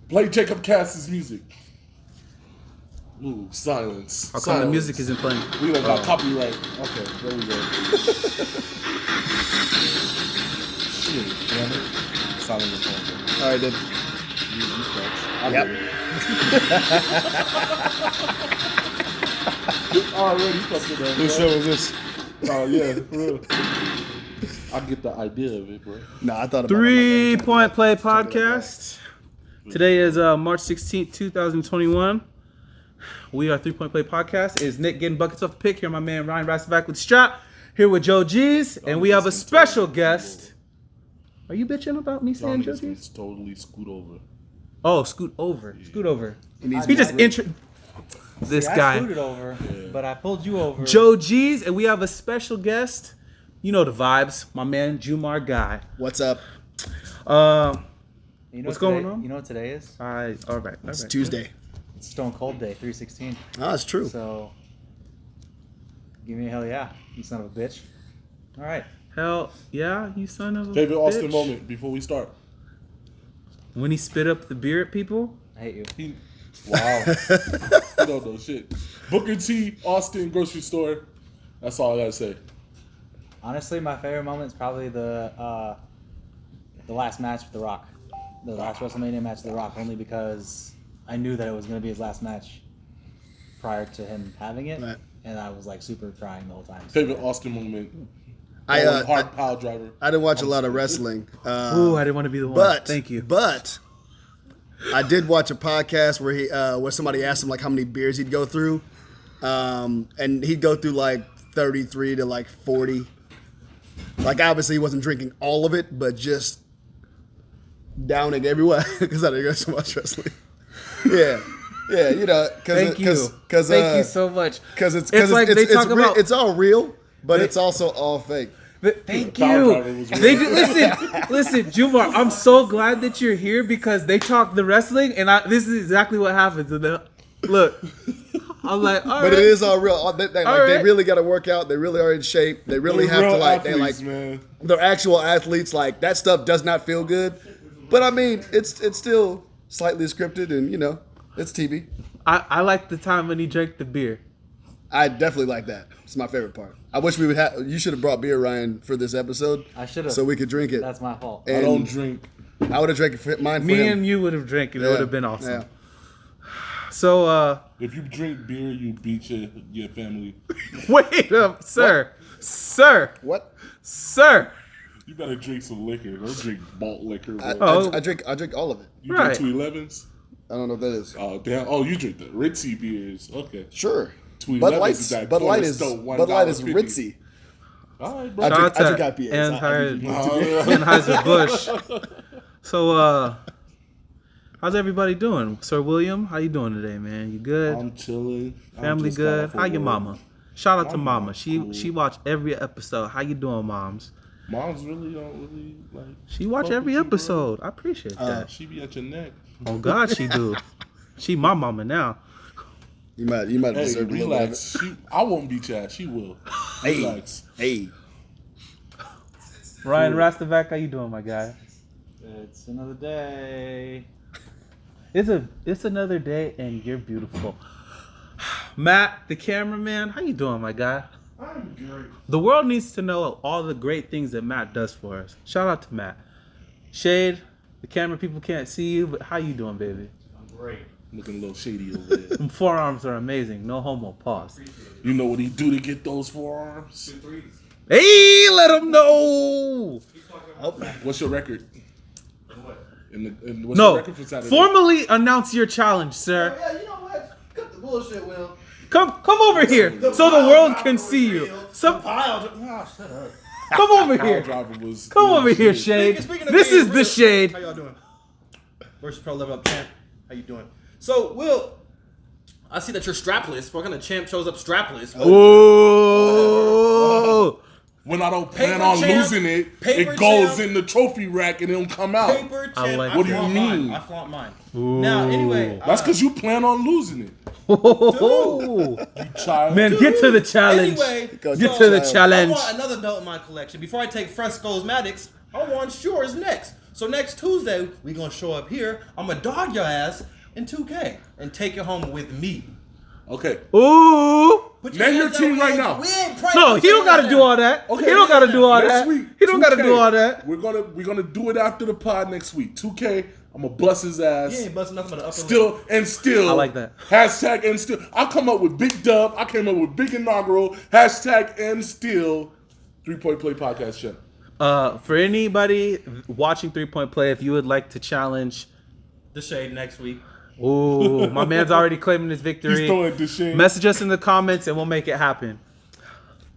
Play Jacob Cass's music. Ooh, silence. How come the music isn't playing? We don't got copyright. Okay, there we go. Shit, damn it. Silent the phone. All right, then. Yep. Already fucking up. Whose show was this? Oh, yeah, for real. I get the idea of it, bro. Nah, I thought about 3 Point Play Podcast. Today is March 16th, 2021. We are 3 Point Play Podcast. It's Nick getting buckets off the pick. Here, my man Ryan Rastovac with Strap. Here with Joe G's. And we have a special guest. Are you bitching about me saying Joe G's? Totally scoot over. Oh, scoot over. Yeah. Scoot over. He just this guy. I scooted over, but I pulled you over. Joe G's, and we have a special guest. You know the vibes. My man Jumar guy. What's up? What's going on? You know what today is? All right. It's Tuesday. It's Stone Cold Day, 3/16. Oh, it's true. So, give me a hell yeah, you son of a bitch. All right. Hell yeah, you son of a Favorite bitch. Austin moment before we start. When he spit up the beer at people? I hate you. Wow. You don't know shit. Booker T, Austin, grocery store. That's all I gotta say. Honestly, my favorite moment is probably the last match with The Rock. The last WrestleMania match with The Rock, only because I knew that it was going to be his last match prior to him having it. Right. And I was like super crying the whole time. Favorite Austin moment? Hard pile driver. I didn't watch a lot of wrestling. Ooh, I didn't want to be the one. But, thank you. But I did watch a podcast where somebody asked him like how many beers he'd go through, and he'd go through like 33 to like 40. Like obviously he wasn't drinking all of it, but just downing everywhere because I didn't go so much wrestling. Yeah, you know. Thank you so much. Because it's like they talk about it's all real, but it's also all fake. Thank you. They do, listen, Jumar. I'm so glad that you're here because they talk the wrestling, and this is exactly what happens. And look, I'm like, all right. But it is all real. They really got to work out. They really are in shape. They really have to athletes, man. They're actual athletes. Like that stuff does not feel good. But I mean, it's still slightly scripted, and you know, it's TV. I like the time when he drank the beer. I definitely like that. It's my favorite part. I wish we would have. You should have brought beer, Ryan, for this episode. I should have, so we could drink it. That's my fault. And I don't drink. I would have drank mine for Me him. and you would have drank it. It would have been awesome. Yeah. So, if you drink beer, you beat your family. Wait up, sir. What? Sir. What? Sir. You better drink some liquor. Don't drink malt liquor, bro. I drink all of it. You drink 211s? I don't know what that is. Oh, damn. Oh, you drink the Ritzy beers. Okay. Sure. 211s Bud Light is Ritzy. All right, bro. I drink IPAs. Anheuser-Busch. So, how's everybody doing? Sir William, how you doing today, man? You good? I'm chilling. Family good? How your mama? Shout out to mama. She watched every episode. How you doing, moms? Moms really don't really like. She watch every episode. I appreciate that. She be at your neck. Oh God, she do. She my mama now. You might deserve to relax. I won't beat your ass. She will. Relax. Hey. Ryan Rastovac, how you doing, my guy? It's another day. It's another day, and you're beautiful. Matt, the cameraman, how you doing, my guy? I'm great. The world needs to know all the great things that Matt does for us. Shout out to Matt. Shade, the camera people can't see you, but how you doing, baby? I'm great. Looking a little shady over there. Them forearms are amazing. No homo. Pause. You know what he do to get those forearms? Hey, let him know. What's your record? What's your record for Saturday? Formally announce your challenge, sir. Yeah, you know what? Cut the bullshit, Will. Come over here so the world can see you. Shut up. Come over here. Come over here, Shade. This is the Shade. How y'all doing? Versus Pro Level Up Champ. How you doing? So, Will, I see that you're strapless. What kind of champ shows up strapless? Oh. When I don't plan on losing it, it goes in the trophy rack and it don't come out. Paper champ. What do you mean? I flaunt mine. Now, anyway. That's because you plan on losing it. Oh. You child. Man, get to the challenge. Anyway, get to the challenge. I want another belt in my collection. Before I take Fresco's Maddox, I want Shores next. So next Tuesday, we gonna show up here. I'm gonna dog your ass in 2K and take you home with me. Okay. Ooh. Put Name your hands up, team we right ain't- now. We ain't praying. No, he don't gotta do all that. Okay. He don't gotta do all Next that. week, He don't gotta 2K. do all that. We're gonna do it after the pod next week. 2K. I'm gonna bust his ass. You ain't busting nothing but the upper Still and still. I like that. Hashtag and still. I'll come up with big dub. I came up with big inaugural. Hashtag and still. 3-Point Play podcast show. For anybody watching 3-Point Play, if you would like to challenge, the shade next week. ooh, my man's already claiming his victory. He's throwing this shit. Message us in the comments and we'll make it happen.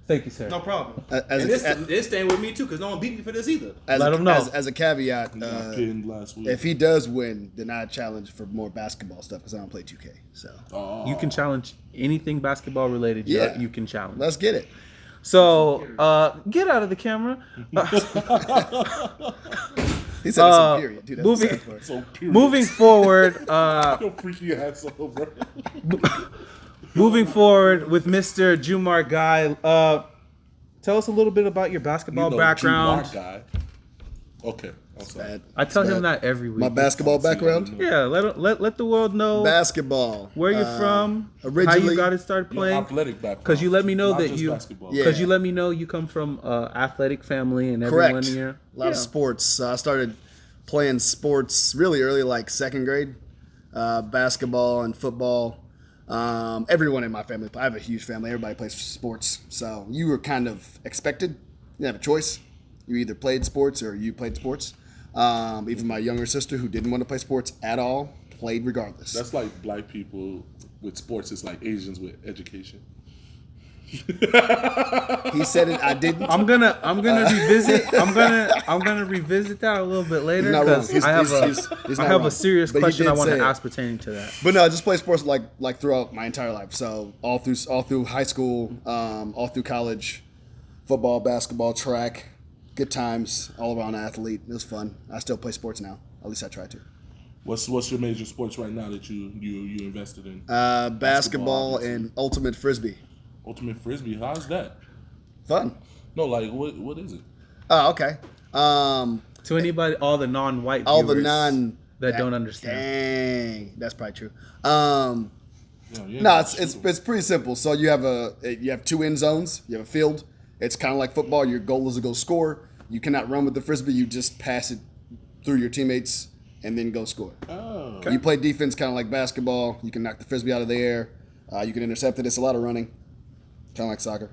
Thank you, sir. No problem. As And a- this staying with me too, because no one beat me for this either. Let him know. As a caveat, He got pinned last week. if he does win, then I challenge for more basketball stuff because I don't play 2K. So You can challenge anything basketball related. Yeah. You can challenge. let's get it. So, get out of the camera. He said it's a period, dude. That's moving- the sad part. So period. Moving forward, Your freaky ass over. moving forward with Mr. Jumar Guy. Tell us a little bit about your basketball background. Jumar guy. Okay. I'm sorry. Bad. I tell It's him bad. that every week. My basketball background. Yeah, let the world know Basketball. where you're from, how Originally, you got it started Your playing. athletic background. Because you let me know Not that just you, basketball. Yeah. because you let me know you come from athletic family and everyone correct. here. A lot of sports. I started playing sports really early, like second grade. Basketball and football. Everyone in my family. I have a huge family. Everybody plays sports. So you were kind of expected. You didn't have a choice. You either played sports or you played sports. Even my younger sister, who didn't want to play sports at all, played regardless. That's like black people with sports. It's like Asians with education. He said it. I didn't. I'm gonna revisit. I'm gonna revisit that a little bit later He's not wrong. because He's I not have wrong. a serious But he question I did want to say it. ask pertaining to that. But no, I just played sports like throughout my entire life. So all through high school, all through college, football, basketball, track, good times, all around athlete. It was fun. I still play sports now. At least I try to. What's your major sports right now that you invested in? Basketball obviously. and ultimate frisbee. Ultimate frisbee. How's that? Fun. No, like what is it? Oh, okay. To anybody, all the non-white All the viewers that don't understand. Dang, that's probably true. Yeah, yeah, No, it's pretty simple. So you have two end zones. You have a field. It's kind of like football. Your goal is to go score. You cannot run with the frisbee. You just pass it through your teammates and then go score. Oh. You play defense kind of like basketball. You can knock the frisbee out of the air. You can intercept it. It's a lot of running, kind of like soccer.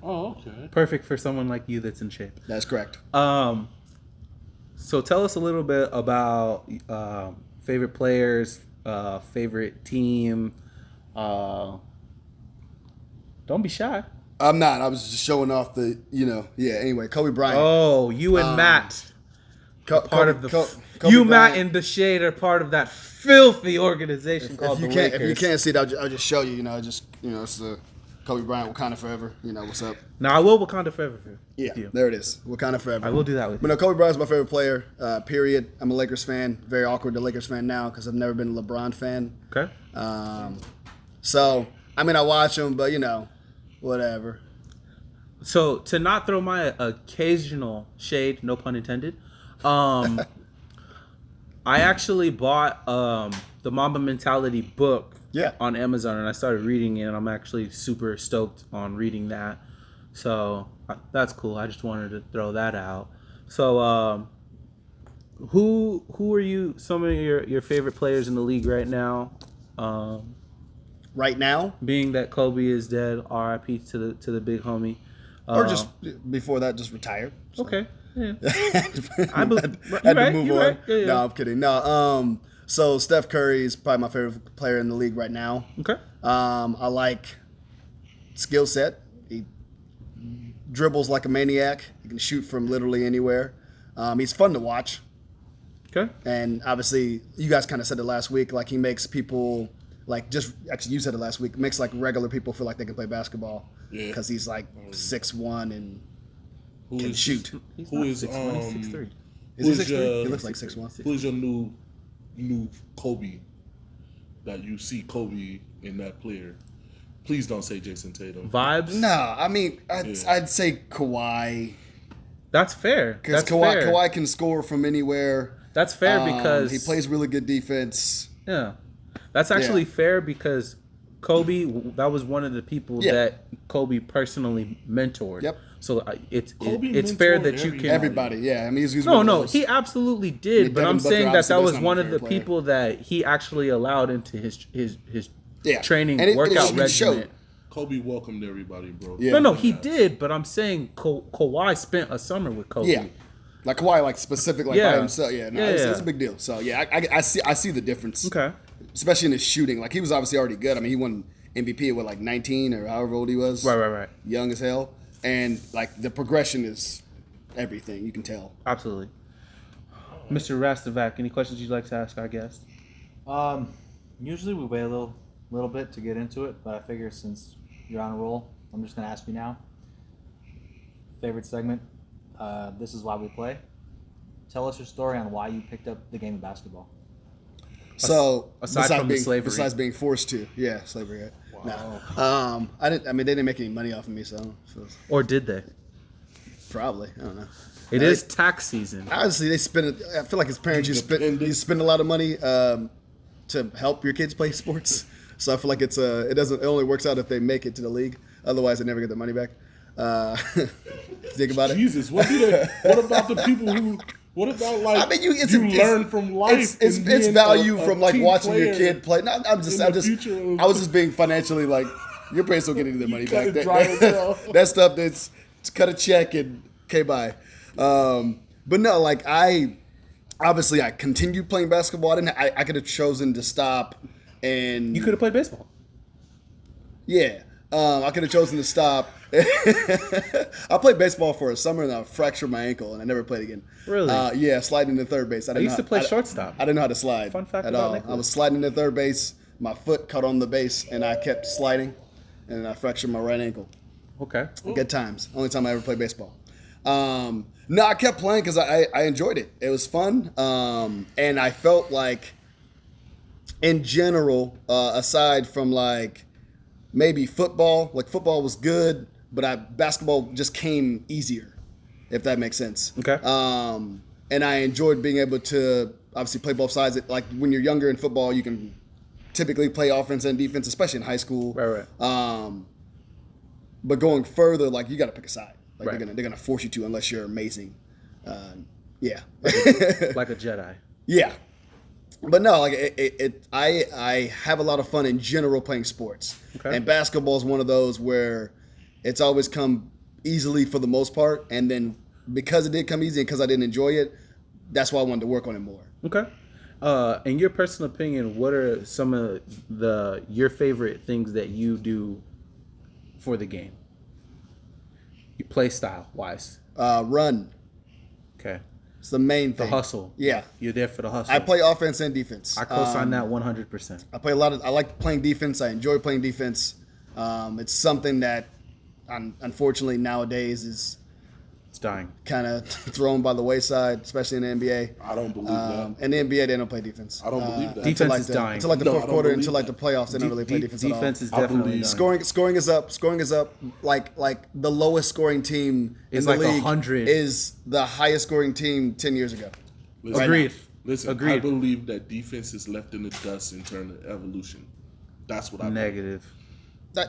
Oh, okay. Perfect for someone like you that's in shape. That's correct. So tell us a little bit about favorite players, favorite team. Don't be shy. I'm not. I was just showing off the, yeah. Anyway, Kobe Bryant. Oh, you and Matt. Part of the Kobe Matt, Bryant. and the Shade are part of that filthy organization called If you the can't, Lakers. if you can't see it, I'll just show you. It's the Kobe Bryant, Wakanda Forever. What's up? Now I will Wakanda forever. Yeah, with you. there it is. Wakanda Forever. I will do that with But you. no, Kobe Bryant's my favorite player. Period. I'm a Lakers fan. Very awkward to Lakers fan now because I've never been a LeBron fan. Okay. So I watch him, but whatever. So to not throw my occasional shade, no pun intended, I actually bought the Mamba Mentality book Yeah. on Amazon, and I started reading it, and I'm actually super stoked on reading that. So that's cool. I just wanted to throw that out. So who are you? Some of your favorite players in the league right now? Right now, Being that Kobe is dead, R.I.P. to the big homie. or just before that, just retired. So. Okay. Yeah. had You're to right, move you're on. right. Yeah. No, I'm kidding. No, so Steph Curry is probably my favorite player in the league right now. Okay. I like skill set. He dribbles like a maniac. He can shoot from literally anywhere. He's fun to watch. Okay. And obviously, you guys kind of said it last week. Like he makes people actually you said it last week. Makes like regular people feel like they can play basketball Yeah. because he's like 6'1" and Who can is- shoot. Who is 6'1", 6'3". Is he who 6'3"? He looks like 6'1". Who is your new Kobe that you see Kobe in that player? Please don't say Jason Tatum. Vibes. No, I'd Yeah. say Kawhi. That's fair. Because That's fair. Kawhi can score from anywhere. That's fair because he plays really good defense. Yeah, that's actually fair because Kobe. That was one of the people that Kobe personally mentored. Yep. So it's Kobe fair mentored that you can. Everybody, yeah. I mean, he's No, he absolutely did. But Devin I'm Booker, saying that obviously, was that's one not of a the fair player. people that he actually allowed into his Yeah. training And it workout showed. regimen. Kobe welcomed everybody, bro. Yeah. No, he did. But I'm saying Kawhi spent a summer with Kobe. Yeah. Like Kawhi, like specific, like Yeah. by himself. Yeah, no, Yeah, it's yeah. a big deal. So yeah, I see the difference. Okay. Especially in his shooting. Like he was obviously already good. I mean, he won MVP at like 19 or however old he was. Right. Young as hell. And like the progression is everything. You can tell. Absolutely. Mr. Rastovac, any questions you'd like to ask our guest? Usually we wait a little bit to get into it, but I figure since you're on a roll, I'm just gonna ask you now. Favorite segment? This is why we play. Tell us your story on why you picked up the game of basketball. So Aside from the slavery. besides being forced to, yeah, slavery. Right? Wow. No. I mean, they didn't make any money off of me, so Or did they? probably I don't know. It is tax season. Honestly, they spend. I feel like as parents, you spend a lot of money to help your kids play sports. So I feel like it only works out if they make it to the league. Otherwise, they never get their money back. Think about it. Jesus, what about the people who? What about like? I mean, you learn from life. It's and being value a from like team watching your player kid play. No, I was just being financially like your parents don't get any of their money cut back. it dry as hell. That stuff that's cut a check and okay bye. But no, like I continued playing basketball. I could have chosen to stop and You could have played baseball. yeah. I could have chosen to stop. I played baseball for a summer and I fractured my ankle and I never played again. Really? Yeah, sliding into third base. I used to play shortstop. I didn't know how to slide. Fun fact at about all. Nicholas. I was sliding into third base. My foot caught on the base and I kept sliding and I fractured my right ankle. Okay. Good times. Only time I ever played baseball. No, I kept playing because I enjoyed it. It was fun. And I felt like, in general, aside from like maybe football, like football was good, but basketball just came easier, if that makes sense. Okay. And I enjoyed being able to obviously play both sides. Like when you're younger in football, you can typically play offense and defense, especially in high school. Right. But going further, like you got to pick a side. Like Right. they're gonna force you to unless you're amazing. Yeah. Like a Jedi. Yeah. But no, like I have a lot of fun in general playing sports. Okay. And basketball is one of those where it's always come easily for the most part, and then because it did come easy and because I didn't enjoy it, that's why I wanted to work on it more. Okay. In your personal opinion, what are some of your favorite things that you do for the game? You play style wise. Run. Okay. It's the main The thing. hustle. Yeah. You're there for the hustle. I play offense and defense. I co-sign that 100%. I like playing defense. I enjoy playing defense. It's something that unfortunately nowadays is It's dying. kind of thrown by the wayside, especially in the NBA. I don't believe that. In the NBA, they don't play defense. I don't believe that. Defense is dying. Until like the No, I fourth don't quarter, believe until like that. the playoffs, they don't really play defense at all. Defense is I definitely believe- dying. Scoring is up. Like the lowest scoring team It's in the like league 100. is the highest scoring team 10 years ago. Listen, Agreed. Listen, I Agreed. believe that defense is left in the dust in terms of evolution. That's what I believe. Negative.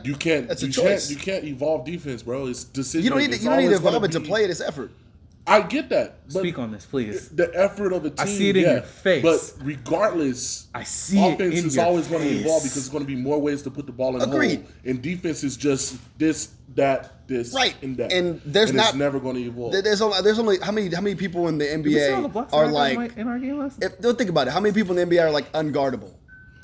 You can't. That's a you choice. You can't evolve defense, bro. It's decision. You don't need to evolve it to play it. It's effort. I get that. But Speak on this, please. the effort of a team. I see it in your face. But regardless, I see it offense in is your always going to face. evolve because there's going to be more ways to put the ball in the Agreed. hole. And defense is just this, that, this, Right. and that. And there's it's not- never going to evolve. There's only how many people in the Did we see all the NBA blocks are that I got like in our game last night? don't think about it. How many people in the NBA are like unguardable?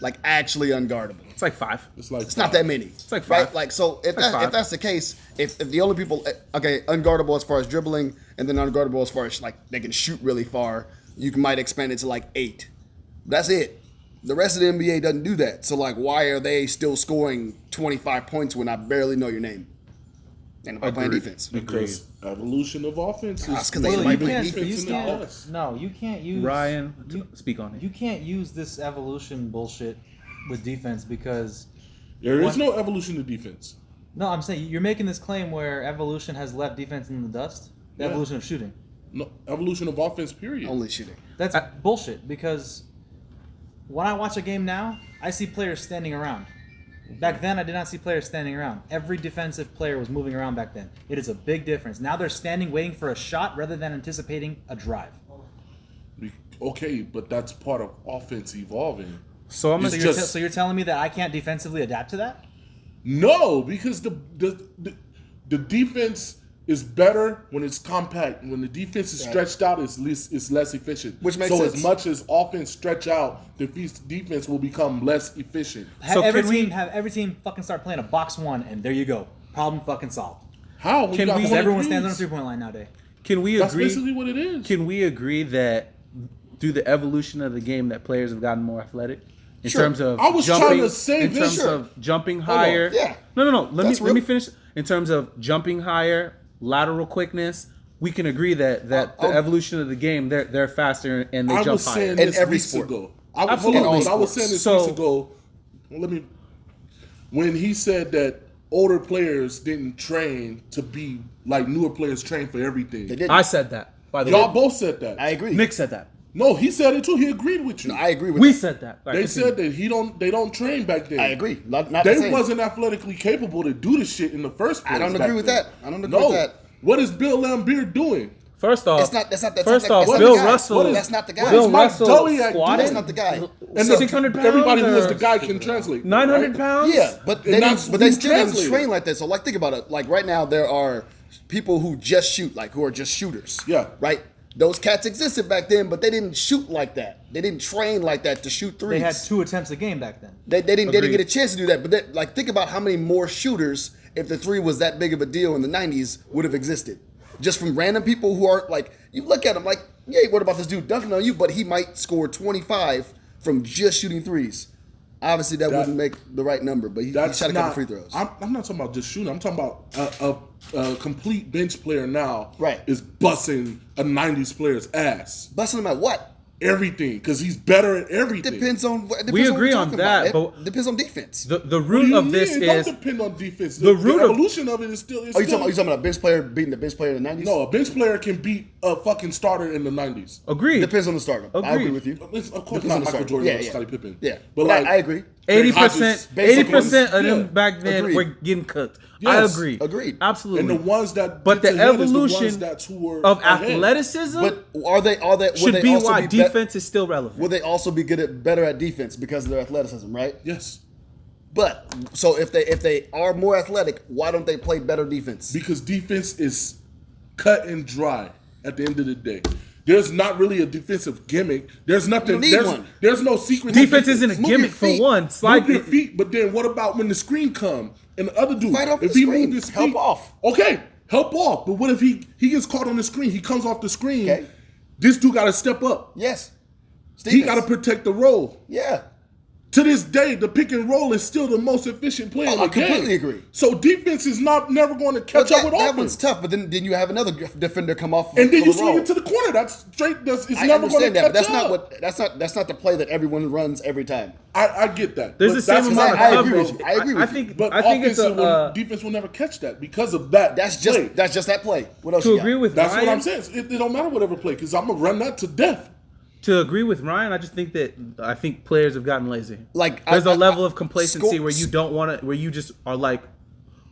Like actually unguardable. It's like 5. it's like It's not that many. It's like right? 5. Like so, if like 5. if that's the case, if the only people unguardable as far as dribbling, and then unguardable as far as like they can shoot really far, you might expand it to like 8. That's it. The rest of the NBA doesn't do that. So like, why are they still scoring 25 points when I barely know your name? And if I'm playing defense. Because evolution of offense is That's 'cause they leaving like defense defense in the now. dust. No, you can't use Ryan, You, speak on it. you can't use this evolution bullshit with defense because There is One- no evolution of defense. no, I'm saying you're making this claim where evolution has left defense in the dust. The evolution of shooting. No, evolution of offense, period. Only shooting. That's bullshit because when I watch a game now, I see players standing around. Back then, I did not see players standing around. Every defensive player was moving around back then. It is a big difference. Now they're standing waiting for a shot rather than anticipating a drive. Okay, but that's part of offense evolving. So I'm It's gonna just- So you're telling me that I can't defensively adapt to that? No, because the defense is better when it's compact. When the defense is stretched out, it's less efficient. Which makes so sense. as much as offense stretch out, the defense will become less efficient. So Have can every team fucking start playing a box one, and there you go, problem fucking solved. How? Can got we- more Because everyone threes. stands on a 3-point line nowadays. Can we That's agree? basically what it is. Can we agree that through the evolution of the game, that players have gotten more athletic in Sure. terms of I was jumping, trying to say in this. terms of jumping on. higher? Yeah. No. Let That's me real. finish. In terms of jumping higher, lateral quickness, we can agree that the evolution of the game, they're faster and they I jump was higher. saying In this every weeks sport. ago. I was, Absolutely. hold on, In all I was saying this sports. weeks ago. When he said that older players didn't train to be like newer players train for everything. They didn't. I said that. By the Y'all way, both said that. I agree. Nick said that. No, he said it too. He agreed with you. I agree with We that. said that. They said that they don't train back then. I agree. Not the They same. wasn't athletically capable to do the shit in the first place. I don't back agree with then. that. I don't agree No. with that. What is Bill Laimbeer doing? First off, That's not the Bill guy. Russell. That's not the guy. Bill Mike Russell Tully at squatted. That's not the guy. And 600 pounds. everybody who was or the guy can translate. 900 right? pounds. Yeah, but And they that's didn't, but they who still didn't translated. train like that. So like think about it. Like right now there are people who just shoot, like who are just shooters. Yeah. Right? Those cats existed back then, but they didn't shoot like that. They didn't train like that to shoot threes. They had 2 attempts a game back then. They didn't Agreed. get a chance to do that. But like think about how many more shooters, if the three was that big of a deal in the 90s, would have existed. Just from random people who are like, you look at them like, yeah, what about this dude dunking on you? But he might score 25 from just shooting threes. Obviously, that wouldn't make the right number, but he That's shot a not, couple free throws. I'm not talking about just shooting. I'm talking about a complete bench player now. Right. Is busting a 90s player's ass. Busting him at what? Everything, because he's better at everything. Depends on what We we're agree on talking that, about. but- It depends on defense. The What do root you of this mean? It is don't depend on defense. the root of- evolution of it is still. Are you talking about a bench player beating the bench player in the 90s? No, a bench player can beat a fucking starter in the 90s. agreed. Depends on the starter. I Agreed. agree with you. Of course, Depends it's on not the Michael starter. Jordan Yeah, or yeah. Scottie Pippen. Yeah, but but like I agree. 80%, basically- 80% of them Yeah. back then Agreed. were getting cooked. Yes. I agree. Agreed. Absolutely. And the ones that But gets the ahead is evolution ones who were of ahead. athleticism But are they would should they be also why be defense is still relevant. Would they also be better at defense because of their athleticism, right? Yes, But so if they are more athletic, why don't they play better defense? because defense is cut and dry at the end of the day. There's not really a defensive gimmick. There's nothing. You don't need one. There's no secret. Defense isn't a Move your gimmick for feet. one. Move your feet, but then what about when the screen come and the other dude? Fight off if the he screen. moved his feet, Help off. Okay, help off. But what if he gets caught on the screen? He comes off the screen. Okay. This dude got to step up. Yes. He got to protect the roll. Yeah. To this day, the pick and roll is still the most efficient player in the I game. completely agree. So defense is never going to catch But up with that offense. one's tough, but then you have another defender come off And then for you the swing roll. it to the corner. That's straight. It's I never going to understand that, catch but that's not the play that everyone runs every time. I get that. There's But the same that's amount of not- I agree coverage. with you. I agree with I you. think. But I think it's defense will never catch that because of that. That's play. just that play. What else to you agree got? with That's Ryan. what I'm saying. It don't matter whatever play because I'm gonna run that to death. To agree with Ryan, I just think that I think players have gotten lazy. Like, There's a a level of complacency where you don't want to, where you just are like,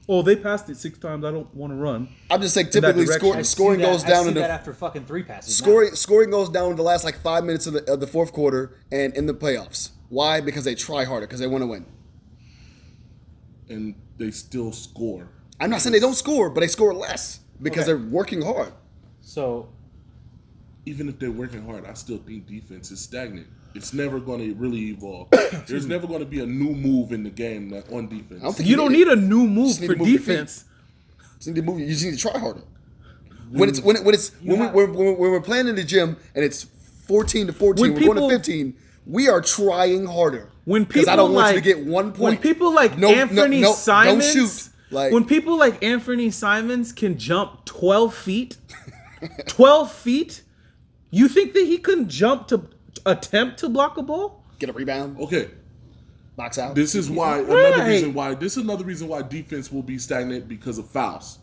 oh, they passed it 6 times. I don't want to run. I'm just saying that typically direction. scoring goes down in that the after fucking 3 passes. now. scoring goes down in the last like 5 minutes of the fourth quarter and in the playoffs. Why? Because they try harder because they want to win. And they still score. I'm not saying they don't score, but they score less because Okay. they're working hard. So Even if they're working hard, I still think defense is stagnant. It's never going to really evolve. There's never going to be a new move in the game on defense. I don't think You don't need a new move just need for to move your feet. defense. You just need to try harder. When we're playing in the gym and it's 14 to 14, When we're going people- to 15. We are trying harder. When because people I don't want like you to get 1 point. When people like No, Anthony no, Simons, don't shoot. Like when people like Anthony Simons can jump 12 feet, 12 feet, you think that he couldn't jump to attempt to block a ball? get a rebound, Okay, box out. this is why another reason why defense will be stagnant because of fouls.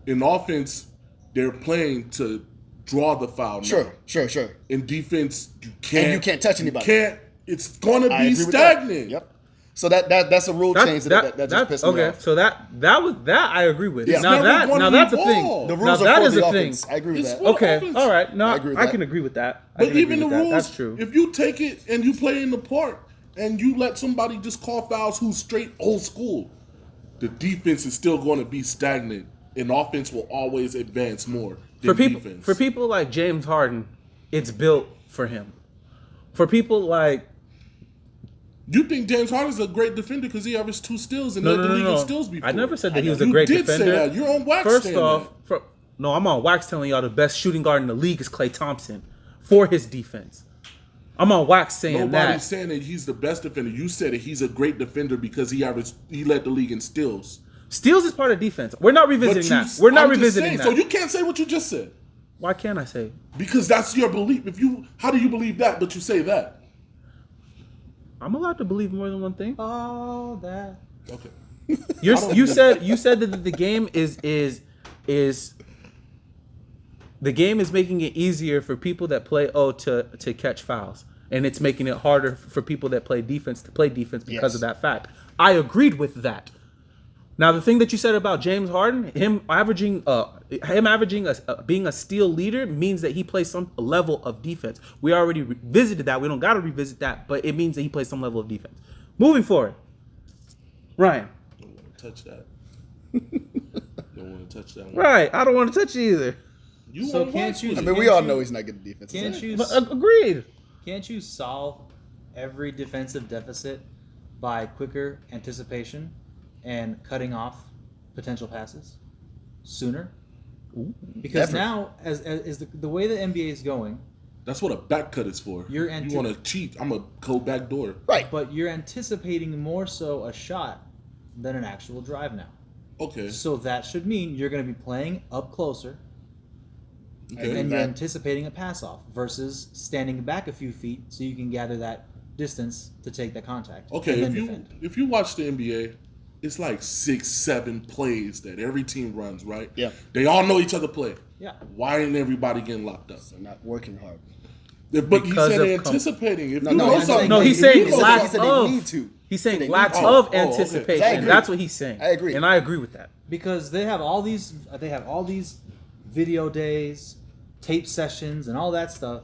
In offense, they're playing to draw the foul. Now. Sure. In defense, you can't touch anybody. It's gonna I be agree with stagnant. that. Yep. So that's a rule change that just pissed me off. So that I agree with. Yeah. Now that's a thing. The rules now are that for is the a thing. offense. I agree with It's that. for- Okay, offense. all right. No, I agree with I that. can agree with that. But even the rules, that's true. if you take it and you play in the park and you let somebody just call fouls who's straight old school, the defense is still going to be stagnant, and offense will always advance more than defense. For people like James Harden, it's built for him. For people like You think James Harden's a great defender because he averaged 2 steals and led the league in steals before? I never said that he was You a great did defender. say that. You're on wax First saying off, no, I'm on wax telling y'all the best shooting guard in the league is Klay Thompson for his defense. I'm on wax saying Nobody's that. saying that he's the best defender. You said that he's a great defender because he led the league in steals. Steals is part of defense. We're not revisiting that. We're not revisiting that. So you can't say what you just said Why can't I say? because that's your belief. How do you believe that? But you say that. I'm allowed to believe more than one thing. All that. Okay. You said that the game is the game is making it easier for people that play to catch fouls, and it's making it harder for people that play defense to play defense because of that fact. I agreed with that. Now the thing that you said about James Harden, him being a steal leader means that he plays some level of defense. We already revisited that. We don't got to revisit that, but it means that he plays some level of defense. Moving forward, Ryan. Don't want to touch that. Don't want to touch that one. Right, I don't want to touch it either. You So on can't wax you- with I it. mean, we all know he's not good at defense. Can't you? Agreed. Can't you solve every defensive deficit by quicker anticipation and cutting off potential passes sooner? Because Never. now, as the way the NBA is going, That's what a back cut is for. You're you want to cheat? I'm gonna go back door. Right. but you're anticipating more so a shot than an actual drive now. Okay. So that should mean you're going to be playing up closer, Okay. and you're anticipating a pass off versus standing back a few feet so you can gather that distance to take that contact. Okay. and then If you watch the NBA, it's like 6-7 plays that every team runs, right? Yeah. They all know each other play. Yeah. Why ain't everybody getting locked up? They're not working hard. But he Because said of anticipating. If No, you no, know he's something, saying- No, he's if saying you know lack he said they of. need to. He's saying They lack need to. of Oh, okay. anticipation. I agree. That's what he's saying. I agree. and I agree with that. because they have all these video days, tape sessions, and all that stuff.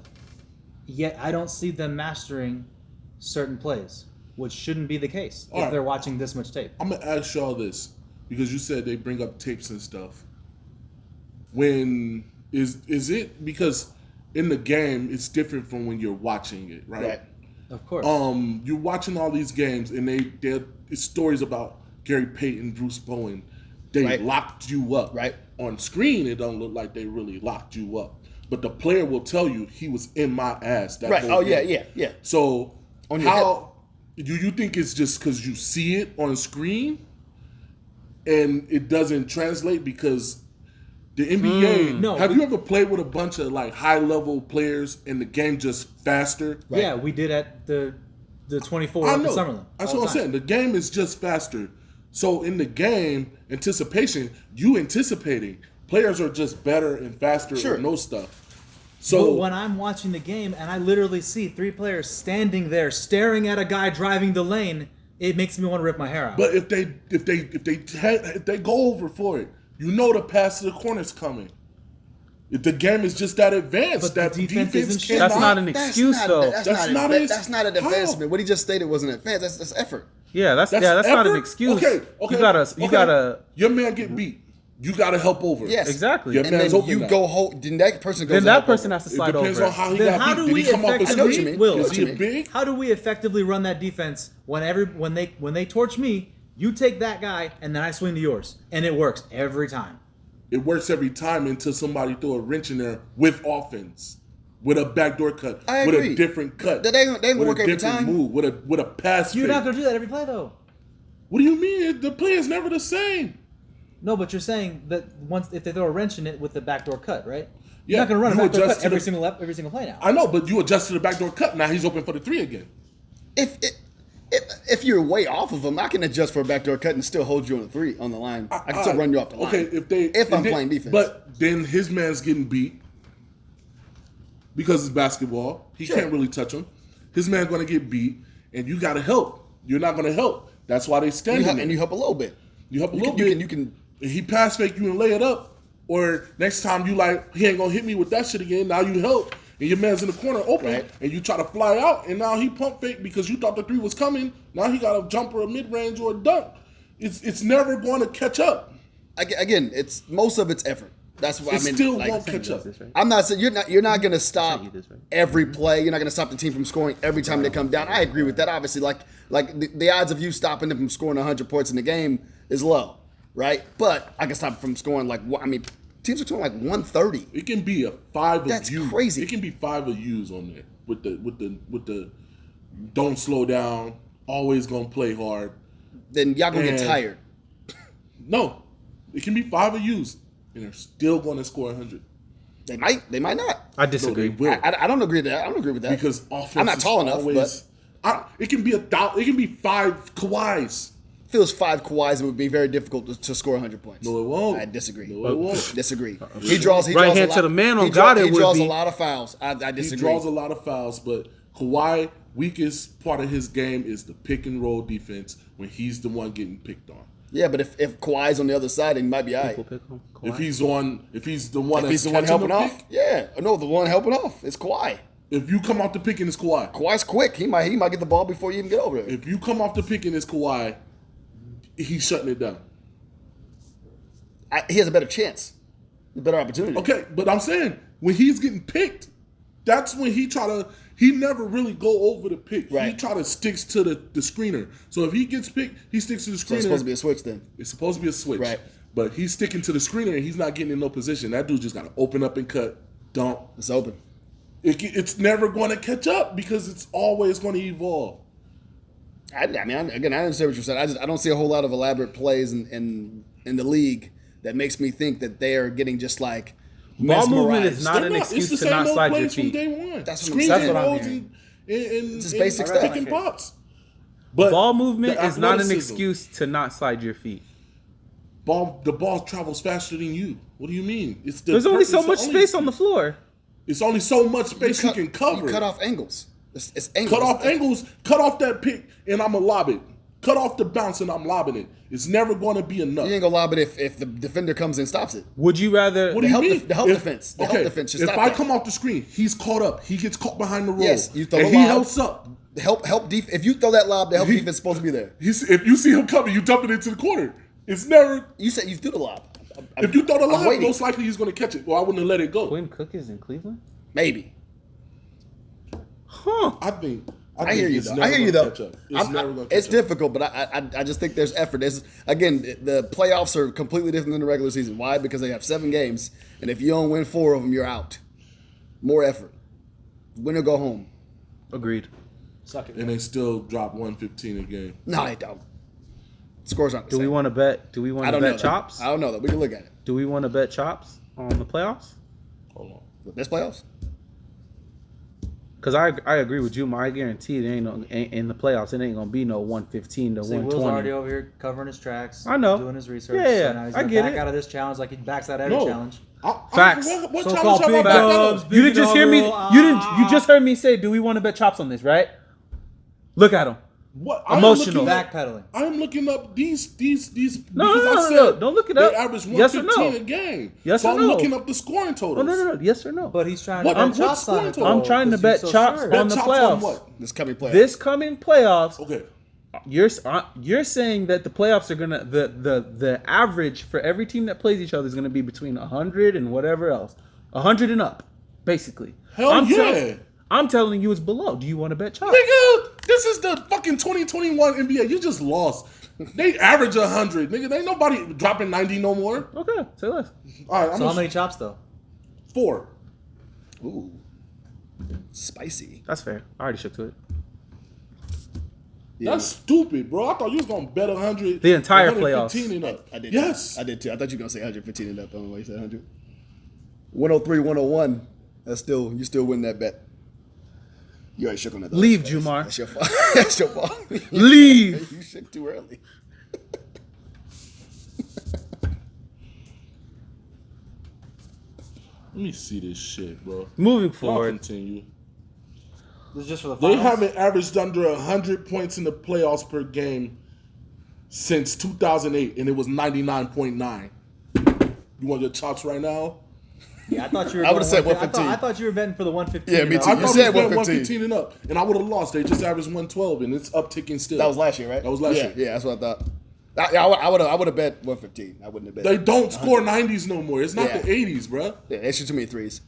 Yet I don't see them mastering certain plays, which shouldn't be the case All if right. they're watching this much tape. I'm gonna ask y'all this because you said they bring up tapes and stuff. When is it because in the game it's different from when you're watching it, right? Right. Of course. You're watching all these games and it's stories about Gary Payton, Bruce Bowen. They Right. locked you up. Right. On screen, it don't look like they really locked you up, but the player will tell you he was in my ass. That Right. whole Oh yeah, game. yeah. So On your how do you think it's just because you see it on screen and it doesn't translate because the NBA? No. Have you ever played with a bunch of like high level players and the game just faster? Yeah, we did at the 24 I at the know. Summerlin. That's all what the I'm time. saying. The game is just faster. So in the game, anticipation, you anticipating. Players are just better and faster Sure. and know stuff. But So when I'm watching the game and I literally see 3 players standing there staring at a guy driving the lane, it makes me want to rip my hair out. but if they go over for it, you know the pass to the corner's coming. If the game is just that advanced, But the that defense defense isn't shit. cannot. That's not an excuse, though. That's That's not not that's not an how? advancement. What he just stated wasn't advanced. That's effort. Yeah, that's not an effort? excuse. Okay. You gotta. Your man get beat. You gotta help over. Yes. Exactly. Your And man's then open you now. go hold. Then that person goes. Then to that help person over. has to It slide depends over. on how he Then got how beat. do Did we he come off a I know what you effectively mean. Will? Is What he you a mean. big? How do we effectively run that defense when they torch me? You take that guy and then I swing to yours, and it works every time. It works every time until somebody throw a wrench in there with offense, with a backdoor cut, I with agree. a different cut. They ain't gonna with work a every different time. move, with a pass. You're fake. not gonna do that every play though. What do you mean? The play is never the same. No, but you're saying that if they throw a wrench in it with the backdoor cut, right? Yeah, You're not gonna run a you backdoor adjust cut to every the- single play now. I know, but you adjust to the backdoor cut. Now he's open for the 3 again. If it, If you're way off of them, I can adjust for a backdoor cut and still hold you on the three on the line. I can still run you off the line. Okay, if I'm playing defense. But then his man's getting beat because it's basketball. He can't really touch him. His man's going to get beat, and you got to help. You're not going to help. That's why they stand there. And you help a little bit. You help a little bit. You can. He pass fake you and lay it up, or next time you like he ain't gonna hit me with that shit again. Now you help, and your man's in the corner open, and you try to fly out, and now he pump fake because you thought the three was coming. Now he got a jumper, a mid range, or a dunk. It's never going to catch up. Again, it's most of it's effort. That's what I mean. Still won't catch up. I'm not saying you're not going to stop every play. You're not going to stop the team from scoring every time they come down. I agree with that. Obviously, like the odds of you stopping them from scoring 100 points in the game is low, right? But I can stop them from scoring teams are scoring like 130. It can be a 5 of That's U's. crazy. It can be 5 of U's on there with the don't slow down, always gonna play hard. Then y'all gonna get tired. No, it can be 5 of U's, and they're still gonna score 100. They might not. I disagree. No, they will. I don't agree with that. I don't agree with that Because offense I'm not tall enough, but it can be 5 Kawhis. feels 5 Kawhis, it would be very difficult to score 100 points. No, it won't. I disagree. No, it won't. Disagree. He draws Right hand to the man on God. He draws a lot of fouls. I He disagree. draws a lot of fouls, but Kawhi, weakest part of his game is the pick and roll defense when he's the one getting picked on. Yeah, but if Kawhi's on the other side, then he might be all right. If he's the one helping off, yeah. No, the one helping off is Kawhi. If you come off the pick and it's Kawhi. Kawhi's quick. He might get the ball before you even get over there. If you come off the pick and it's Kawhi, he's shutting it down. He has a better chance, a better opportunity. Okay, but I'm saying when he's getting picked, that's when he never really go over the pick. Right. He try to sticks to the screener. So if he gets picked, he sticks to the screener. So it's supposed to be a switch then. It's supposed to be a switch. Right. But he's sticking to the screener and he's not getting in no position. That dude just got to open up and cut, dump. It's open. It's never going to catch up because it's always going to evolve. I understand what you're saying. I don't see a whole lot of elaborate plays in the league that makes me think that they are getting just like ball movement mesmerized. is not an excuse to not slide your feet. From day one. That's Screens what and I'm rolls hearing. and Just basic and stuff. pick and pops. But Ball movement the is not an athleticism. excuse to not slide your feet. The ball travels faster than you. What do you mean? There's only so much space on the floor. It's only so much space you can cover. You cut off angles. It's angles. Cut off angles. Cut off that pick, and I'm gonna lob it. Cut off the bounce, and I'm lobbing it. It's never going to be enough. You ain't gonna lob it if the defender comes in and stops it. Would you rather? What do you help mean? the help defense. The help defense should If stop I that. come off the screen, he's caught up. He gets caught behind the roll. Yes, you throw and the he lob. helps up. If you throw that lob, the help defense is supposed to be there. If you see him coming, you dump it into the corner. It's never. You said you threw the lob. If you throw the I'm lob, waiting. most likely he's going to catch it. Well, I wouldn't have let it go. Quinn Cook is in Cleveland? Maybe. Huh. I think I hear you it's though. never I hear you gonna though. catch up. It's never going to catch It's up. difficult, but I just think there's effort. Again, the playoffs are completely different than the regular season. Why? Because they have 7 games, and if you don't win 4 of them, you're out. More effort. Win or go home. Agreed. Suck it. And they still drop 115 a game. No, they don't. Scores aren't the Do we same. want to bet? Do we want I to don't know bet that. chops? I don't know that. We can look at it. Do we want to bet chops on the playoffs? Hold on. This playoffs? Because I agree with you, I guarantee it ain't in the playoffs. It ain't gonna be no 115 to See, Will's 120. already over here covering his tracks. I know. Doing his research. Yeah, So now he's I gonna get back it. out of this challenge like he backs out every No. challenge. Facts. What So-called challenge have I big backed out dubs, of? You didn't just hear me. Big You just heard me say, "Do we want to bet chops on this?" Right? Look at him. What? Emotional. Backpedaling. I'm looking up these No, because no, I no, said no, don't look it up. They average Yes or 115 no? a game. Yes so or I'm no? looking up the scoring totals. Oh no. Yes or no? But he's trying What- to bet what chops on scoring it. total? though, I'm trying to 'cause bet he's so chops sure. on the chops playoffs. on what? This coming playoffs. This coming playoffs. Okay. You're saying that the playoffs are gonna the average for every team that plays each other is gonna be between 100 and whatever else, 100 and up, basically. Hell yeah. I'm telling you it's below. Do you want to bet chops? Nigga, this is the fucking 2021 NBA. You just lost. They average 100. Nigga, ain't nobody dropping 90 no more. Okay, say less. All right, I'm So how many chops though? 4. Ooh. Spicy. That's fair. I already shook to it. Yeah. That's stupid, bro. I thought you was gonna bet 100. The entire 115 and up. I did. Yes. I did too. I thought you were gonna say 115 and up. I don't know why you said 100. 103, 101. That's still you still win that bet. You already shook on that. Leave, Jumar. That's your fault. That's your fault. Leave. You shook too early. Let me see this shit, bro. Moving Y'all forward. continue. This is just for the They finals. haven't averaged under 100 points in the playoffs per game since 2008, and it was 99.9. You want your chops right now? Yeah, I thought you were. I would've said going 115. I thought you were betting for the 115. Yeah, me and too. up. I You thought said it was 115. 115 and up, and I would have lost. They just averaged 112, and it's upticking still. That was last year, right? That was last year. Yeah, that's what I thought. I would have bet 115. I wouldn't have bet. They don't score 90s no more. It's not Yeah. the 80s, bro. Yeah, they shoot too many threes.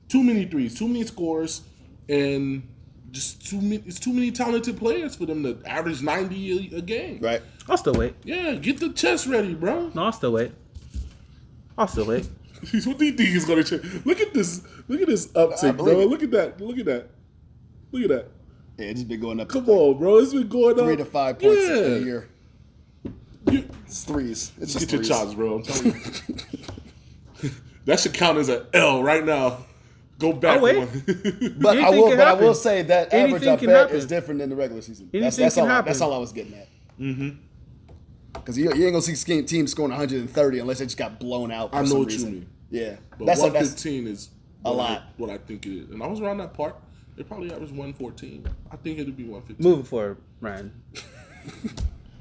Too many threes, too many scores, and just too many. It's too many talented players for them to average 90 a game. Right. I'll still wait. Yeah, get the chest ready, bro. No, I'll still wait. I'll still wait. What do you think he's gonna change? Look at this. Look at this I uptick, believe bro. it. Look at that. Look at that. Look at that. Yeah, it's just been going up. Come on, bro. It's been going up 3 to 5 points Yeah. a year. You, It's threes. It's get just your threes. chops, bro. I'm telling you. That should count as an L right now. Go back I'll wait. one. But I Anything will. can But I happen. will say that Anything average I can bet happen. is different than the regular season. Anything That's can all. happen. That's all I was getting at. Mm-hmm. Because you ain't gonna see teams scoring 130 unless they just got blown out. For I know some what reason. you mean. Yeah, But that's 115 is a what lot. what I think it is. And I was around that part. They probably averaged 114. I think it'd be 115. Moving forward, Ryan.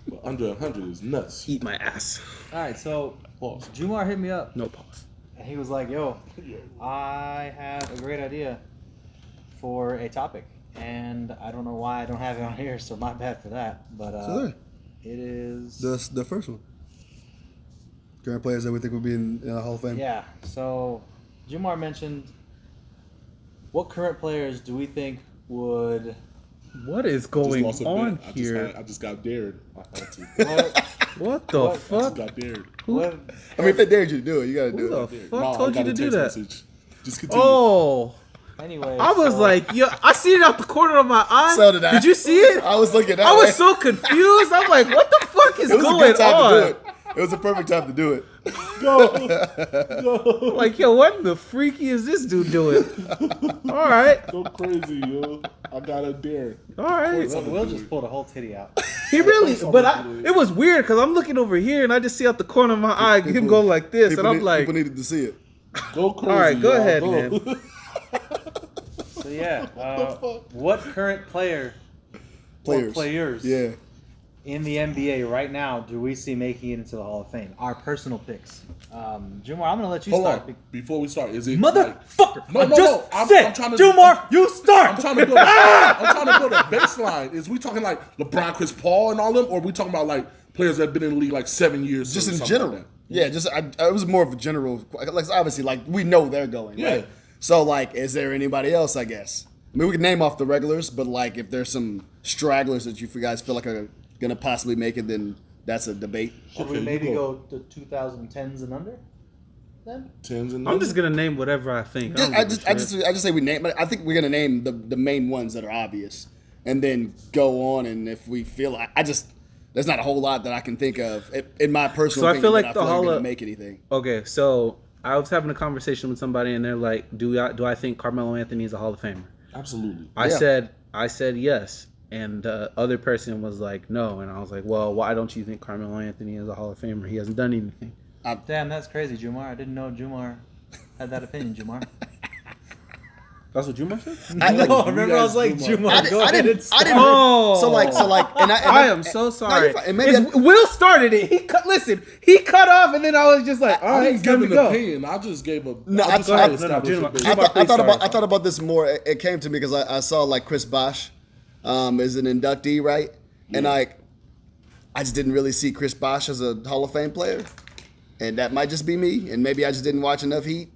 But under 100 is nuts. Eat my ass. All right, so Pause. Jumar hit me up, No pause. and he was like, "Yo, I have a great idea for a topic, and I don't know why I don't have it on here, so my bad for that. But it is the first one. Current players that we think will be in the Hall of Fame. yeah. So Jumar mentioned what current players do we think would What is Just going lost a bet. on I here? just got dared. I had to. what, What the What? I just fuck? got dared. what I mean, if they dared you to do it, you gotta Who do the it. fuck No, I told you got a to do text that? message. Just continue. Oh, anyway. I was so- like, yo, I seen it out the corner of my eye. So did I. Did you see it? I was looking at I way. was so confused. I'm like, what the fuck is It was a going good time on? to do it. It was a perfect time to do it. Go. Like, yo, what the freaky is this dude doing? All right, Go crazy, yo. I got a dare. all right. Will just pulled a whole titty out. He really, Of course but I'm gonna do it. it was weird because I'm looking over here and I just see out the corner of my eye him go like this, and I'm like, people needed to see it. Go crazy. all right, go y'all. ahead, Go. man. So yeah, fuck? what current player Players. or players Yeah. in the NBA right now do we see making it into the Hall of Fame? Our personal picks. Jumar, I'm gonna let you Hold start. on. Before we start, is it like, Motherfucker! No, I no, just no. I'm said, trying to- Jumar, you start. I'm trying to build a baseline. Is we talking like LeBron, Chris Paul, and all them, or we talking about like players that have been in the league like 7 years? Just or in something general. like that? Yeah, just it was more of a general. Like obviously, like we know they're going. Yeah. Right? So like, is there anybody else? I guess. I mean, we can name off the regulars, but like, if there's some stragglers that you guys feel like are gonna possibly make it, then that's a debate. Should Okay, we you maybe go. go to 2010s and under? Then Tens and I'm just gonna name whatever I think. I just say we name. But I think we're gonna name the main ones that are obvious, and then go on. And if we feel, there's not a whole lot that I can think of in my personal. So I opinion feel that like the are Hall gonna of- make anything. Okay, so I was having a conversation with somebody and they're like, do I think Carmelo Anthony is a Hall of Famer? Absolutely. I Yeah. said yes, and the other person was like no, and I was like, well, why don't you think Carmelo Anthony is a Hall of Famer? He hasn't done anything. damn, that's crazy, Jumar. I didn't know Jumar had that opinion, Jumar. That's what Jumar said. No, remember I was like, Jumar, go ahead and start. Oh, So like, and I am so sorry. you're fine. And maybe Will started it. He cut off, and then I was just like, all I right, didn't it's time give to an go. opinion. I just gave a. No, I just I- tried to no, establish Jumar- a base. Jumar- please start. I thought about this more. It came to me because I saw like Chris Bosh is an inductee, right? And I just didn't really see Chris Bosh as a Hall of Fame player, and that might just be me. And maybe I just didn't watch enough Heat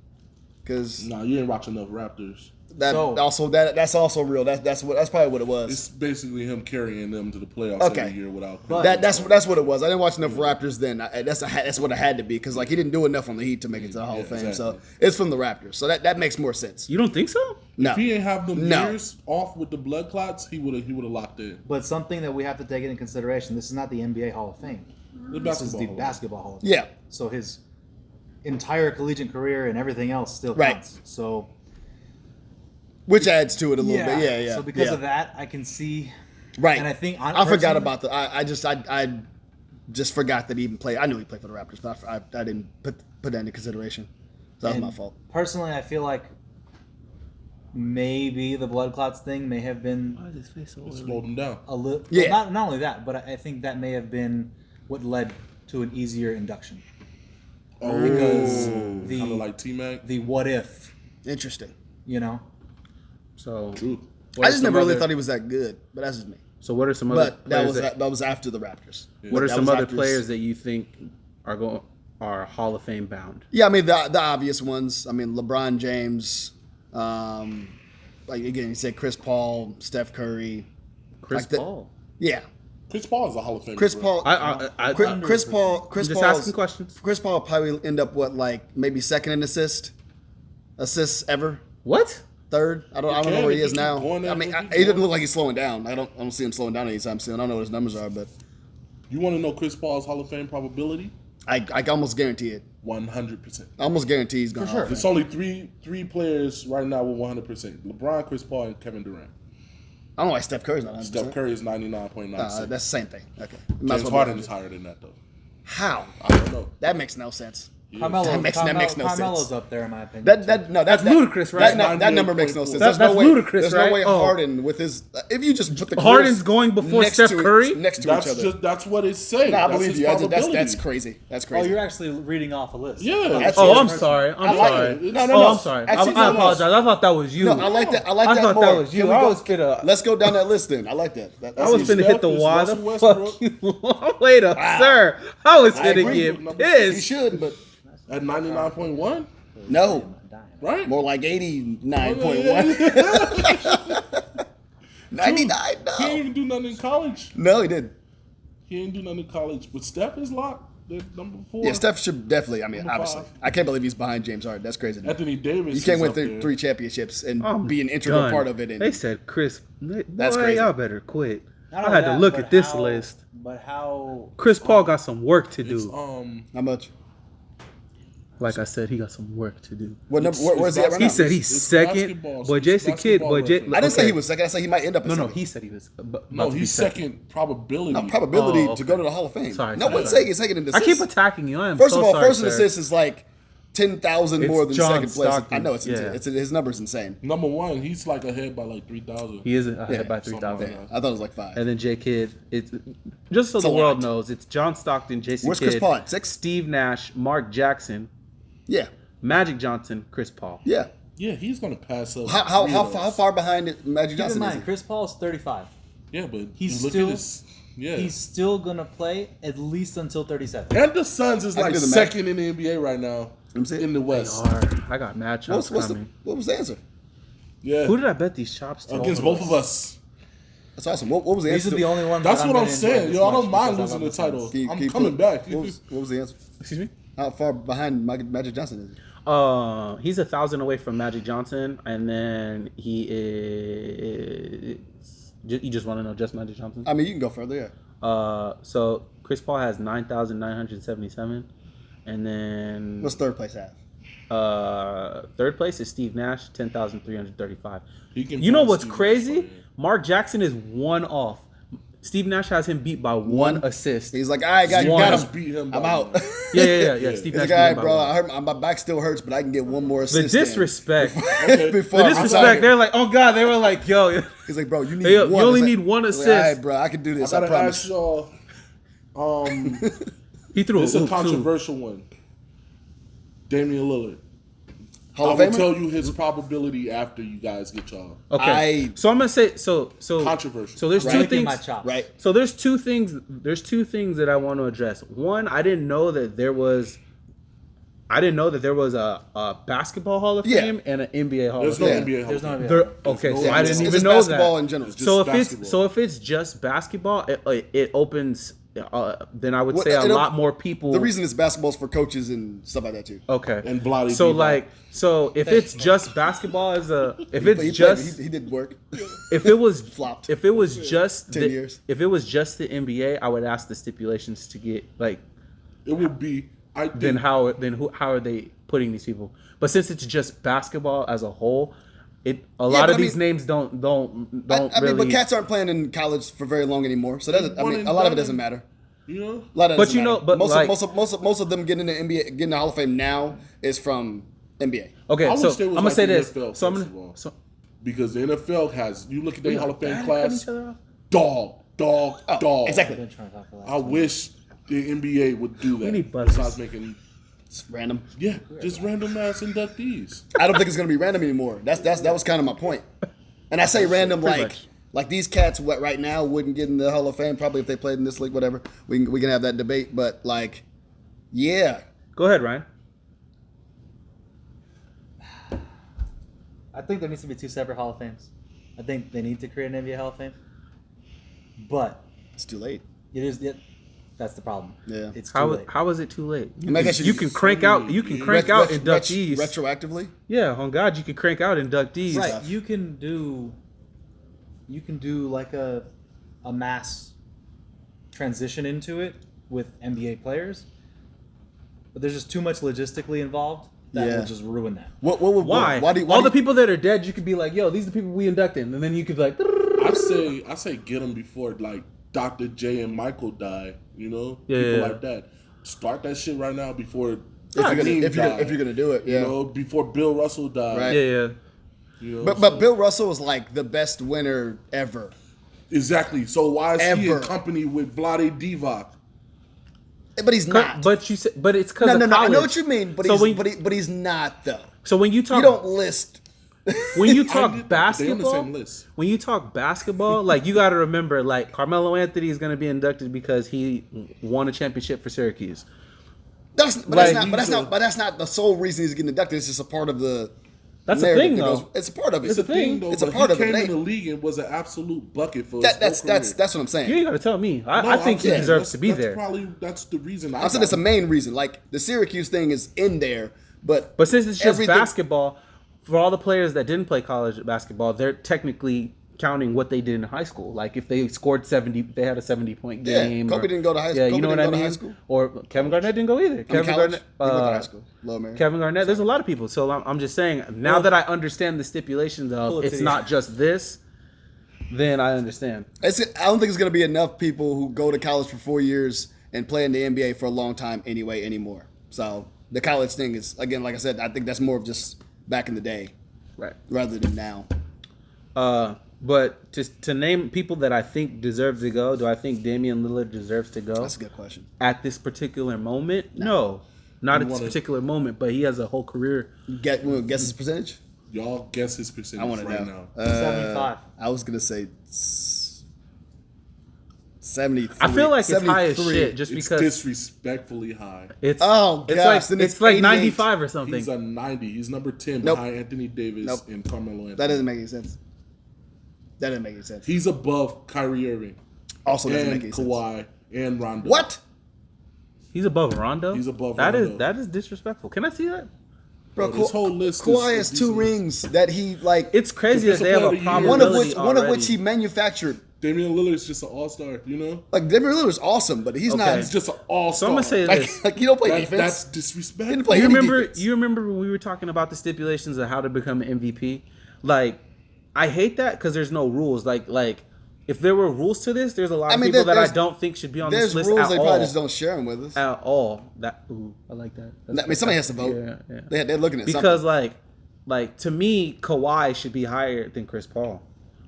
because Nah, you ain't watching enough Raptors. that's also real. That's probably what it was. It's basically him carrying them to the playoffs Okay. every year without. But- That's what it was. I didn't watch enough Raptors then. That's what it had to be because like he didn't do enough on the Heat to make it to the Hall of Fame. exactly. So it's from the Raptors. So that makes more sense. You don't think so? No, If he ain't have them No. years off with the blood clots, he would have locked in. But something that we have to take into consideration, this is not the NBA Hall of Fame. The This is the Hall. Basketball Hall of Fame. yeah. So his entire collegiate career and everything else still Right. counts. So Which adds to it a little bit. Yeah. So because yeah. of that, I can see. Right. And I think I forgot about the. I just forgot that he even played. I knew he played for the Raptors, but I didn't put that into consideration. So that was my fault. Personally, I feel like maybe the blood clots thing may have been Why is his face so Slowed him down. a little. Yeah. Well, not only that, but I think that may have been what led to an easier induction. Because the kind of like T-Mac. the what if, Interesting. you know. So True. what I are just some never really other- thought he was that good, but that's just me. So what are some other But players that was after the Raptors. what are That some was other after- players that you think are Hall of Fame bound? Yeah, I mean the obvious ones. I mean LeBron James. Like again, you said Chris Paul, Steph Curry. Chris Like the- Paul. Yeah, Chris Paul is a Hall of Famer. Chris bro. Paul. Chris Paul. I'm just Paul's- asking questions. Chris Paul probably end up like maybe second in assists ever. What? Third. I don't know can where if he he is keep now. going I at mean, what he's he doesn't doing. look like he's slowing down. I don't see him slowing down anytime soon. I don't know what his numbers are, but You want to know Chris Paul's Hall of Fame probability? I almost guarantee it. 100%. I almost guarantee he's going to. There's only three players right now with 100%. LeBron, Chris Paul, and Kevin Durant. I don't know why Steph Curry's not 100%. Steph Curry is 99.9%. That's the same thing. Okay. Might as James well be Harden 100. is higher than that, though. How? I don't know. That makes no sense. Carmelo, That makes no Carmelo's sense. up there in my opinion. That's ludicrous, right? That number makes no sense. That's There's no way, ludicrous, There's right? no way Oh. Harden with his. If you just put the Harden's careers going before next Steph to Curry? next to That's each other. just that's what it's saying. No, I That's believe his you. That's probability. crazy. That's Oh, crazy. you're actually reading off a list. Yeah. That's Oh, it. I'm sorry. I'm like sorry. it. No. I'm sorry. Actually, I no. apologize. I thought that was you. No, I like that. I like I that thought more. that was you. Can we I go- was finna. Let's go down that list then. I like that. That's I was easy. finna hit the Steph is wall. Russell The fuck Westbrook. you. Wait up, sir. I was I finna agree. get He pissed. should, but At 99.1, no. right? More like 89.1. 99. He didn't No. even do nothing in college. No, he didn't. He didn't do nothing in college. But Steph is locked. They're number 4. Yeah, Steph should definitely. I mean, Number obviously, 5. I can't believe he's behind James Harden. That's crazy. to me. Anthony Davis. You can't is win up there. 3 championships and I'm be an integral done. part of it. And They said Chris. That's Boy, crazy. Y'all better quit. Not I only had to that, look but at this how- list. But how? Chris Paul got some work to It's, do. how much? Like I said, he got some work to do. What number? It's Where's he at right He now? said he's It's second. basketball, Boy, it's Jason Kidd. basketball Boy, J. reference. I didn't say okay. he was second. I said he might end up. No, second. he said he was. No, about to be he's second probability. No, probability Oh, to go okay. to the Hall of Fame. Sorry, no sorry, one's sorry. saying he's second in I assists. keep attacking you. I am First so of all, sorry, first in sir. assists is like 10,000 It's more than John second place. Stockton. I know it's Yeah. his number's insane. Number 1, he's like ahead by like 3,000. He is ahead Yeah, by something 3,000. like I thought it was like 5. And then J. Kidd. It's just so It's the a world lot. knows. It's John Stockton, Jason Where's Kidd, Chris Paul at? 6? Steve Nash, Mark Jackson, Yeah, Magic Johnson, Chris Paul. yeah. Yeah, he's gonna pass up. How far behind Magic Keep in Johnson is mind, he? Chris Paul's 35. Yeah, but He's look still- at this. Yeah, He's still gonna play at least until 37. and the Suns is I can like do the math. second in the NBA right now me see. in the They West. are. I got matchups coming. What was the answer? Yeah, Who did I bet these chops to? against both of us. That's awesome. What was the These answer? are the only ones. That's that what I'm gonna enjoy saying. this Yo, I much don't mind because I losing the love title. Can you- I'm can you coming put- back. What was the answer? Excuse me. How far behind Magic Johnson is he? He's 1,000 away from Magic Johnson, and then he is. You just want to know just Magic Johnson? I mean, you can go further. Yeah. So Chris Paul has 9,977, and then What's third place at? third place is Steve Nash, 10,335. He can You know pass what's Steve Nash, crazy? yeah. Mark Jackson is 1 off. Steve Nash has him beat by one assist. He's like, all right, guys, you One. got Just him. beat him. I'm by out. one. Yeah. Yeah. Steve He's Nash like, beat all him right, by bro. one. I heard my back still hurts, but I can get one more The assist. in." disrespect. Okay. Before The I'm disrespect. sorry. They're like, oh god. They were like, yo, He's like, bro, you need you one. only It's need like- one he's like, assist. all right, bro, I can do I this. I gotta promise. ask y'all. he threw It's a oop, too. controversial one. Damian Lillard. Hall I of will Famer? tell you his probability after you guys get y'all. Okay. So I'm gonna say so Controversial. So there's Right. two Licking things. my chops. Right. So there's two things. There's two things that I want to address. One, I didn't know that there was. I didn't know that there was a basketball Hall of Yeah. Fame and an NBA Hall There's of no Fame. NBA. There's no Hall of NBA. Fame. There, okay, no- so I It's didn't just even know basketball that. in general. Just So basketball. if it's just basketball, it opens. Then I would Well, say a it'll- lot more people. The reason it's basketball is for coaches and stuff like that too. Okay. And Vlade So Divac. like, so if it's just basketball as a, if it's He just, played, he did work. if it was Flopped. if it was just 10 the, years. if it was just the NBA, I would ask the stipulations to get like, it would be. I think how are they putting these people? But since it's just basketball as a whole, A lot but of I these mean- names don't I really. mean, but cats aren't playing in college for very long anymore, so that, I One mean, and a lot of it done. doesn't matter. You know, A lot of it But doesn't you know, matter. but most, like- most of them getting in the NBA, getting the Hall of Fame now is from NBA. Okay, I so wish they was I'm gonna like say the this. NFL, So I'm first of all. gonna. So, because the NFL has you look at their Hall of Fame bad at cutting class, each other off? dog. Oh, exactly. I've been trying to talk for the last I 20 wish the NBA would do that. need buzzers. Besides making, It's random. just random ass inductees. I don't think it's gonna be random anymore. That was kind of my point. And I say random Pretty like much. like these cats right now wouldn't get in the Hall of Fame probably if they played in this league, whatever. We can have that debate, but like, yeah, go ahead, Ryan. I think there needs to be 2 separate Hall of Fames. I think they need to create an NBA Hall of Fame. But it's too late. that's the problem. Yeah. It's too How late. how is it too late? I mean, I guess You can crank out inductees. retroactively. Yeah, on God, you can crank out inductees. Right, Stuff. you can do like a mass transition into it with NBA players, but there's just too much logistically involved that Yeah. will just ruin that. What Why? Why do All you, the people that are dead, you could be like, yo, these are the people we inducted, and then you could be like, I say get them before like Dr. J and Michael die. You know, Yeah, people yeah. like that. Start that shit right now before if you're Kareem gonna died. if you're gonna do it, yeah. You know, before Bill Russell died. Right. yeah. You know, But Bill Russell was like the best winner ever. exactly. So why is he in Ever. company with Vlade Divac? But he's not. But you said, but it's because no. I know college. what you mean, but So he's when- but he's not though. So when you You talk, don't list. when you I talk did- they on the basketball, same list. when you talk basketball, like you got to remember, like Carmelo Anthony is going to be inducted because he won a championship for Syracuse. But Like, that's not the sole reason he's getting inducted. It's just a part of the. That's a narrative thing, that though. goes- It's a part of it. It's a thing. Though, It's a but part he of it. came They- in the league and was an absolute bucket for That's his whole career. what I'm saying. You ain't got to tell me. No, I think he saying deserves to be that's there. That's the reason. I'm saying it's the main reason. Like the Syracuse thing is in there, but But since it's just everything- basketball, for all the players that didn't play college basketball, they're technically counting what they did in high school. Like if they scored 70, they had a 70-point Yeah, game. Kobe didn't go to high school. Yeah, you Kobe know what didn't I go to high mean. school. Or Kevin Garnett didn't go either. Kevin college, Garnett, he went to high school. Lower America. Kevin Garnett. There's a lot of people. So I'm just saying. Now that I understand the stipulations Pull of it it's to not just this, then I understand. I don't think it's going to be enough people who go to college for 4 years and play in the NBA for a long time anymore. So the college thing is, again, like I said, I think that's more of just back in the day Right. rather than now. But to name people that I think deserve to go, do I think Damian Lillard deserves to go That's a good question. at this particular moment? No, not at this wanna- particular moment. But he has a whole career. Guess his percentage? Y'all guess his percentage I want to right know. now. 75. I was going to say 73. I feel like it's high as 73. shit just It's because disrespectfully high. it's Oh, it's gosh, like then it's it's like 88. 95 or something. He's a 90. He's number 10 Nope. behind Anthony Davis Nope. and Carmelo Anthony. That doesn't make any sense. That doesn't make any sense. He's above Kyrie Irving Also doesn't and make any sense. Kawhi and Rondo. What? He's above Rondo. He's above That is Rondo. that is disrespectful. Can I see that? Bro, This whole list Kawhi is has 2 decent. rings that he like. It's crazy that Defensive they have player a of the year. probability one of which already. he manufactured. Damian Lillard's just an all-star, you know? Like Damian Lillard's awesome, but he's Okay. not. He's just an all-star. So I'm gonna say this. Like you don't play That- defense. that's He disrespectful. didn't play You any remember? defense. You remember when we were talking about the stipulations of how to become an MVP? Like, I hate that because there's no rules. Like if there were rules to this, there's a lot of people that I don't think should be on this There's list rules at they all. probably just don't share them with us. At all. That I like that. I mean, somebody has to vote. Yeah. They're looking at Because something. like to me, Kawhi should be higher than Chris Paul.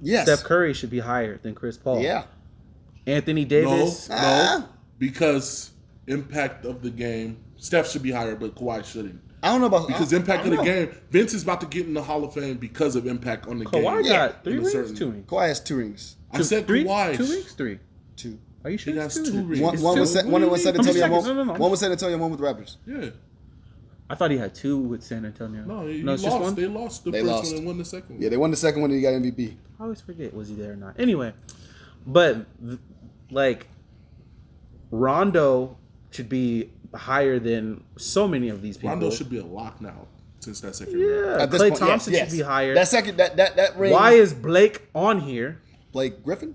Yes. Steph Curry should be higher than Chris Paul. Yeah. Anthony No, Davis. no, because impact of the game. Steph should be higher, but Kawhi shouldn't. I don't know about Because I impact of don't the know. game. Vince is about to get in the Hall of Fame because of impact on the Kawhi game. got 3 In a rings, certain- 2 rings. Kawhi has 2 rings. I said 3? Kawhi. 2 rings, 3. 2. Are you sure? He it's has 2? 2 rings. One It's was 2? San Antonio, I'm just one checking. one was San Antonio, one with the Raptors. Yeah. I thought he had 2 with San Antonio. No, he it's lost. just one. They lost the They first lost. one and won the second one. Yeah, they won the second one and he got MVP. I always forget was he there or not. Anyway, but like Rondo should be higher than so many of these people. Rondo should be a lock now since that second ring. Yeah, At this Klay point, Thompson yes. should be higher. That second that ring. Why is Blake on here? Blake Griffin?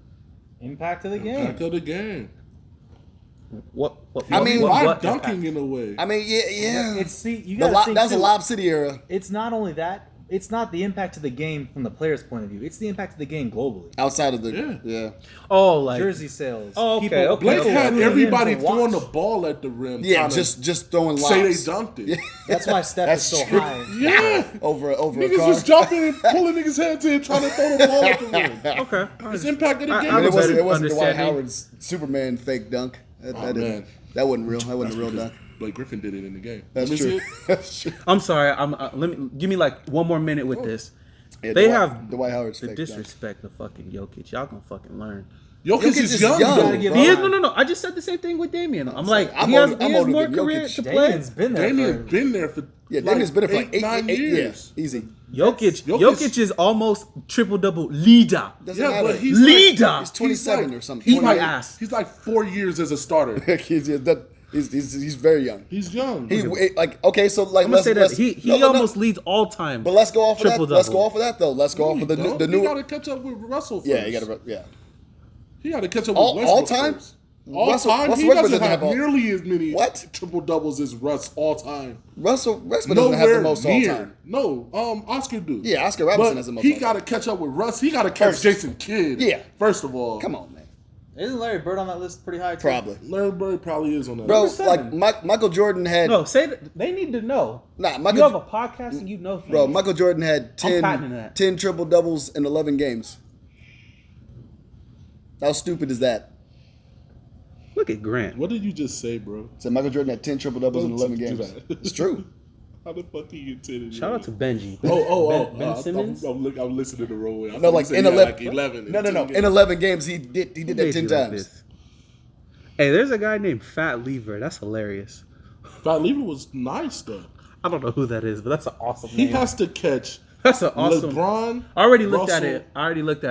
Impact of the game. Back of the game. What I mean, why what dunking impact? in a way? I mean, yeah. It's see, you The gotta think that was a too, Lob City era. It's not only that, it's not the impact to the game from the player's point of view. It's the impact to the game globally. Outside of the yeah. Oh, like Jersey sales. Oh, okay, people, okay. Blake people had tuning in everybody to throwing the watch. ball at the rim. Yeah, trying to just throwing say they lobs. dunked it. Yeah. That's why Steph That's is so true. high. Yeah. over a Niggas car. was jumping and pulling niggas' heads in trying to throw the ball at the rim. okay. It's impacted the I- game. I And it was wasn't Dwight understanding. Howard's Superman fake dunk. Oh, man. That wasn't real. That wasn't a real dunk. Blake Griffin did it in the game. That's Let me see true. it. That's true. I'm sorry. Give me like one more minute with this. Yeah, They Dwight- have Dwight Howard's the fake dunk. disrespect of fucking Jokic. Y'all gonna fucking learn. Jokic Jokic is is young. young, though, bro. Give He is Right. no. I just said the same thing with Damian. I'm like, I'm he has older- I'm more older than career Jokic. to play. Damian's been there Damian for been there for Yeah, Damian's been there for like 9 eight years. Yeah, easy. Jokic is almost triple double leader. Doesn't Yeah, matter. but he's Leader. like, He's 27 he's like- or something. He's my 28. ass. He's like 4 years as a starter. he's very young. He's young. Like okay, so like I'm gonna say that he almost leads all time. But let's go off of that. Triple-double. Let's go off of that though. Let's go off of the He new. got to catch up with Russell first. Yeah, you got to. Yeah. He got to catch up with All Westbrook time? first. All Russell- time, Russell he Westbrook doesn't doesn't have have all- nearly as many What? triple doubles as Russ all time. Russell Westbrook doesn't have the most all time. No, Oscar do. Yeah, Oscar Robertson But has the most he all got to time. catch up with Russ. He got to catch First. Jason Kidd. Yeah. First of all, Come on, man. Isn't Larry Bird on that list pretty high? Too? Probably. Larry Bird probably is on that. Bro, list. like Michael Jordan had No, say that they need to know. nah, You have a podcast and you know things. bro, Michael Jordan had patenting that. 10 triple doubles in 11 games. How stupid is that? Look at Grant. What did you just say, bro? So Michael Jordan had 10 triple doubles in Don't 11 do games. that. It's true. How the fuck you get 10 in Shout out to Benji. Ben Simmons. I'm listening to the roll. No, like in 11. Like 11 No. 10 In games. 11 games, he did Who that made 10 you like times. this? Hey, there's a guy named Fat Lever. That's hilarious. Fat Lever was nice though. I don't know who that is, but that's an awesome He name. has to catch That's an awesome. LeBron. I already looked at Russell.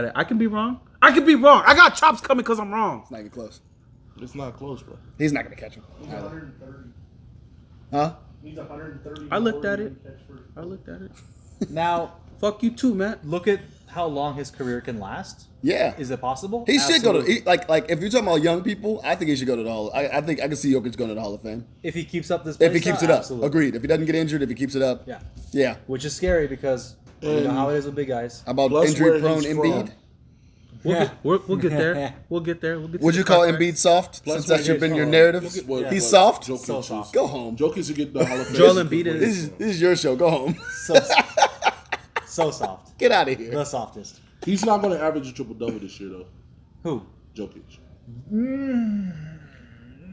it. I can be wrong. I got chops coming because I'm wrong. It's not even close. It's not close, bro. He's not going to catch him. He's 130. Huh? He's 130. I looked at before it. he catch first. I looked at it. Now, Fuck you too, Matt. look at how long his career can last. Yeah. Is it possible? He should go to Absolutely. like if you're talking about young people, I think he should go to the Hall. I think I can see Jokic going to the Hall of Fame If he keeps up this. if he play keeps style, it up. absolutely. Agreed. If he doesn't get injured, if he keeps it up, Yeah, yeah. which is scary because you know how it is with big guys. How about Plus injury where prone he's Embiid? from. We'll get there. We'll get there. We'll get. Would to you the call podcast. Embiid soft? Plus Since that's where been he's your from. narrative. Look at what- He's what soft. Jokic So is. soft. Go home. Jokic should get the Hall of Fame. Joel Embiid is- This is your show. Go home. So, so soft. Get out of here. The softest. He's not going to average a triple double this year though. Who? Jokic.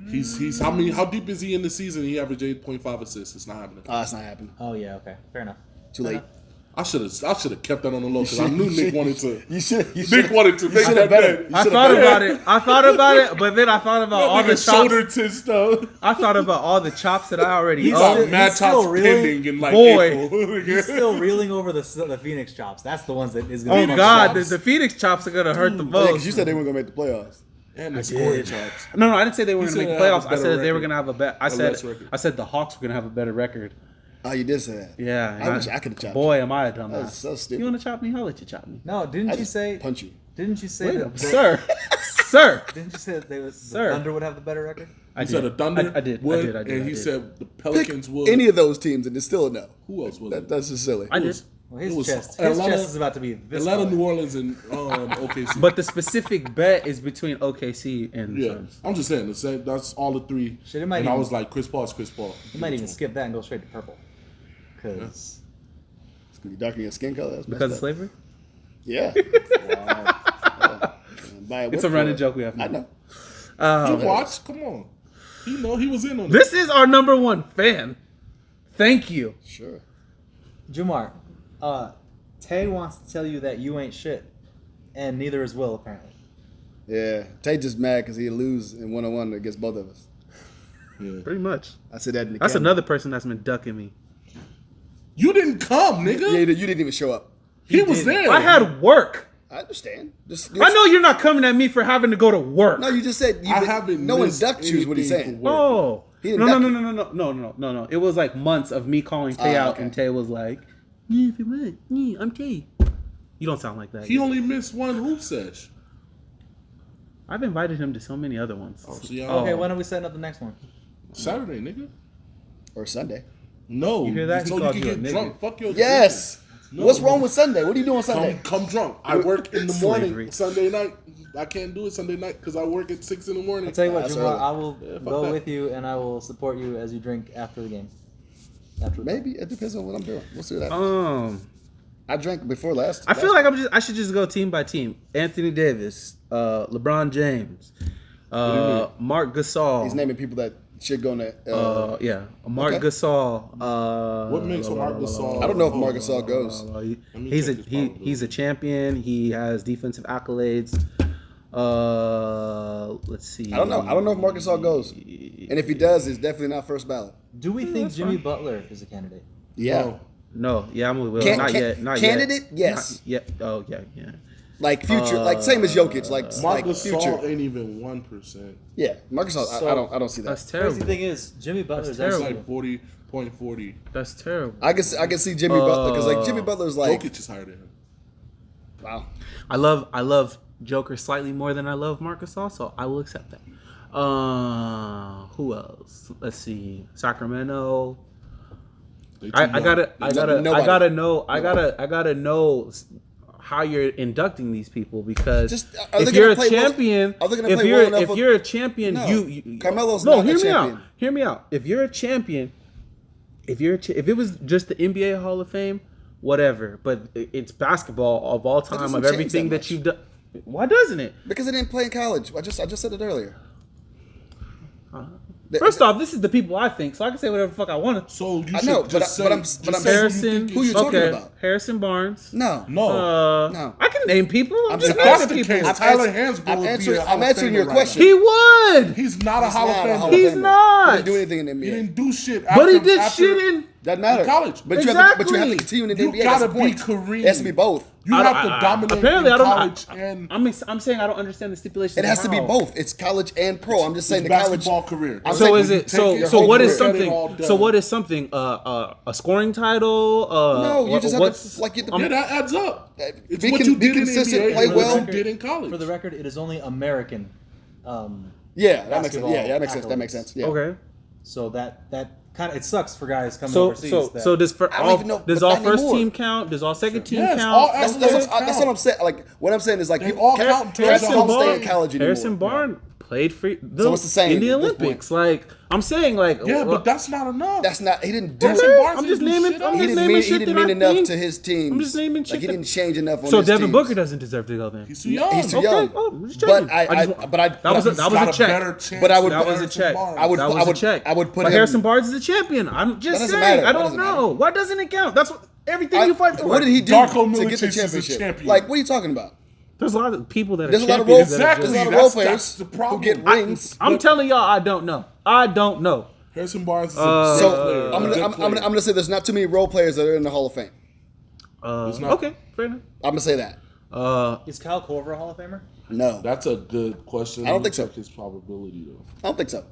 He's how deep is he in the season? He averaged 8.5 assists. It's not happening. Oh, it's not happening. Oh yeah. Okay. Fair enough. Too late. I should have kept that on the low because I knew Nick wanted to. You should. Nick wanted to make should that have bet bet. him. I thought about it, but then I thought about all the shoulder chops. to stuff. I thought about all the chops that I already He's owe. on mad still chops really- pending in like Boy. April. He's still reeling over the Phoenix chops. That's the ones that is going Oh to be God, the Phoenix chops are gonna hurt the Yeah, because most. you said they weren't gonna make the playoffs. And the scoring did. chops. No, I didn't say they were He gonna make said the they have playoffs. a I better said they were record. gonna have a bet. A less record. I said the Hawks were gonna have a better record. Oh, you did say that. Yeah, I wish I could've chopped Boy, am I a That was dumbass. so stupid. You wanna chop me? I'll let you chop me. No, didn't I you just say? punch you? Didn't you say Wait that? up, sir, sir. Didn't you say that the Sir. Thunder would have the better record? I He said the did. Thunder I did. would, I did. and I he did. said the Pick Pelicans would. any of those teams, and it's still a no. Who else was it? That's just silly. I did. Well, It his was chest. Atlanta- His chest is about to be this. Atlanta, color. New Orleans, and OKC. But the specific bet is between OKC and the yeah, Suns. I'm just saying the same. That's all the three. Shit, it might and I even- was like, Chris Paul is Chris Paul. You might even skip that and go straight to purple. Because It's gonna be darker your skin color. That's Because of messed up. slavery? Yeah. Buy It's a running joke we have now. I know. You watch? Come on. He know he was in on it. This is our number one fan. Thank you. Sure. Jumar, Tay wants to tell you that you ain't shit, and neither is Will apparently. Yeah. Tay just mad because he lose in 1-on-1 against both of us. Yeah. Pretty much. I said that in the That's camera. another person that's been ducking me. You didn't come, nigga. Yeah, you didn't even show up. he was there. I had work. I understand. Just I know you're not coming at me for having to go to work. No, you just said you I haven't. no one missed ducked you is what he's anything saying. for work. Oh. He No, didn't no, duck no, no, no, no, no, no, no. It was like months of me calling Tay out, okay. and Tay was like, "Yeah, if you want, yeah, I'm Tay." You don't sound like that. He only missed one hoop sesh. I've invited him to so many other ones. Oh, so y'all Okay, when are we setting up the next one? Saturday, nigga. Or Sunday. No. You hear that? He So you called can you a get nigga. drunk. Fuck your Yes. No. What's wrong with Sunday? What are you doing Sunday? Come drunk. I work in the morning. Slavery. Sunday night. I can't do it Sunday night because I work at 6 in the morning. I'll tell you what, That's Jumar, early. I will fuck go that. with you and I will support you as you drink after the game. After the Maybe it depends on what I'm doing. We'll see what happens. I drank before last. I feel like I should just go team by team. Anthony Davis, LeBron James, Mark Gasol. He's naming people that should go in that. Mark Okay. Gasol. What makes Mark Gasol? I don't know if Marc Gasol goes. He's a check his he's a champion. He has defensive accolades. Let's see. I don't know. I don't know if Marc Gasol goes. And if he does, it's definitely not first ballot. Do we think Jimmy Butler is a candidate? Yeah. No, yeah, I'm with Will. Can- Not can- yet. Not candidate? yet. Yes. Not yet. Oh yeah, yeah. Like future, like same as Jokic, like Mark like Gasol future. ain't even 1%. Yeah, Marc Gasol. I don't see that. That's Crazy terrible. thing is, Jimmy Butler is That's It's actually like 40.40. That's terrible. I can see Jimmy Butler because like Jimmy Butler's like Jokic is higher than him. wow. I love Joker slightly more than I love Marc Gasol, so I will accept that. Who else? Let's see. Sacramento. They too I young. gotta know how you're inducting these people because Just, are they if gonna you're a play well- champion, are they gonna if play you're well enough if with- you're a champion, No. you Carmelo's no. not a Hear me champion. out. Hear me out. If you're a champion, if it was just the NBA Hall of Fame, whatever. But it's basketball of all time doesn't of change everything that that you've done. Why doesn't it? Because they didn't play in college. I just said it earlier. First off, this is the people I think, so I can say whatever the fuck I want to. So you I should know, just but say, I'm just saying say Harrison, who you talking about? Harrison Barnes. No, No. no. I can name people. I'm just If If that's naming the people. case, Tyler Hansbrough I'm would be answering- a Hall I'm of answering Famer your right question. now. He would. He's not a Hall of not a Famer. Hall of He's Famer. not. He didn't do anything in the NBA. He didn't do shit. But he did after- shit in. Doesn't matter. in college. But you have to Exactly. continue in the You NBA. gotta That's the be point. Kareem. It has to be both. You have to dominate Apparently, in I don't. college and I'm saying I don't understand the stipulations. It has to be how. both. It's college and pro. I'm just saying his the college basketball career. I'm So saying is you it take your so whole what is career. Get it all something? done. So what is something? A scoring title? No, you just have what's, to like get the. Yeah, that adds up. It's Be what con- you be did in the consistent, NBA play and what well. you did in college. For the record, it is only American. Yeah, that makes sense. basketball Yeah, that makes sense. That makes accolades. sense. Yeah. Okay. So that kind of it sucks for guys coming So overseas. so does I don't even know, does but all not first anymore. team count? Does all second team Yes, count? all That's accolades what I'm saying. Like what I'm saying is like They you all count towards Harrison the Hall of Barnes Fame. stay in college anymore. Harrison Barnes played for So it's the same in the at this Olympics. Like I'm saying, like Yeah, but that's not enough. That's not. He didn't do Harrison it. Barnes I'm just didn't do naming. shit I'm else. He just didn't naming mean. shit He didn't that I mean enough think. to his team. I'm just naming shit Like he that- didn't change enough on So his Devin teams. Booker doesn't deserve to go then. He's too young. He's too Okay. young. Oh, I'm just But checking. I just- but that was a He's got check. better chance But I would- than That was a Harrison check. Barnes. I would- That was a check. I would put but him- Harrison Barnes is a champion. I'm just doesn't saying. matter. I That don't doesn't know. matter. Why doesn't it count? That's what everything you fight for. What did he do Darko to Milicic get the is a championship? champion. Like what are you talking about? There's a lot of people that are There's a lot of champions role. that are There's just- a lot of Exactly, role that's players the who problem. get rings. I'm telling y'all, I don't know. I don't know. Harrison Barnes is a So good player. I'm gonna say there's not too many role players that are in the Hall of Fame. not. Okay, fair enough. I'm gonna say that. is Kyle Korver a Hall of Famer? No, That's a good question. I don't Let me think so. check his probability though. I don't think so.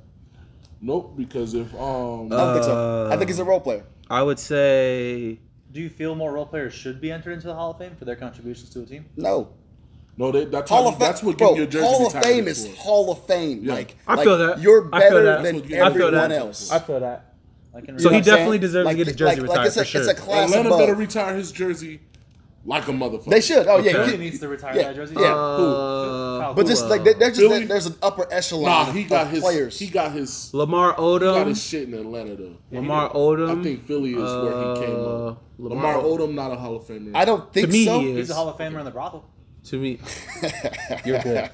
Nope, because if I don't think so. I think he's a role player. I would say Do you feel more role players should be entered into the Hall of Fame for their contributions to a team? No. that's Hall how of Fame. that's what Bro, getting your jersey Hall of retired Fame is for. Hall of Fame. Yeah. Like I feel that. You're I feel better that. than I feel everyone that. else. I feel that. I can So You know he what I'm definitely saying? deserves to get his jersey retired it's a, for sure. It's a class Atlanta above. better retire his jersey like a motherfucker. They should. Oh yeah. Okay. He needs to retire Yeah, that jersey. yeah. Kyle But just Korver. like there's Philly? just there's an upper echelon Nah, he got of his players. He got his Lamar Odom. shit in Atlanta though. Lamar Odom. I think Philly is where he came up. Lamar Odom not a Hall of Famer. I don't think To me, so. he is. He's a Hall of Famer in the brothel. To me, you're good.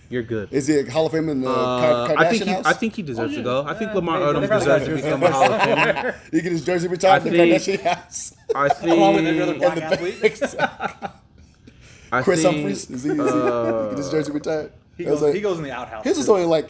You're good. Is he a Hall of Fame in the Kardashian I house? think he deserves Oh, to yeah. go. I think Lamar maybe. Odom They probably deserves to got become a Hall of Famer. He get his jersey retired in the I Kardashian house. I Along with every other think. black And the athlete. Chris think, Humphries is he get his jersey retired? He It was goes, like- he goes in the outhouse. His was too. only like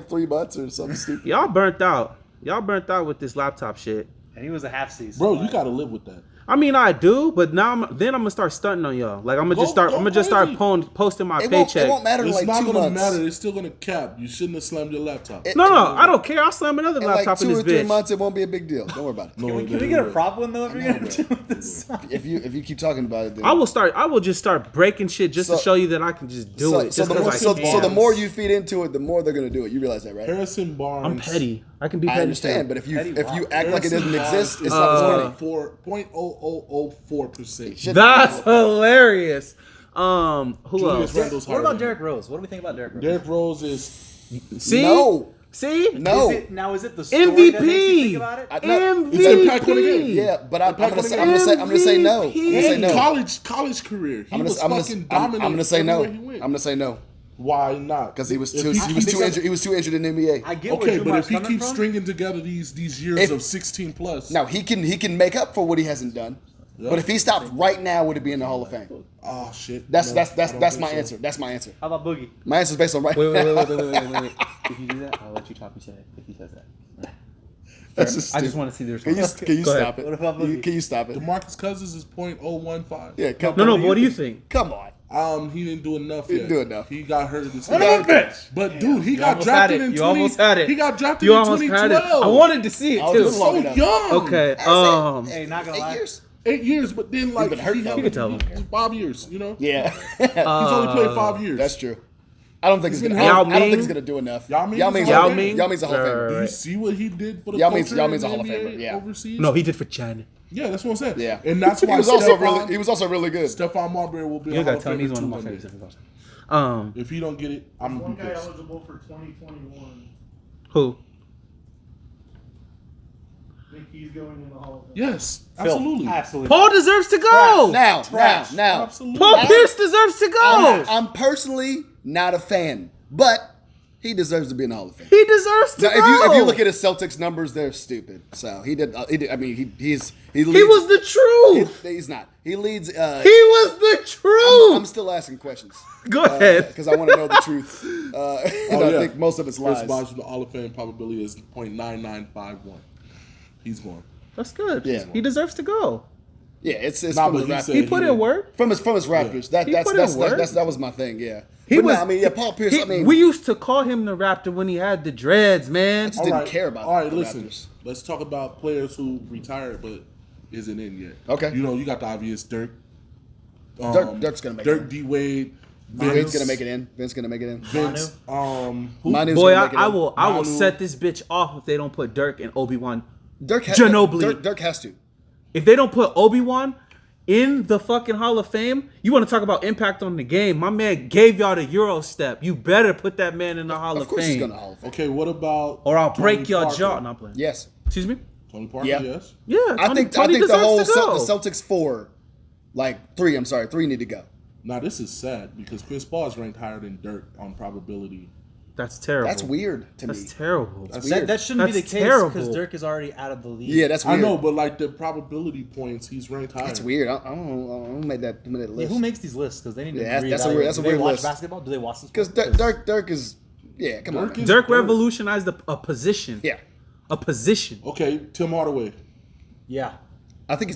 3 months or something stupid. Y'all burnt out. Y'all burnt out with this laptop shit. And he was a half season. Bro, you gotta live with that. I mean, I do, but now I'm gonna start stunting on y'all. Like I'm gonna just Go start crazy. posting my It paycheck. won't matter in It's like not 2 gonna months. matter. It's still gonna cap. You shouldn't have slammed your laptop. No, I don't care. I'll slam another In like laptop 2 in or this 3 bitch. months, it won't be a big deal. Don't worry about it. No, Can it we didn't get a work. prop one though if you're gonna bro. do this? If you keep talking about it, then I will just start breaking shit just to So- show you that I can just do it. So Just the 'cause more, I so can. the more you feed into it, the more they're gonna do it. You realize that, right? Harrison Barnes. I'm petty. I can be petty. I understand, but if you Petty act Wong. like it doesn't Harrison exist, Barnes it's not is funny. 4.0 .0004%. That's hilarious. Who Julius else? Randle's What higher about than Derrick Rose? What do we think about Derrick Rose? Derrick Rose is See? No. See? No. Is it the story that makes you MVP. think about it? No, It's impact on the game. MVP. Yeah, but I'm gonna say no. MVP. I'm gonna say no. college career. He I'm was gonna fucking dominant. I'm gonna say no. everywhere he went. I'm gonna say no Why not? because he was If too injured. He was too injured in the NBA. I get Okay, where but if Jumar's he coming keeps from. stringing together these years If- of 16 plus, Now he can make up for what he hasn't done. Yeah. But if he stopped right now, would it be in the Hall of Fame? oh shit. That's No, that's I that's don't that's think my so. answer. That's my answer. How about Boogie? My answer is based on right Wait. now. If you do that, I'll let you top you say it if he says that. That's just I just stupid. want to see the Can you response. can you Go stop ahead. What about it? Boogie? Can you stop it? DeMarcus Cousins is .015. Yeah, come No, on. but what do you think? Come on. He didn't do enough He yet. didn't do enough. He got hurt this Son of a bitch! But dude, he You got almost had drafted it. in You 20. almost had it. He got drafted You in almost had it. 2012. I wanted to see it I was too. just long so enough. young. Okay. Hey, not gonna 8 lie. years. 8 years, but then like been hurt, he though. had You can tell him. 5 years. You know, Yeah, he's only played 5 years. that's true. I don't think he's gonna. been I don't Yao Ming. think he's gonna do enough. Yao Ming Yao Ming's is a Yao Hall of Ming? Famer. Yao Ming's a Hall of Right, Famer. Do you right. see what he did for the Yao culture Ming's a in Hall of the NBA Famer, yeah. overseas? No, he did for China. Yeah, that's what I'm saying. Yeah, and that's why he was also Stephon really good. Stephon Marbury will be You a Hall gotta of tell me Famer he's one of my too one favorites. day. If he don't get it, I'm One gonna guy be pissed. eligible for 2021. Who? I think he's going in the Hall of Fame. Yes, Phil, absolutely. Absolutely. Paul deserves to go. Now. Absolutely. Paul Pierce deserves to go. I'm personally not a fan, but he deserves to be in the Hall of Fame. He deserves to Now, go. if you look at his Celtics numbers, they're stupid. So he did. I mean, he leads. He was the truth. He's not. He leads. He was the truth. I'm still asking questions Go ahead. because I want to know the truth. And I yeah. think most of it's Chris lies. Bosh with the Hall of Fame probability is .9951. He's going. That's good. Yeah. He deserves to go. Yeah, it's Nah, from but the he Raptors. said He put in work. From his Raptors. He put in work. That was my thing. Yeah. He But was. no, I mean, yeah, Paul Pierce. I mean, we used to call him the Raptor when he had the dreads, man. just didn't care about. All right, the listen. Raptors. Let's talk about players who retired but isn't in yet. Okay. You know, you got the obvious Dirk. Dirk's gonna make Dirk it. D Wade. Vince gonna make it in. Vince gonna make it in. Vince. Who? Manu's Boy, gonna make it I in. will Manu. set this bitch off if they don't put Dirk and Obi-Wan. Dirk Ginobili. Dirk has to. If they don't put Obi-Wan in the fucking Hall of Fame, you want to talk about impact on the game? My man gave y'all the Euro step. You better put that man in the Hall of Of course, Fame, he's gonna Hall of Fame. Okay, what about? or I'll break Tony your Parker? jaw. Not playing. Yes. Excuse me. Tony Parker, Yeah. yes. Yeah, I think Tony the whole deserves to go. the Celtics 4, like 3. I'm sorry, 3 need to go. Now this is sad because Chris Paul is ranked higher than Dirk on probability. That's terrible. That's weird to me. That's terrible. That's That, weird. that shouldn't be the That's case terrible. because Dirk is already out of the league. Yeah, that's weird. I know, but like the probability points, he's ranked higher. That's weird. I don't know who made that Yeah, list. who makes these lists? Because they need to Yeah, that's a reevaluate. weird- that's a Do they weird watch list. basketball? Do they watch this? Because Dirk is, yeah, come on. Dirk man. is- Dirk revolutionized a position. Yeah, A position. Okay, Tim Hardaway. Yeah. I think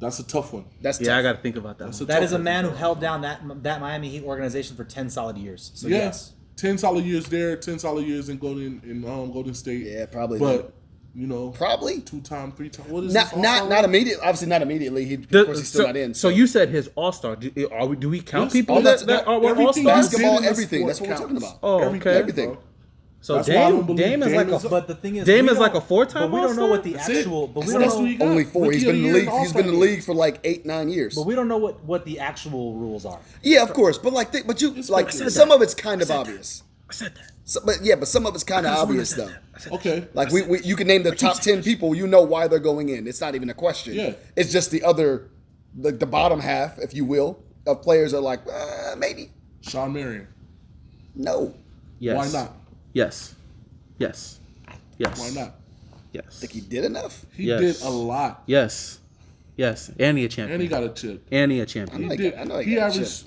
That's a tough one. that's Yeah, I tough. got to think about that. That's one. a That tough is a one. man who held down that Miami Heat organization for 10 solid years. So Yeah. yes. 10 solid years there, 10 solid years in Golden State. Yeah, probably. But you know, Probably. 2-time, 3-time. What is Not this? not all-star not rank? immediately. Obviously, not immediately. Of course, he's still not in. So you said his All Star. Do we count Yes. people All that, that's- are All everything Stars? basketball, did in the everything. sport That's what we're talking counts. about. Oh, okay. Everything. bro. So That's why I don't believe Dame is like Dame is a. a- But the thing is, Dame we is like don't- a 4-time But we don't know what the That's it. actual. But we That's don't what know. he got. Only 4. Rookie He's of been the in the year league. and He's been in the All-Star league for like 8-9 years. But we don't know what the actual rules are. Yeah, of course. But like, but you like I said some of it's kind of obvious. I said that. But some of it's kind of obvious though. Okay. Like we you can name the top 10 people. You know why they're going in. It's not even a question. Yeah. It's just the other, the bottom half, if you will, of players are like maybe Sean Marion. no. Yes. Why not? Yes. Yes. Yes. Why not? Think Yes. he did enough. He Yes. did a lot. Yes. Yes. And he a champion. And he got a chip. And he a champion. I know he Did, got- I know he he got a averaged.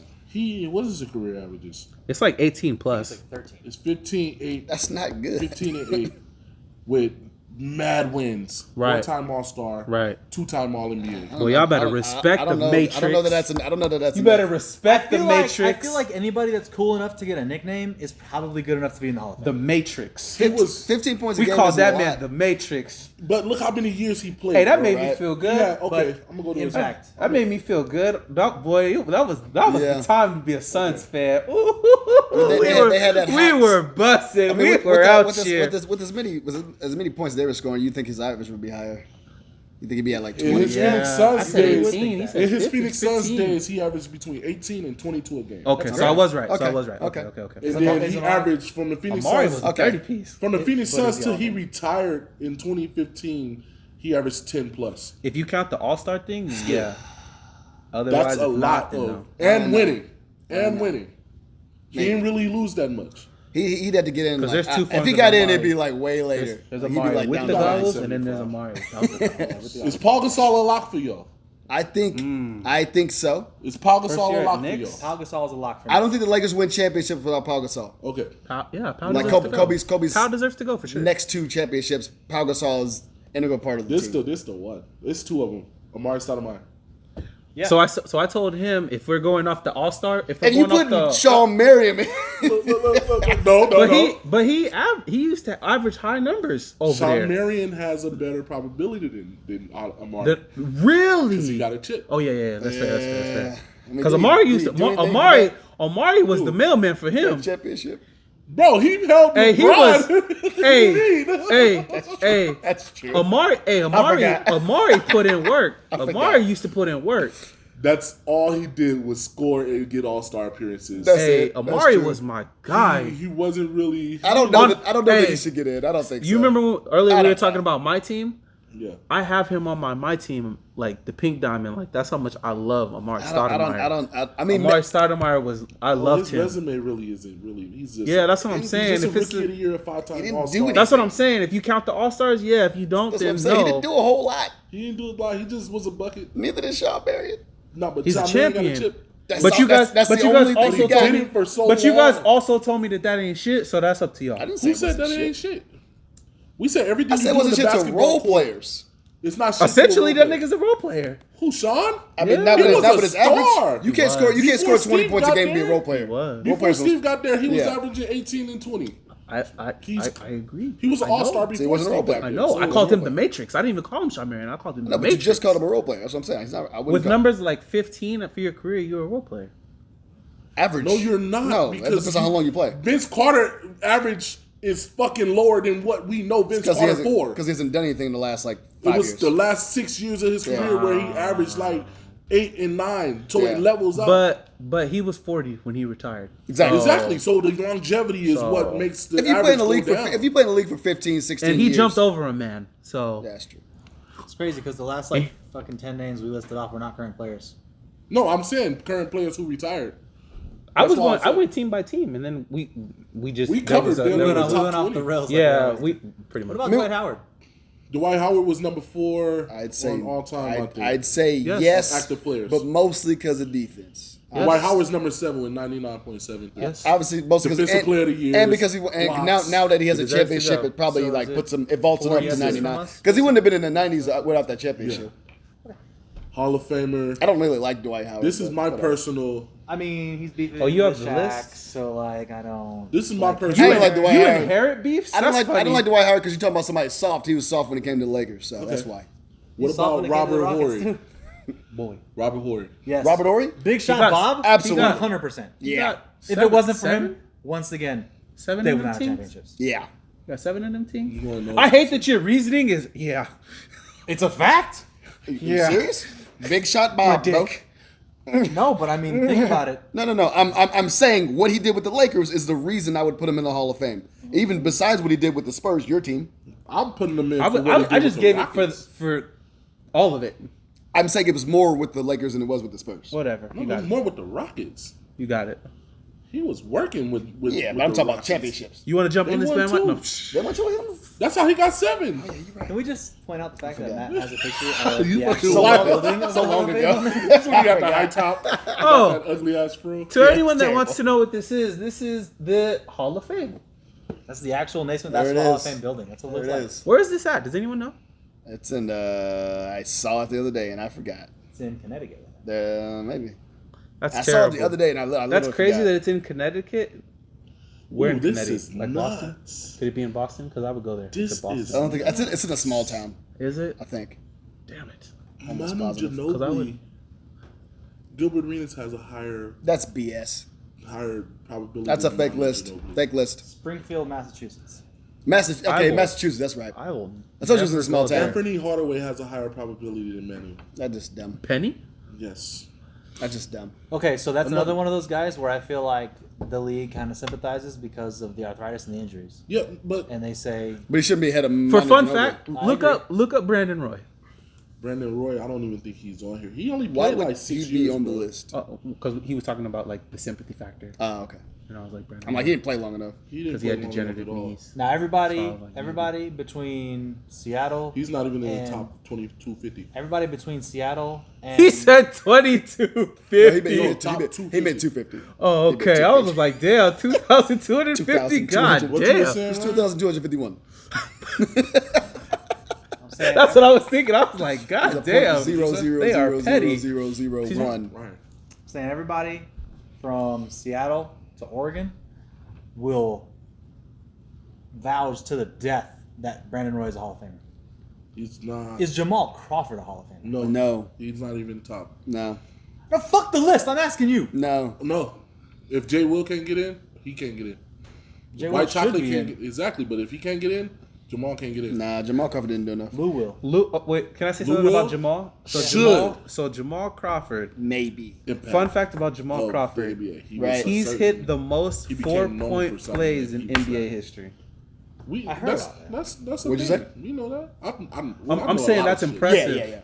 What is his career averages? It's like 18 plus. It's like 13. It's 15-8, That's not good. 15-8 with mad wins. Right. 1-time All-Star. Right. 2-time All-NBA. Well, y'all better I don't- respect I the don't know, Matrix. I don't know that that's. I don't know that that's. You enough. better respect the Matrix. I feel like anybody that's cool enough to get a nickname is probably good enough to be in the Hall of Fame. the Matrix. He was, 15 points. We a game call is a that lot. man the Matrix. but look how many years he played. Hey, that bro, made me right? feel good. Yeah, okay. but I'm gonna go to his Impact. that made me feel good. That boy, that was Yeah. the time to be a Suns fan. Ooh, They had that we hot- were busted. I mean, we with were that- out with here. as many points they were scoring, you think his average would be higher? You think he'd be at like In 20? his Yeah, Phoenix I Suns said days, 18. He said in his 15, Phoenix Suns 15. days, he averaged between 18 and 22 a game. Okay, so great. I was right. So Okay. I was right. Okay, Okay. okay. And Is then Amari- he averaged from the Phoenix Amari Suns. was a Okay. 30 piece. From the Phoenix But is Suns he till all he in? retired in 2015, he averaged 10 plus. If you count the All-Star thing, yeah. Otherwise, That's a if lot not, then of no. and winning. And winning. He didn't really lose that much. He'd have to get in. 'Cause Like, there's two if forms he of got in, Amari. it'd be like way later. There's Like, he'd be, Amari like, with down the by goggles, 75. and then there's Amari without the goggles. Is Paul Gasol a lock for y'all? I think so. Is Paul First Gasol year a at lock for Knicks. y'all? Pau Gasol is a lock for me. I don't think the Lakers win championships without Pau Gasol. Okay. Pau Like deserves Kobe- to go. Kobe's Pau deserves to go for sure. Next 2 championships, Pau Gasol is integral part of the team. This the what? It's 2 of them. Amari Stoudemire. Yeah. So I told him if we're going off the All-Star, if we're And you going off put the Sean Marion in. No. but he used to average high numbers over Sean there. Marion has a better probability than Amari. Really? Because he got a chip. Oh yeah. That's fair. That's fair. I mean, Because do you- Amari do used you to do anything for Amari was the mailman for that him. championship. Bro, he held Hey, he LeBron. was. hey. That's true. Amari forgot. Amari put in work. forgot. Amari used to put in work. That's all he did was score and get All-Star appearances. That's Hey, it. That's Amari true. was my guy. He wasn't really. I don't know. On- That he hey, should get in. I don't think so. You remember earlier I we don't were talking know. about my team? Yeah. I have him on my team, like the Pink Diamond. Like that's how much I love Amari Stoudemire. I mean, Amari Stoudemire was. I loved his him. resume really isn't really. He's just. Yeah, that's what I'm he's saying. Just If a it's rookie a- of the year, 5-time didn't do All-Star. anything. That's what I'm saying. If you count the All Stars, yeah. If you don't, that's what then I'm saying. He didn't no. do a whole lot. He didn't do a lot. He just was a bucket. Neither did Sean Marion. No, but He's a Sean Marion got champion. chip. But you guys, that's but the you guys only thing also he got. told Did me. it for so But you guys long. also told me that ain't shit. So that's up to y'all. I didn't say Who it said wasn't that shit. ain't shit? We said everything. I said you it do in wasn't the shit to basketball role court, players. It's not shit to Essentially, a that role nigga's a role player. Who, Sean? I mean, Yeah. not He with was not a with his star. average. You can't was. score. You can't score Before 20 Steve points a got game and be a there, role player. He was. Role Before players. Steve got there, he was Yeah. averaging 18 and 20. I He's- agree. He was an I know. All-Star So he before wasn't a role Steve player. got I there. know. So I he called was a him the role player. Matrix. I didn't even call him Sean Marion. I called him the No, but you Matrix. just called him a role player. That's what I'm saying. He's not. I wouldn't With call- numbers like 15 for your career, you're a role player. average. No, you're not. No, that depends on how long you play. Vince Carter average is fucking lower than what we know Vince Because Carter for. he hasn't done anything in the last like It 5 was years. the last 6 years of his career where he averaged like 8 and 9. So Yeah. it levels out. But he was 40 when he retired. Exactly. Exactly. So the longevity is So- what makes the If you play average in the league go for down. if you play in the league for 15, 16 And he years, jumped over a man. So That's true. It's crazy because the last like fucking 10 names we listed off were not current players. No, I'm saying current players who retired. I was That's why going. I I said- went team by team, and then we just We there was covered them there in was the We top went off 20. the rails. like yeah, always. we pretty What much. about Dwight Howard? Dwight Howard was number 4 I'd say on all time. I think. I'd say Yes. yes, Active players. but mostly because of defense. Dwight Howard's number 7 with 99.7. Yes. Obviously, mostly because Defensive player of the year, and because now that he has a He deserves to championship, go. it probably So like is puts it him. It vaults him 4 up to yeses 99 from us? because he wouldn't have been in the 90s without that championship. Hall of Famer. I don't really like Dwight Howard. This is but my whatever. personal. I mean, he's beefing. Oh, you have with the Shaq, list? so like I don't. This is my You personal. don't like Dwight You Howard. inherit beefs. I don't That's like. I don't funny. like Dwight Howard because you're talking about somebody soft. He was soft when he came to the Lakers, so that's why. What He's soft when about it came to the Robert Rockets, Horry? too. Boy. Robert Horry. Yes. Robert Horry? Big shot, got- Bob. absolutely. 100%. Yeah. If it wasn't for seven? him, once again, 7 they in would them not have teams. championships. Yeah. Got 7 in them teams. You wanna know- I hate that your reasoning is It's a fact. You Yeah. serious? Big shot, Bob. Bro. No, but I mean, think about it. No. I'm saying what he did with the Lakers is the reason I would put him in the Hall of Fame. Even besides what he did with the Spurs, your team. I'm putting them in. I, for what he did I just with the gave it Rockets. for all of it. I'm saying it was more with the Lakers than it was with the Spurs. Whatever. No, You it got was it. more with the Rockets. You got it. He was working with Yeah, with but I'm the talking about Rockets. championships. You want to jump They on this won bandwagon? too. No. They went to him. That's how he got 7. Can we just point out the fact that forgot. Matt has a picture of You the fucking actual lied. building of So the Hall long of ago. Fame? That's when he got the high top. Oh. That ugly ass fro. To anyone that terrible. wants to know what this is the Hall of Fame. That's the actual Naismith There it Basketball Hall of is. Fame building. That's what it There looks it like. is. Where is this at? Does anyone know? It's in. I saw it the other day and I forgot. It's in Connecticut. Maybe. That's I saw terrible. it the other day and I That's literally crazy forgot. that it's in Connecticut. Where in Ooh, this Connecticut? is Like Boston? nuts. Could it be in Boston? Because I would go there. This to Boston. is- I don't think it's in a small town. Is it? I think. Damn it. Almost Manu positive. 'Cause I would- Ginobili. Gilbert Arenas has a higher That's BS. probability. That's a than fake Manu list. Ginobili. Fake list. Springfield, Massachusetts. Massachusetts. That's right. I will. I told you it was in a never small go there. town. Anthony Hardaway has a higher probability than Manu. That's just dumb. Penny? Yes. That's just dumb. Okay, so that's Another- another one of those guys where I feel like the league kind of sympathizes because of the arthritis and the injuries, Yeah, but and they say But he shouldn't be ahead of For Manu fun Ginobili. fact, I look agree. up Brandon Roy. Brandon Roy, I don't even think he's on here. He only Why played would like he 6 be years on the bro. list? Because he was talking about like the sympathy factor, Oh, okay. and I was like, Brandon. I'm like, he didn't play long enough. He didn't because he had play long enough degenerative at all. knees. now everybody, So, like, everybody between Seattle, He's not even in the And- top 2250. everybody between Seattle and He said 2250. No, top he meant 250. Oh, He meant okay. I was 250. like, damn, 2,250. God 2,200. What you were damn. saying, It's Ryan? 2,251. I'm saying That's what I was thinking. I was like, God It's a damn. point zero, zero, They are zero, petty. zero, zero, zero, one. Ryan. saying everybody from Seattle to Oregon will vouch to the death that Brandon Roy is a Hall of Famer. He's not. Is Jamal Crawford a Hall of Famer? No. He's not even top. No. No, fuck the list. I'm asking you. No. No. If Jay Will can't get in, he can't get in. Jay White Will should Chocolate be can't in. get exactly, but if he can't get in, Jamal can't get in. Nah, Jamal Crawford didn't do enough. Lou will. Wait, can I say Lou something will? about Jamal? Should. Jamal Crawford. Maybe. Impact. Fun fact about Jamal Oh, Crawford. baby, he Right. was He's certain. hit the most He became known 4-point for something plays that in he was NBA like- history. We, I heard that's, about that. That's a What'd you thing. say? You know that? I'm know a saying lot that's of shit. impressive. Yeah.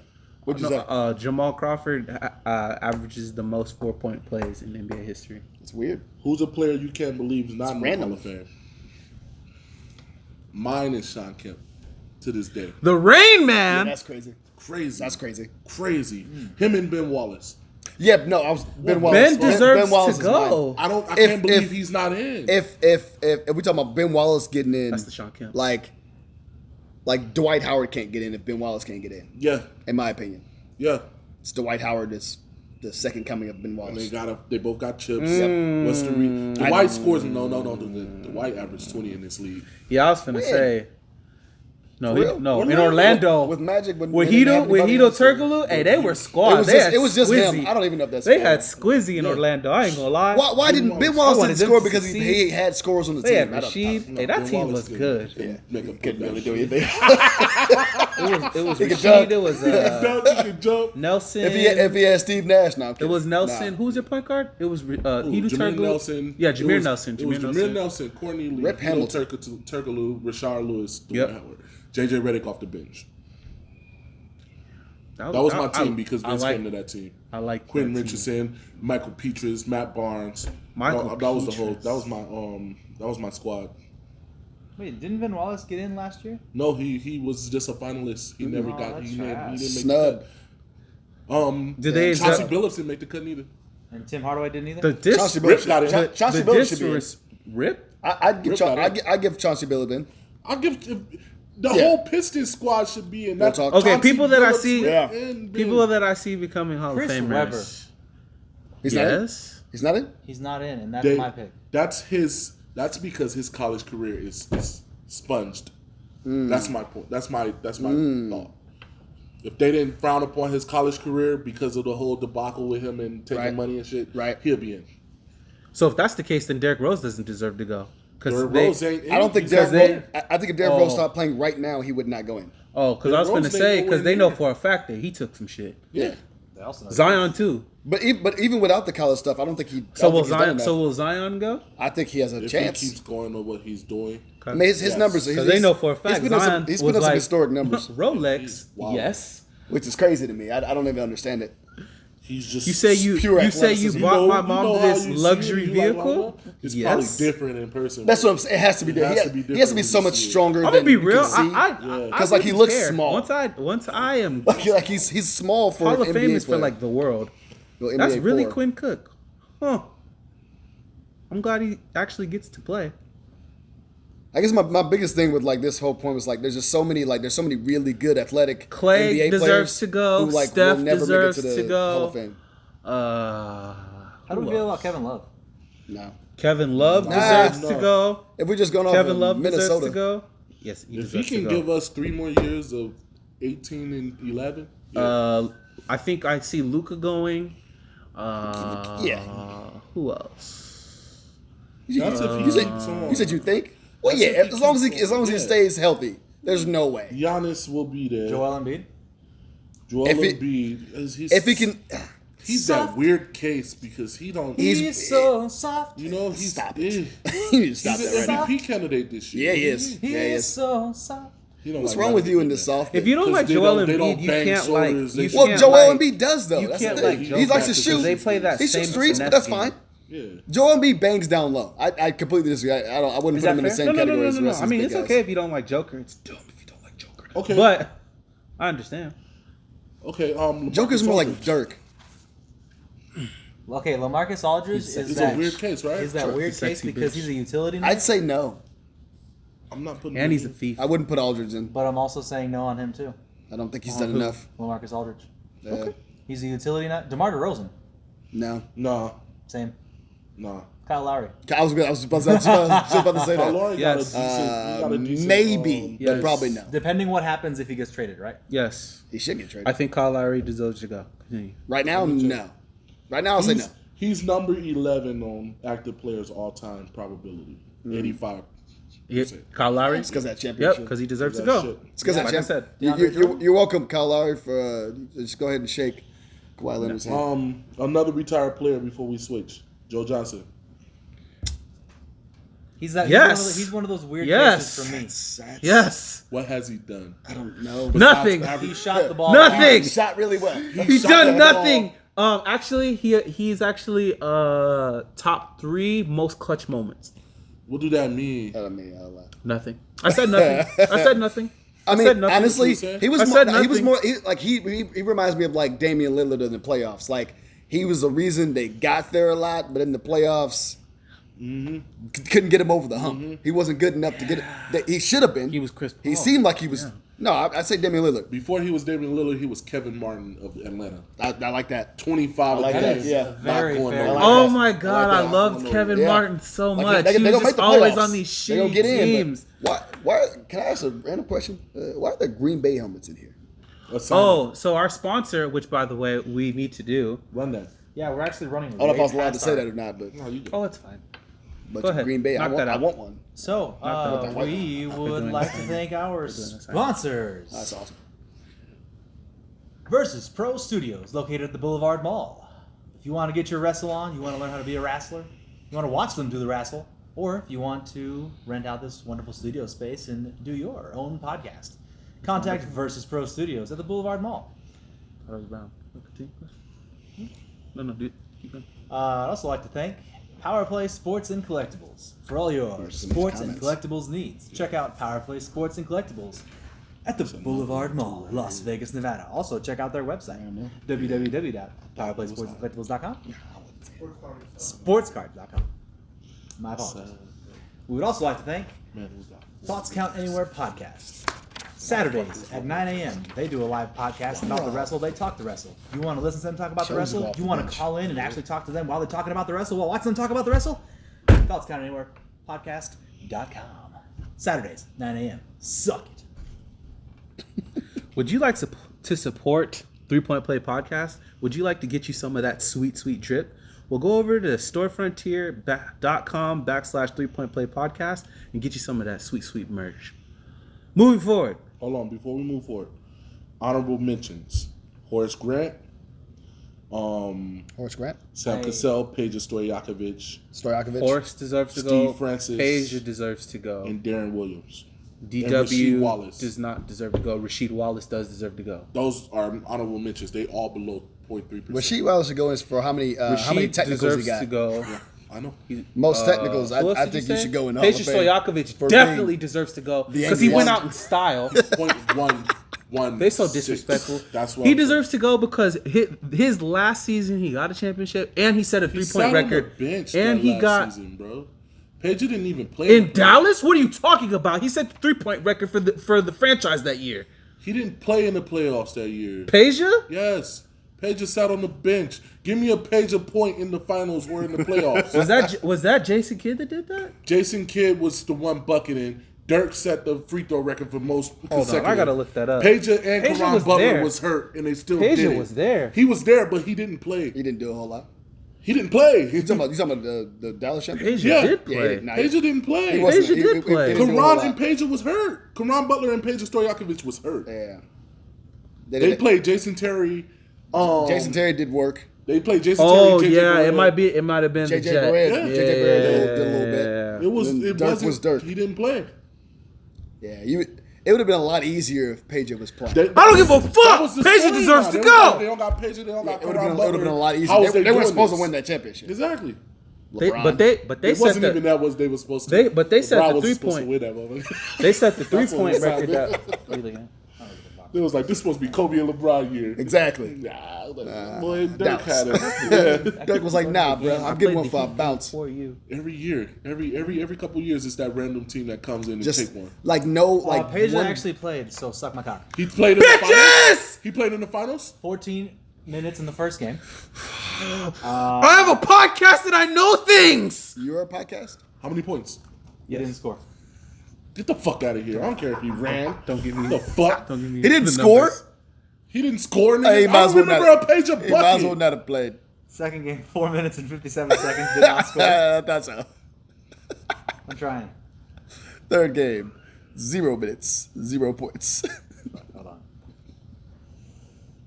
What'd you say? Jamal Crawford averages the most 4-point plays in NBA history. It's weird. Who's a player you can't believe is not in the random. Hall of Fame? Mine is Sean Kemp to this day. The Rain Yeah, Man. that's crazy. Crazy. That's crazy. Crazy. Him and Ben Wallace. Yeah, no, I was Ben Well, Wallace. Ben deserves Wallace to is mine. go. I If- can't believe if- he's not in. If we talking about Ben Wallace getting in, That's the Sean Kemp. like Dwight Howard can't get in if Ben Wallace can't get in. yeah, In my opinion, yeah. it's Dwight Howard is the second coming of Ben And Wallace. they both got chips. What's the Dwight scores? No. Dwight averaged 20 in this league. Yeah, I was finna When? say. No, For real? in Orlando. Orlando. with Magic, With they didn't have Hito anybody else. Turkoglu, hey, they were squad. It was just him. I don't even know if that's They fair. had Squizzy in Orlando. I ain't gonna lie. Why didn't Ben I Wallace wanted didn't them score to because succeed. he had scores on the They team? had I don't- Rashid. No, Hey, that Ben team Wallace was couldn't- good. couldn't make a Couldn't really putback do shot. anything. It was He could Rashid. dunk. It was Dunk, he could jump. Nelson. if he had Steve Nash, now It was Nelson. Who was your point guard? It was Hito Jameer Turkoglu. Nelson. Yeah, It Jameer was- Nelson. It was Jameer Jameer Nelson, Courtney Lee, Rip Hamilton. Turkoglu, Rashard Lewis, Dwight Yep. Howard, JJ Redick off the bench. That That was my team because Vince like, came to that team. I like Quentin that team. Richardson, Michael Petras, Matt Barnes. Michael that was the whole. Petras. That was my squad. Wait, didn't Ben Wallace get in last year? No, he was just a finalist. He never Oh, got. that's He didn't trash. make Snub. the cut. Did they Chauncey accept- Billups didn't make the cut neither. And Tim Hardaway didn't either? The dis Chauncey Rip Billups got it. should- Chauncey the Billups should be in. Rip. I'd give Rip got it. I'd give Chauncey Billups in. I'll give the Yeah. whole Pistons squad should be in. We'll That talk. Okay, Chauncey people that I Billups, see- Rip, Yeah. and People Bill. that I see becoming Hall Chris of Famers. Webber. He's not in. Yes. He's not in. He's not in, and that's They- my pick. That's because his college career is sponged. That's my point. That's my thought. If they didn't frown upon his college career because of the whole debacle with him and taking Right. money and shit, Right. he'll be in. So if that's the case, then Derrick Rose doesn't deserve to go. Derrick They, Rose ain't in I don't think because Derrick they- Rose. I think if Derrick Rose Oh. started playing right now, he would not go in. oh, because I was Rose going to ain't say nowhere because they know near. for a fact that he took some shit. Yeah. They also know Zion too. But even without the college stuff, I don't think he. So will I don't think he's done Zion? enough. So will Zion go? I think he has a If chance. he keeps going on what he's doing, I mean, his Yes. numbers. Because they know for a fact He's put up Zion some, he's was put up some like historic numbers, Rolex. Wow. Yes. which is crazy to me. I don't even understand it. he's just You say you pure you say you athleticism. bought my You mom know how this you see luxury it, you like, vehicle. it's Yes. probably different in person. That's what I'm saying. It has to be It different. has to be He has to be different so when you much see it. stronger. I'm gonna than be you real. can see. Yeah. 'Cause, like, he wouldn't looks care. small. Once I am like he's small for Hall an of NBA Fame is for player. like the world. Well, That's NBA really 4. Quinn Cook. Huh. I'm glad he actually gets to play. I guess my biggest thing with like this whole point was like there's just so many really good athletic Clay NBA deserves players to go. who like Steph will never deserves make it to to the go. Hall of Fame. How do who we feel else? about Kevin Love? No. Kevin Love Nah, deserves to no. go. If we're just going off Kevin of Love Minnesota, deserves to go. Yes, he if he deserves can to go. give us 3 more years of 18 and 11, I think I see Luca going. Yeah. Who else? that's if he you said keeps on. you said you think? Well, That's yeah, if as long as he keeps stays healthy, there's no way. Giannis will be there. Joel Embiid. Joel Embiid, If he can, he's that weird case because he don't. He's so soft. You know, he's Stop eh, it. You need to stop he's that an right now. MVP candidate this year. Yeah, he is. He Yeah, he is is. so soft. He don't What's like wrong with nothing you in but this that. soft? If you don't 'Cause like they Joel don't- they don't Embiid, you bang can't like. shoulders, You they- Well, can't Joel like, Embiid does though. You That's can't the like thing. Joe He likes to because shoot. they play that He same shoots threes, but finesse that's game. fine. Yeah. Joel Embiid bangs down low. I completely disagree. I wouldn't Is put that him in the fair? same No, category as the rest I of mean, these it's big okay guys. if you don't like Joker. It's dumb if you don't like Joker. Okay. But I understand. Okay. Joker's more like Aldridge. Dirk. Okay, LaMarcus Aldridge is It's that a weird case, right? Is that Sure. weird He's a case sexy because bitch. he's a utility man? I'd say no. I'm not putting. And he's a him- thief. I wouldn't put Aldridge in. But I'm also saying no on him too. I don't think he's done enough. LaMarcus Aldridge. Uh, He's a utility net. DeMar DeRozan. No. Nah. Same. Nah. Kyle Lowry. I was just about to say Kyle that. Lowry Yes. got a decent. Maybe, but Yes. probably no. Depending what happens if he gets traded, right? Yes. He should get traded. I think Kyle Lowry deserves to go. Continue. Right now, no. Right now, I'll say no. He's number 11 on active players all time probability. 85. Yeah, Kyle Lowry? It's because of that Yep, championship. because he deserves to That go. shit. It's because Like that I championship. said. You're welcome, Kyle Lowry, for just go ahead and shake Kawhi Leonard's hand. Another retired player before we switch. Joe Johnson. He's that. Yes. He's one of those weird Yes. cases for me. That's- Yes. What has he done? I don't know. Nothing. He shot the ball. Nothing. He shot really well. He's shot done the nothing. Actually, he's actually top 3 most clutch moments. What do that mean? I mean, I'll lie. Nothing. I said nothing. I said nothing. I mean, said nothing. honestly, You said? he was I more. said He was nothing. more. He reminds me of like Damian Lillard in the playoffs. Like he was the reason they got there a lot, but in the playoffs, couldn't get him over the hump. He wasn't good enough to get it. He should have been. He was Chris He Paul. seemed like he was. No, I'd say Damian Lillard. Before he was Damian Lillard, he was Kevin Martin of Atlanta. I like that. 25 like a that, game. yeah. Not Very going fair. nowhere. Oh that. my I God, like I that. loved Kevin Yeah. Martin so Like, much. they He don't was make just the always playoffs. on these They don't shitty get in. teams. But why? Can I ask a random question? Why are there Green Bay helmets in here? Oh, so our sponsor, which by the way we need to do. Run that. Yeah, we're actually running. I don't know if I was allowed to say that or not, but No, you go. Oh, it's fine. but Go ahead. Green Bay, I Knock that want out. one. So Not that we would doing like this. to thank our doing this. sponsors. That's awesome. Versus Pro Studios, located at the Boulevard Mall. If you want to get your wrestle on, you want to learn how to be a wrestler, you want to watch them do the wrestle, or if you want to rent out this wonderful studio space and do your own podcast, contact Versus Pro Studios at the Boulevard Mall. Carlos Brown. No, dude. Keep going. I'd also like to thank Power Play Sports and Collectibles for all your There's some sports and comments. collectibles needs. Check out Power Play Sports and Collectibles at the Boulevard Mall, Las Vegas, Nevada. Also, check out their website, www.powerplaysportsandcollectibles.com. Sportscard.com. My apologies. We would also like to thank Thoughts Count Anywhere podcast. Saturdays at 9 a.m. They do a live podcast about the wrestle. They talk the wrestle. You want to listen to them talk about the Shows wrestle? off You the want to bench. call in and actually talk to them while they're talking about the wrestle? While watching them talk about the wrestle? Thoughts Count Anywhere podcast.com. Saturdays, 9 a.m. Suck it. Would you like to support 3 Point Play Podcast? Would you like to get you some of that sweet, sweet drip? Well, go over to storefrontier.com/3 Point Play Podcast and get you some of that sweet, sweet merch. Moving forward. Hold on, before we move forward. Honorable mentions. Horace Grant, Horace Grant, Sam Hey. Cassell, Peja Stojakovic, Stojakovic. Horace deserves to Steve go. Francis. Peja deserves to go. and Darren Williams. DW Rasheed Wallace. does not deserve to go. Rasheed Wallace does deserve to go. Those are honorable mentions. They all below 0.3%. Rasheed Wallace should go in for how many Rasheed technicals deserves he got? to go. I know. Most technicals. Who else I did think say? you should go in the Hall of Peja Fame. Stojakovic for definitely being deserves to go the because he went angriest. out in style. 0.11. They so disrespectful. That's what He I'm deserves to go because his last season he got a championship and he set a saying. He 3-point sat record. on the bench And that he last got season, bro. Peja didn't even play in Dallas. What are you talking about? He set the 3-point record for the franchise that year. He didn't play in the playoffs that year. Peja? Yes. Peja sat on the bench. Give me a Peja point in the finals or in the playoffs. Was that Jason Kidd that did that? Jason Kidd was the one bucketing. Dirk set the free throw record for most consecutive. I gotta look that up. Peja and Peja Karan was Butler there. was hurt, and they still Peja did it. was there. He was there, but he didn't play. He didn't do a whole lot. He didn't play. You talking about the Dallas champion? Peja Yeah. did Yeah, play. nah, Peja didn't play. he wasn't- Peja did he play. didn't do a whole Karan lot. and Peja was hurt. Karan Butler and Peja Stojakovic was hurt. Yeah. They played Jason Terry. Jason Terry did work. They played Jason Oh Terry. yeah, Barrett. it might have been JJ the Jet. Barrett. Yeah. JJ Barrett did a little bit. It was. Then It Dirk wasn't. was Dirk. He didn't play. Yeah, it would have been a lot easier if Peja was playing. That- I don't give a that fuck. was the Peja story deserves now. to They go. don't got- They don't got Peja. They don't got It would Karan have Butler. been a lot How easier. was They weren't doing supposed this? to win that championship. Exactly. They It set wasn't the even that was they were supposed to. they set LeBron the wasn't supposed 3-point. to win that moment. they set the That's what 3-point it record. sounded. That What are you looking at? It was like this supposed to be Kobe and LeBron year. Exactly. Nah, boy, Dirk Dallas. had it. Yeah. Dirk was like, nah, bro, I'm getting one for a bounce. for you. Every year, every couple years, it's that random team that comes in and Just take one. like no, like Peja one- actually played, so suck my cock. He played in the finals. Bitches! He played in the finals. 14 minutes in the first game. I have a podcast and I know things. You're a podcast. How many points? He didn't score. Get the fuck out of here! I don't care if he ran. Don't give me the fuck. Don't give me He didn't the score. numbers. He didn't score. Nigga. He I might as don't well remember not. a page of He might as well bucket. not have played. Second game, 4 minutes and 57 seconds. Did not score. That's so. I'm trying. Third game, 0 minutes, 0 points. Hold on.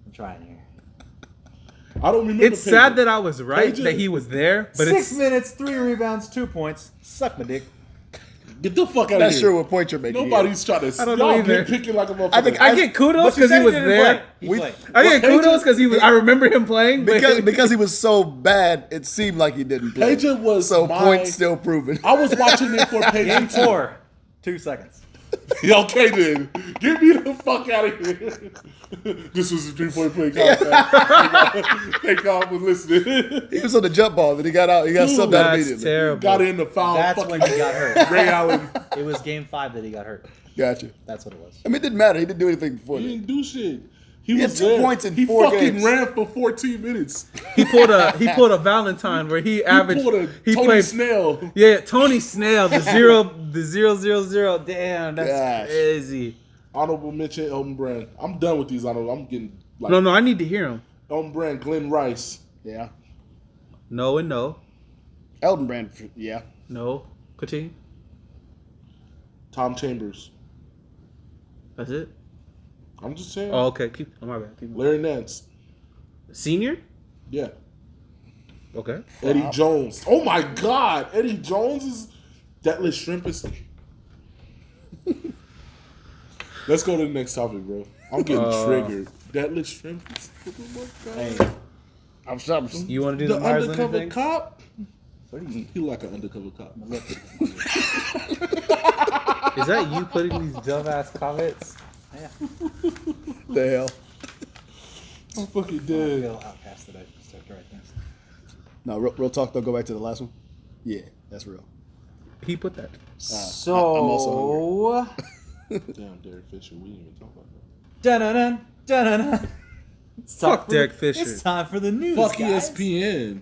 I'm trying here. I don't remember. It's sad that I was right Peja- that he was there, but 6 it's minutes, 3 rebounds, 2 points. Suck my dick. Get the fuck out Not of here. sure what point you're making. Nobody's trying to. I don't know y'all either. nitpicking like a motherfucker. I think I get kudos because he was there. He We- played. I get Well, kudos because he was. I remember him playing, but because he was so bad, it seemed like he didn't play. Peja was so my- point still proven. I was watching it for Peja. Game too. 4, 2 seconds. Yeah, okay then. Get me the fuck out of here. This was a 3-point play contest. Thank God for listening. He was on the jump ball, then he got out. He got Dude, subbed out that's immediately. terrible. Got in the foul. That's fucking when he got hurt. Ray Allen. It was game 5 that he got hurt. Gotcha. That's what it was. I mean, it didn't matter. He didn't do anything before He that. didn't do shit. He had was 2 there. points in he 4 fucking games. ran for 14 minutes. he pulled a Valentine where he averaged. He pulled a He Tony played. Snell. Yeah, Tony Snell, the 0. Damn, that's Gosh. crazy. Honorable mention, Elton Brand. I'm done with these honorable. I'm getting like No, I need to hear him. Elton Brand, Glenn Rice. Yeah. No and no. Elton Brand, yeah. No. Continue. Tom Chambers. That's it. I'm just saying. Oh, okay. Oh, my bad. Keep going. Larry Nance. Senior? Yeah. Okay. Eddie Jones. Oh my God. Eddie Jones is Detlef Shrimp is. Let's go to the next topic, bro. I'm getting triggered. Detlef Shrimp is. Hey, I'm sorry. You want to do The the Myers undercover thing? cop. what do you eat? He like an undercover cop. Is that you putting these dumbass comments? Yeah. The hell? I'm fucking I dead. feel outcast today. Start the right things. No, real talk though. Go back to the last one. Yeah, that's real. He put that. So, I'm also Damn, Derek Fisher. We didn't even talk about that. dun-dun-dun, dun-dun-dun. It's time Fuck for Derek the- Fisher. It's time for the news. Fuck guys. ESPN.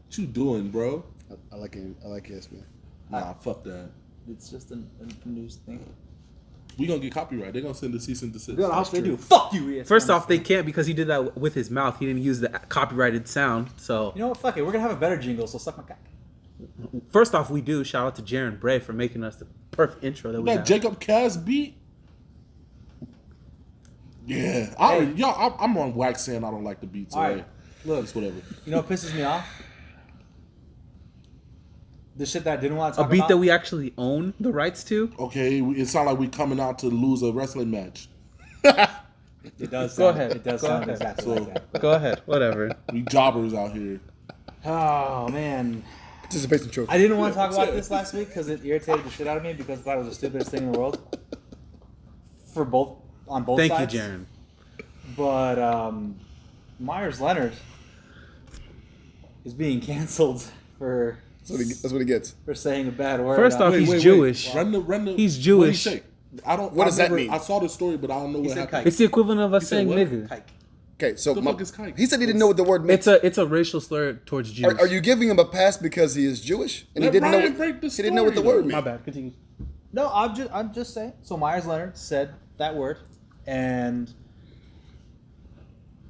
What you doing, bro? I like it. I like ESPN. Nah, fuck that. It's just a news thing. We gonna get copyright. They're gonna send a cease and desist. Good, I That's hope they true. do. Fuck you, ESPN. First off, they can't because he did that with his mouth. He didn't use the copyrighted sound. So, You know what? Fuck it. We're gonna have a better jingle, so suck my cock. first off, we do shout out to Jaron Bray for making us the perfect intro that we That have. Jacob Cass beat. Yeah, I'm on wax saying I don't like the beats. All All right. right, Look, it's whatever. you know what pisses me off? The shit that I didn't want to A talk beat about. that we actually own the rights to. Okay, it sounds like we coming out to lose a wrestling match. It does. Go Sound, ahead. It does Go sound ahead. exactly So- like that. Go ahead. Whatever. We jobbers out here. Oh man, Participation trophy. I didn't want to talk about this last week because it irritated the shit out of me because I thought it was the stupidest thing in the world. On both Thank sides. you, Jaron. But Myers Leonard is being canceled for That's what he gets. saying a bad word. First off, he's Jewish. Run the. He's What'd Jewish. he say? I don't. What I does that never- mean? I saw the story, but I don't know what said happened. kike. It's the equivalent of us said saying what? nigga. Kike. Okay, so The fuck is kike? he said he didn't know what the word meant. It's a racial slur towards Jews. Are you giving him a pass because he is Jewish and Let he didn't know Ryan what break the he didn't know what the story, word though. My meant? bad. Continue. No, I'm just saying. So Myers Leonard said that word, and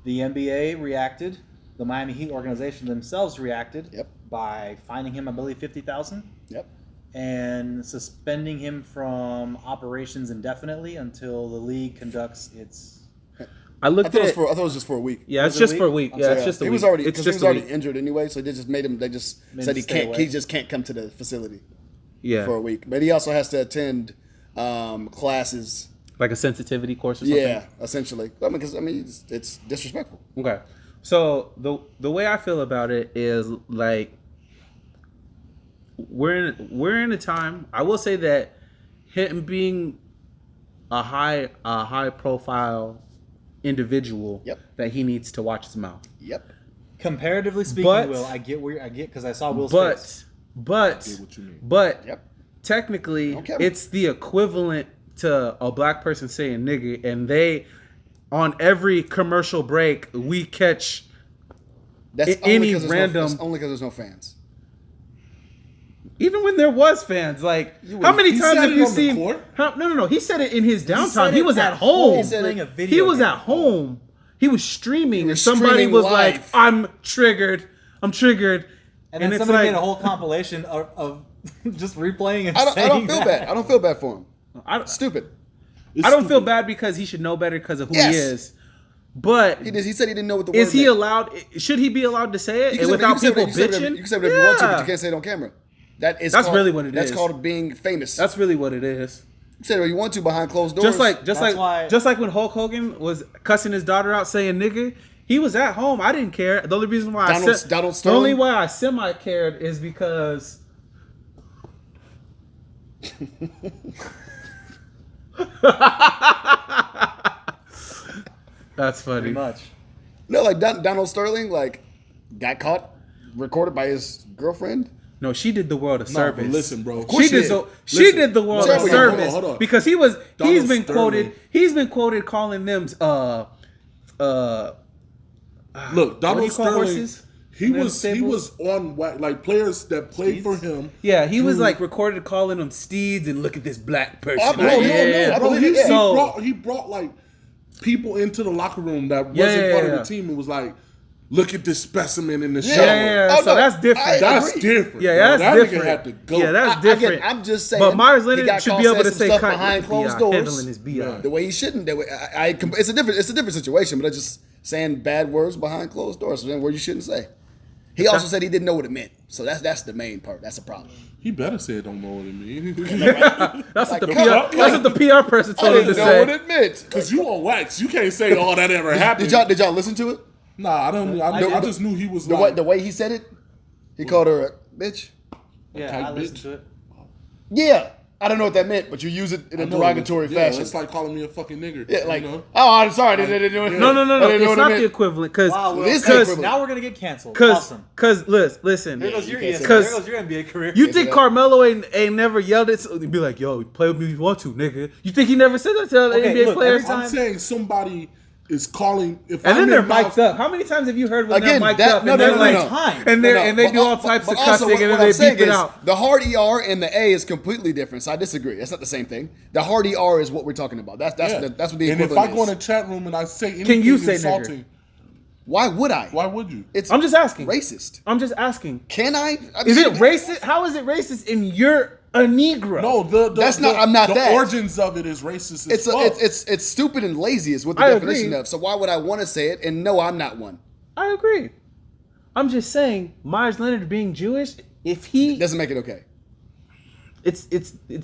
the NBA reacted. the Miami Heat organization themselves reacted Yep. by fining him, I believe, $50,000 Yep. and suspending him from operations indefinitely until the league conducts its. I I looked thought, at it was it was just for a week. Yeah, it's Was it a just for a week? week. Yeah, it's just a he week. was already It's because he just was a already week. injured anyway, so they just made him. They just Made said him he stay can't. away. He just can't come to the facility Yeah, for a week. But he also has to attend classes. like a sensitivity course or something. Yeah, essentially. I mean, because it's disrespectful. Okay. So the way I feel about it is like we're in a time. I will say that him being a high profile individual, Yep. that he needs to watch his mouth. Yep. Comparatively speaking, But- Will, I get because I saw Will's face. But get what you mean. but Yep. technically Okay. it's the equivalent to a black person saying nigga, and they on every commercial break we catch That's any 'cause there's random- that's only because there's no fans. even when there was fans. Like how many he times said have it you on the seen court? No, he said it in his downtime. said He it was at at home. home playing a video He was game. at home. He was streaming, was and somebody streaming was live. like, I'm triggered, And then it's somebody like made a whole compilation of just replaying and I don't saying feel that. bad. I don't feel bad for him. I Stupid. It's I don't feel stupid. bad because he should know better because of who Yes. he is. But He said he didn't know what the is word he meant. allowed? Should he be allowed to say it You can say without whatever- people you can say whatever- bitching? You can say whatever you want to, but Yeah. you can't say it on camera. That's really what it That's is. called being famous. That's really what it is. You say whatever you want to behind closed doors. Just That's why- like when Hulk Hogan was cussing his daughter out saying nigga, he was at home. I didn't care. The only reason why Donald the only Sterling? why I semi cared is because that's funny. Pretty much. No, like Donald Sterling, like got caught, recorded by his girlfriend. No, she did the world a No, service. but listen, bro. course She she did did. so. She Listen. did the world Hold a on, service hold on. because he's Donald been Sterling. quoted. He's been quoted calling them Look, what do you Donald call Sterling. horses? He Them was stables? on like players that played for him. Yeah, he was Dude. like recorded calling them steeds and look at this black person. Oh, no, Yeah. I Bro, believe it, yeah. So- he brought like people into the locker room that wasn't Yeah, part yeah, of yeah. the team and was like, look at this specimen in the Yeah. shower. Yeah, Oh, so no, that's different. I That's agree. different. Yeah, bro. that's that different. Nigga had to go. Yeah, that's different. I'm just saying. But Myers he Leonard got should caught be able saying to some say stuff cut behind closed handling doors his BI. Yeah. the way he shouldn't. It's a different situation, but it's just saying bad words behind closed doors, saying words you shouldn't say. He also said he didn't know what it meant, so that's the main part. That's the problem. He better say it don't know what it means. That's what the Like, PR. come on. That's what the PR person I told him to didn't know what say. it meant. Because you on wax. You can't say all that ever happened. Did y'all listen to it? Nah, I don't. I just knew he was like. The way he said it, he called her a bitch. Yeah, Okay, I listened bitch. to it. Yeah, I don't know what that meant, but you use it in a I know, derogatory yeah, fashion. It's like calling me a fucking nigger. Yeah, like, you know? oh, I'm sorry. They didn't know it. No. I didn't know It's what not it the meant. equivalent because Wow, Will, It is the because equivalent. now we're gonna get canceled. because Awesome. listen. There goes your you can't say that. there goes your NBA career. You say think that. Carmelo ain't never yelled at? He'd be like, "Yo, play with me if you want to, nigga." You think he never said that to Okay, NBA look, players? every I'm time- saying somebody is calling. If And I'm then they're in Miles- mic'd up. How many times have you heard when Again, they're mic'd that- up no, and no, they're no, like, no. Time. and they do all types of but also cussing and what then I'm they saying beep it is, out? The hard ER and the A is completely different. So I disagree. That's not the same thing. The hard ER is what we're talking about. That's Yeah. that's what the And if equivalent I go in a is. chat room and I say anything you say insulting, Why would I? why would you? It's I'm just asking. racist. I'm just asking. Can I? Is it racist? How is it racist in you're a Negro? No, the That's not- I'm not the that. origins of it is racist. It's as fuck. it's stupid and lazy is what the I definition agree. of. So why would I want to say it? And no, I'm not one. I agree. I'm just saying, Myers Leonard being Jewish, if he, Doesn't make it okay. it's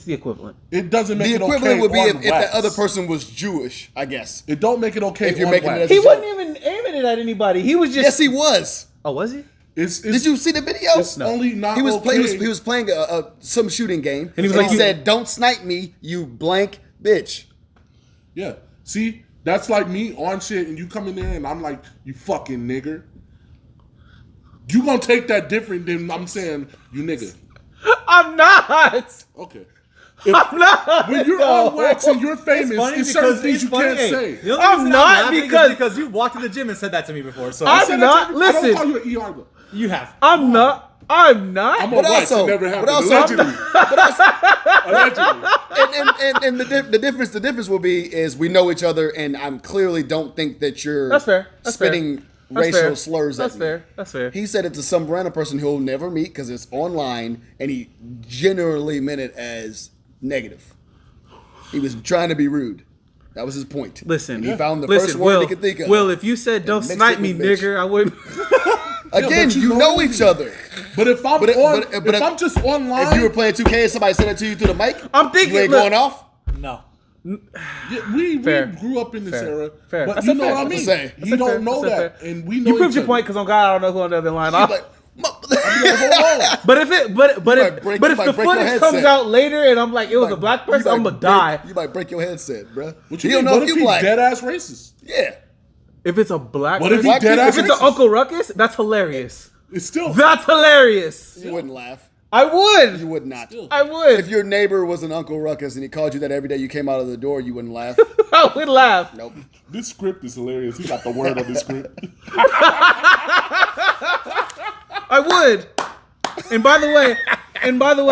the equivalent. It doesn't make The it equivalent okay would be on if wax. the other person was Jewish, I guess. It don't make it okay If you're on making it wax. as He a wasn't joke. even aiming it at anybody. He was just. Yes, he was. Oh, was he? It's Did you see the video? It's only not He was okay. he was playing some shooting game, And he was like, he you- said, "Don't snipe me, you blank bitch." Yeah. See, that's like me on shit, and you come in there, and I'm like, "You fucking nigger." You gonna take that different than I'm saying, "You nigga." I'm not. Okay. I'm not. When you're No. on wax and you're famous, It's funny there's certain because things it's you funny. can't Hey, say. the only I'm reason not laughing is because- you walked to the gym and said that to me before. So I'm Said that not. to every- I Listen. don't call you an ER though. you have. I'm not. I'm not. I'm on But wax. also- It never happened. but also- Allegedly. But also, Allegedly. and the difference will be is we know each other, and I'm clearly don't think that you're That's fair. That's fair. spitting racial fair. slurs That's at fair. me. That's fair. He said it to some random person he'll never meet because it's online, and he generally meant it as negative. He was trying to be rude. That was his point. Listen, and he found the listen, first word Will, he could think of. Will, if you said "Don't mixed snipe it me, with bitch. nigger," I wouldn't. Again, but you you know know me. each other. But if I'm if I'm just online, If you were playing 2K and somebody said it to you through the mic, I'm thinking, you ain't look- going off. No. yeah, we Fair. grew up in this Fair. era. Fair. But That's you a know fair. what I That's mean. a fair. You don't know That's that, fair. and we know You proved each your other. point because on God, I don't know who on the other line. You're like, Hold on. But if it, but might if, break- but you if might the break your footage headset. comes out later and I'm like, it was a black person, I'm gonna die. You might break your headset, bro. What He you don't mean? know What if if you he black. dead ass racist? Yeah. If it's a black What if person, he dead if ass it's an racist? Uncle Ruckus, that's hilarious. It's still That's hilarious. You wouldn't laugh. I would. You would not. Still. I would. If your neighbor was an Uncle Ruckus and he called you that every day you came out of the door, you wouldn't laugh. I would laugh. Nope. This script is hilarious. He got the word on this script. I would. And by the way,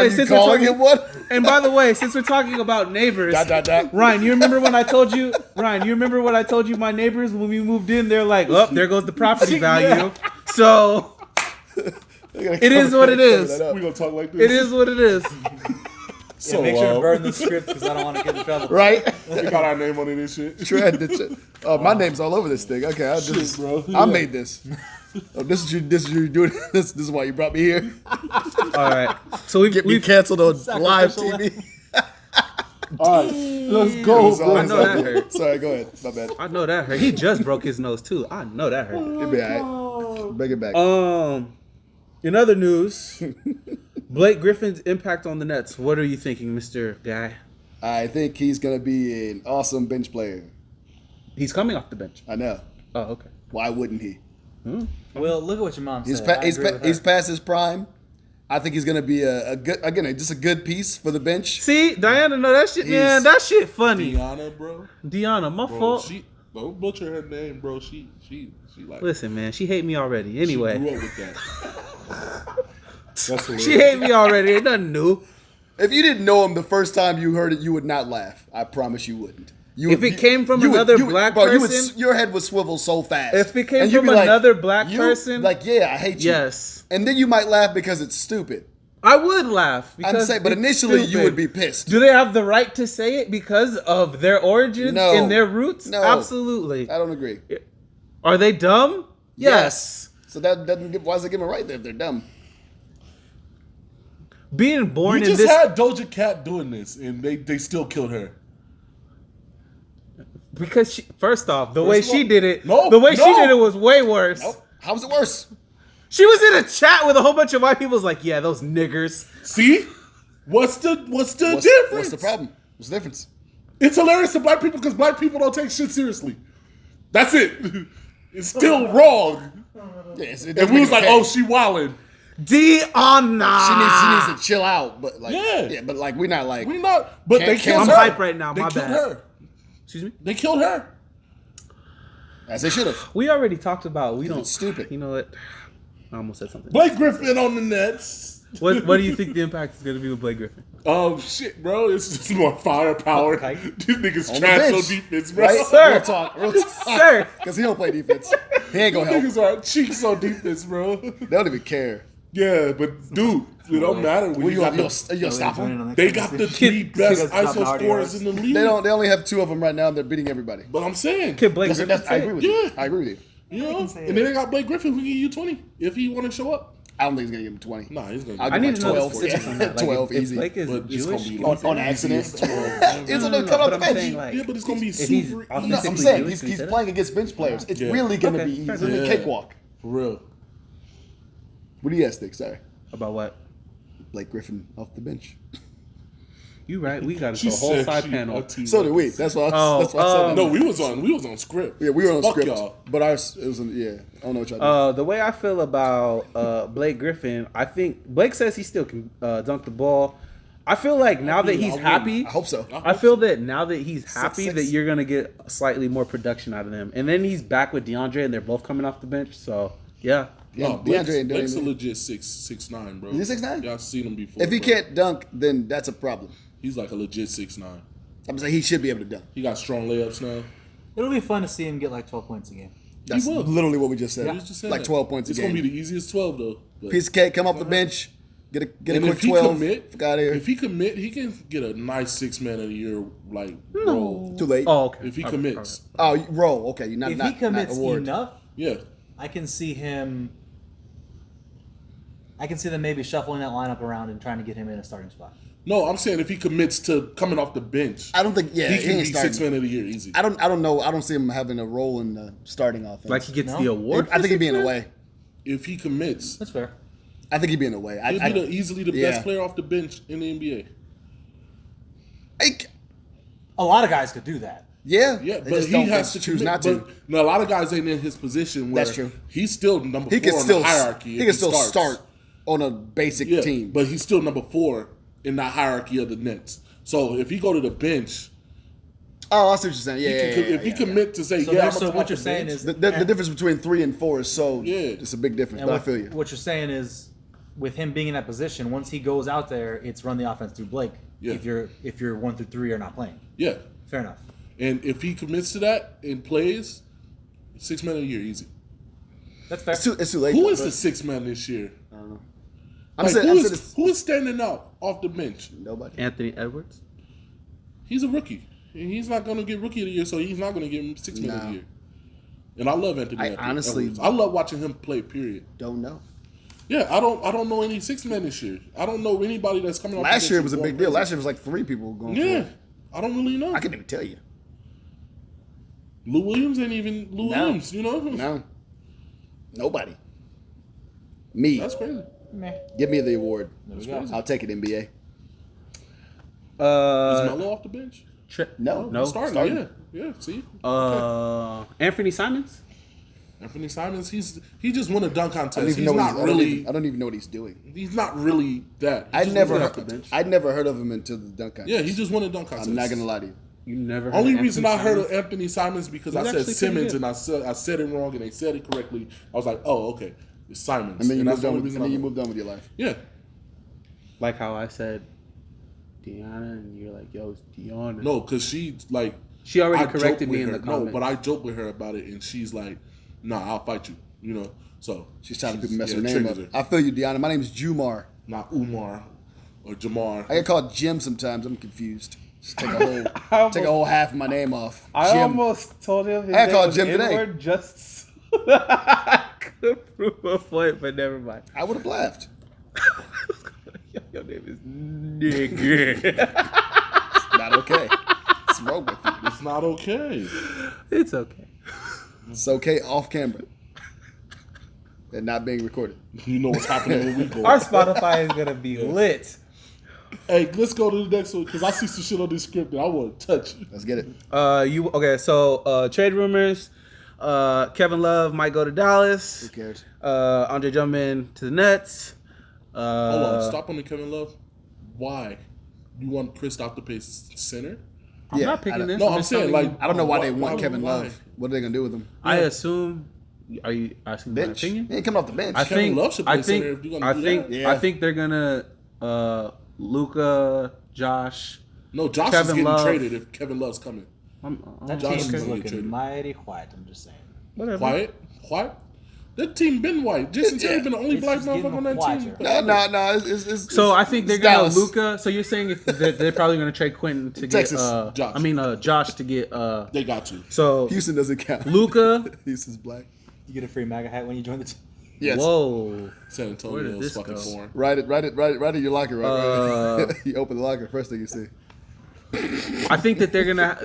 Are you since we're calling talking, him what? and by the way, since we're talking about neighbors, Dot. Ryan, you remember when I told you, my neighbors when we moved in, they're like, oh, there goes the property value. So it is what it is. We gonna talk like this. It is what it is. So, Yeah, make sure to burn the script because I don't want to get in trouble. Right? we got our name on it and shit. Shred the shit. Oh, my name's all over this thing. Okay, Shit, bro. I made this. Oh, this is you doing this. This is why you brought me here. All right. So we've Get me canceled on live Sacrificial TV. All right, let's go, bro. I know that hurt. Sorry, go ahead. My bad. I know that hurt. He just broke his nose too. I know that hurt. It'll be all right. Bring it back. In other news, Blake Griffin's impact on the Nets. What are you thinking, Mr. Guy? I think he's gonna be an awesome bench player. He's coming off the bench. I know. Oh, okay. Why wouldn't he? Well, look at what your mom He's said. he's past his prime. I think he's gonna be a good just a good piece for the bench. See, Diana, know that shit, man. He's- That shit funny. Deanna, bro. Deanna, my Bro, fault. she don't butcher her name, bro. She like Listen, man, she hate me already. she Anyway, grew up with that. That's hilarious. she hate me already. Ain't nothing new. If you didn't know him the first time you heard it, you would not laugh. I promise you wouldn't. If it came from another black person- your head would swivel so fast. If it came And you'd from be like, another black person- like, yeah, I hate you. Yes, And then you might laugh because it's stupid. I would laugh. I'm Because saying, but it's initially you stupid. would be pissed. Do they have the right to say it because of their origins No. and their roots? No. Absolutely. I don't agree. Are they dumb? Yes. So that doesn't give. Why does it give them right there if they're dumb? Being born You in just this had Doja Cat doing this, and they still killed her. because she, first off, the way of she all- did it, No, the way she no. did it was way worse. Nope. How's it worse? She was in a chat with a whole bunch of white people. Was like, yeah, those niggers. See, what's the difference? What's the problem? What's the difference? It's hilarious to black people because black people don't take shit seriously. That's it. It's still wrong. Yeah, it And doesn't we make was it like, okay. oh, she wildin'. Deanna. She needs to chill out. But like, Yeah. but like we're not like. We not, but they Can't- killed I'm her. hype right now, They my killed bad. her. Excuse me. They killed her. As they should have. We already talked about. We don't. It's stupid. You know what? I almost said something. Blake Griffin on the Nets. What do you think the impact is going to be with Blake Griffin? Oh shit, bro! It's just more firepower. Okay. These niggas On the trash bench. on defense, bro. Right? Sir. Real talk. Real talk. Sir. Because he don't play defense. He ain't gonna help. Niggas are cheeks on defense, bro. They don't even care. Yeah, but dude, it don't matter when What you got you'll the. stop them? They got the three best Kids ISO drop the scorers in the league. They only have two of them right now. And they're beating everybody. But I'm saying, Can Blake Griffin I say agree it? with you. Yeah. I agree with you. you know, and then they got Blake Griffin who can give you 20 if he want to show up. I don't think he's gonna give him 20. Nah, he's gonna. I'll I give need him to know the 12. specifics on that. Like, 12 if easy. Blake is But it's Jewish, gonna be can on, he say on that? accident. It's It's gonna gonna come but off the I'm bench. saying, like, yeah, but it's gonna be if he's super No, easy. I'm authentically saying Jewish, he's can you say that? playing against bench players. It's Yeah. really gonna Okay. be easy. Fair It's gonna be a enough. cakewalk. For real. What do you guys think? Sorry, About what? Blake Griffin off the bench. You right. We got She a whole said side she panel. a T-Rex. So did we. That's why. That's why I said that. No, we was on script. Yeah, we were on Fuck script, y'all. but ours it was. Yeah, I don't know what y'all. The way I feel about Blake Griffin, I think Blake says he still can dunk the ball. I feel like now that he's I happy, I hope so. I feel that now that he's happy 6'6". that you're gonna get slightly more production out of him, and then he's back with DeAndre, and they're both coming off the bench. So yeah, No, DeAndre Blake's, ain't doing Blake's a anything. legit 6'9", bro. Is he 6'9"? Yeah, I've seen him before. If he bro. can't dunk, then that's a problem. He's like a legit 6'9". I'm saying he should be able to dunk. He got strong layups now. It'll be fun to see him get like 12 points a game. That's will. literally what we just said. We just said Like that. 12 points a It's game. gonna be the easiest 12 though. But- Piece of cake, come off the bench, get a and quick if he 12. commit, Fuck out of here. if he commit, he can get a nice 6 man of the year role. Too late. Oh, okay. If he Okay, commits, Oh, roll. Okay, you're not. If not, he commits not award. enough, yeah. I can see him. I can see them maybe shuffling that lineup around and trying to get him in a starting spot. No, I'm saying if he commits to coming off the bench, I don't think. Yeah, he can ain't be starting. 6 man of the year easy. I don't know. I don't see him having a role in the starting offense. Like he gets No? the award. I think he'd be in for the six-man? way. If he commits, That's fair. I think he'd be in the way. he'll be easily the yeah. best player off the bench in the NBA. A lot of guys could do that. Yeah, Yeah, they but just he don't has to choose commit, not to. But no, a lot of guys ain't in his position where That's true. he's still number He 4 can on still the hierarchy. he if can still starts. start on a basic Yeah, team. but he's still number 4 in that hierarchy of the Nets. So if he go to the bench, Oh, I see what you're saying. Yeah, he yeah, can, yeah, if he yeah. commit to say, So, yeah, I'm so gonna come what off you're the saying bench, is The difference between 3 and 4 is so Yeah. it's a big difference. and But I feel you. what you're saying is, with him being in that position, once he goes out there, it's run the offense through Blake. Yeah. If you're 1 through 3 are not playing, yeah. fair enough. And if he commits to that and plays, 6 man a year easy. That's fair. It's too late. Who though, is but- the 6 man this year? I don't know. Like, saying who is standing out off the bench? nobody. Anthony Edwards. He's a rookie. And he's not going to get rookie of the year, so he's not going to get him 6 man of No. the year. And I love Anthony honestly- Edwards. I love watching him play. Period. Don't know. Yeah, I don't know any 6 man this year. I don't know anybody that's coming off. the Last bench year and was a going big deal. crazy. Last year was like 3 people going. For Yeah, it. I don't really know. I couldn't even tell you. Lou Williams ain't even Lou No. Williams. You know, No, nobody. Me. that's crazy. Meh. Give me the award. There we go. I'll take it. NBA. Is Melo off the bench? No, Starting. Yeah. See, Anthony Simons. Anthony Simons. He just won a dunk I don't contest. even He's know what not really. I don't even know what he's doing. He's not really that. He I'd just never, won off the bench. I'd never heard of him until the dunk contest. Yeah, he just won a dunk contest. I'm not gonna lie to you. You never. Heard Only of reason Anthony I heard Simons? of Anthony Simons because He's I said actually pretty Simmons good. and I said it wrong and they said it correctly. I was like, oh, okay, it's Simons. And then you that's moved the on. only With, reason and then I you know. moved on with your life. Yeah, Like how I said Deanna, and you're like, yo, it's Deanna. no, because she like She already I corrected joked me with in her. the comments. No, but I joked with her about it and she's like, nah, I'll fight you. You know, so She's trying to people mess yeah, her name up. triggers her. I feel you, Deanna. My name is Jumar. Not Umar or Jamar. I get called Jim sometimes. I'm confused. Just take a whole, almost- take a whole half of my name off. I Jim. almost told him his I name called was Jim today. N-word just so that I could prove a point, but never mind. I would have laughed. Your name is nigga. Not okay. What's wrong with you? It's not okay. It's okay. It's okay off camera. And not being recorded. You know what's happening when we go. Our Spotify is gonna be lit. Hey, let's go to the next one because I see some shit on this script that I want to touch. Let's get it. You okay? So trade rumors. Kevin Love might go to Dallas. Who cares? Andre Drummond to the Nets. Hold on, stop on the Kevin Love. Why? You want Kristaps to play center? I'm Yeah, not I picking don't- this. No, I'm just saying telling like I don't know why they why- want Kevin why? Love. What are they gonna do with him? I assume. Are you asking my Bench. opinion? He ain't coming off the bench. I Kevin think. Love should play center if you're gonna do that. Yeah. I think they're gonna. Luka, Josh. No, Josh Kevin is getting Love. traded if Kevin Love's coming. That Josh team's is gonna get looking traded. mighty quiet. I'm just saying. Whatever. Quiet. That team been white. Jason Terry been the only It's black just getting motherfucker on that quieter. team. No. It's So I think they're it's gonna Dallas. Luka. So you're saying if they're probably gonna trade Quentin to Texas. get Josh. Josh to get They got to. so Houston doesn't count. Luka. Houston's black. You get a free MAGA hat when you join the team. Yes. Whoa. San Where did Antonio's this fucking go? foreign. Write it in your locker. Right. You open the locker. First thing you see. I think that they're gonna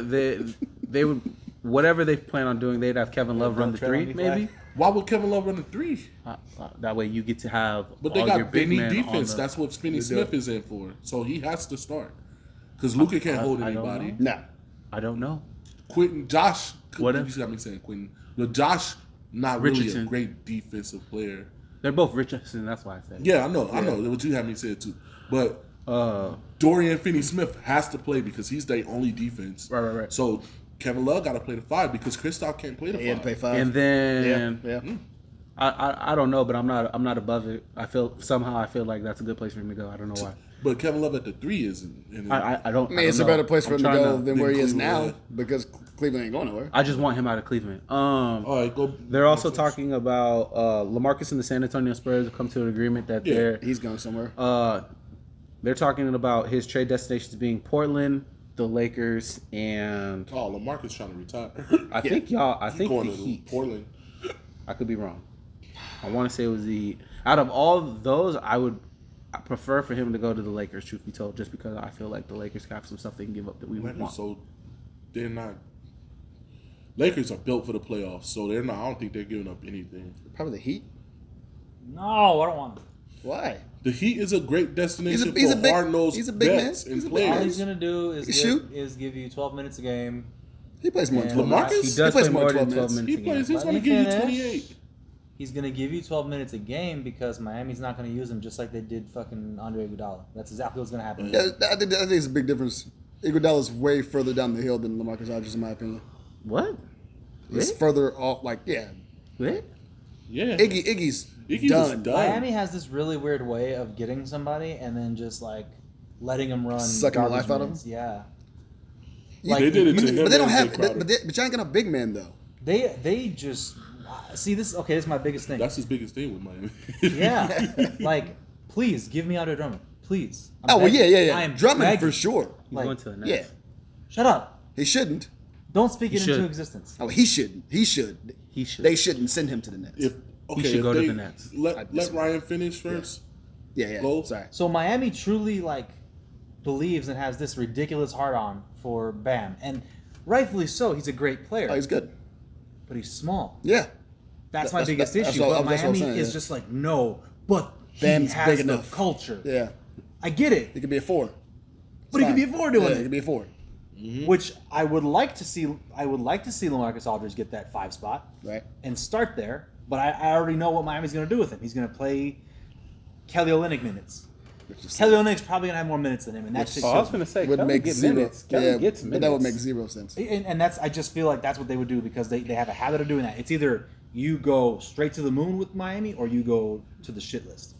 they would whatever they plan on doing. They'd have Kevin Love run the Trent on three the flag. maybe. Why would Kevin Love run the three? That way you get to have. But they all your got big Benny men on defense. the- That's what Finney Smith is in for. So he has to start. Because Luka can't hold I don't anybody. know. Nah. I don't know. Josh. What You if- got me saying Quentin. No, Josh, not really a Richardson. great defensive player. They're both Richardson. That's why I said. Yeah, I know what you had me say too. But Dorian Finney-Smith has to play because he's their only defense. Right. So Kevin Love got to play the 5 because Kristaps can't play the 5. He had to pay 5. And then yeah. I don't know, but I'm not above it. I feel like that's a good place for him to go. I don't know why. But Kevin Love at the 3 isn't. I don't. I mean, it's a know. better place for I'm him to trying go than where he is now Cleveland. because Cleveland ain't going nowhere. I just want him out of Cleveland. All right, go. They're also talking about LaMarcus and the San Antonio Spurs have come to an agreement that He's going somewhere. they're talking about his trade destinations being Portland, the Lakers, and Oh, LaMarcus trying to retire. I think He's going the to Heat. Portland. I could be wrong. I want to say it was the out of all of those, I prefer for him to go to the Lakers. Truth be told, just because I feel like the Lakers have some stuff they can give up that we would want. So they're not. Lakers are built for the playoffs, so they're not. I don't think they're giving up anything. Probably the Heat. No, I don't want him. Why? The Heat is a great destination He's a for big- hard-nosed he's a big man. vets and He's a big All players. he's gonna do He can shoot. is give you 12 minutes a game. He plays more than And 12 LaMarcus? minutes. He does plays play more than 12 minutes. He a game. plays. He's Let going to me give you finish. 28. He's gonna give you 12 minutes a game because Miami's not gonna use him just like they did fucking Andre Iguodala. That's exactly what's gonna happen. Yeah, I think it's a big difference. Iguodala's way further down the hill than LaMarcus Aldridge, in my opinion. What? He's Really? further off. Like, yeah, What? Yeah. Iggy's Iggy done. was done. Miami has this really weird way of getting somebody and then just like letting him run. Sucking the garbage life out of minutes. him? Yeah. You- They did it to him but they don't and have. Jay Crowder. But you ain't got a big man though. They just see this. Okay, this is my biggest thing. That's his biggest thing with Miami. Yeah, like please give me Andre Drummond, please. I'm Oh well, begging. yeah. I am Drummond begging. for sure. He's Like, going to the Nets. Yeah, Shut up! he shouldn't. Don't speak He it into should. existence. Oh, he shouldn't. He should. He should. They shouldn't send him to the Nets. If okay, should if go to they- the Nets. I Let disagree. Ryan finish first. yeah. Go. Sorry. So Miami truly like believes and has this ridiculous hard on for Bam, and rightfully so. He's a great player, Oh, he's good. but he's small. Yeah. That's my That's- biggest that's issue. all- But that's what I'm Miami saying, is yeah. just like no, but he Bam's has big the enough. culture. Yeah. I get it, He could be a 4. but he could be a Fine. 4 doing Yeah, it. he could be a 4. Which I would like to see. I would like to see LaMarcus Aldridge get that 5 spot Right. and start there. But I already know what Miami's going to do with him. He's going to play Kelly Olynyk minutes. Kelly Olynyk's probably going to have more minutes than him, and that's just Oh, I was going to say, Would Kelly make get zero. minutes. Kelly Yeah, gets minutes. but that would make 0 sense. and that's. I just feel like that's what they would do because they have a habit of doing that. It's either you go straight to the moon with Miami or you go to the shit list.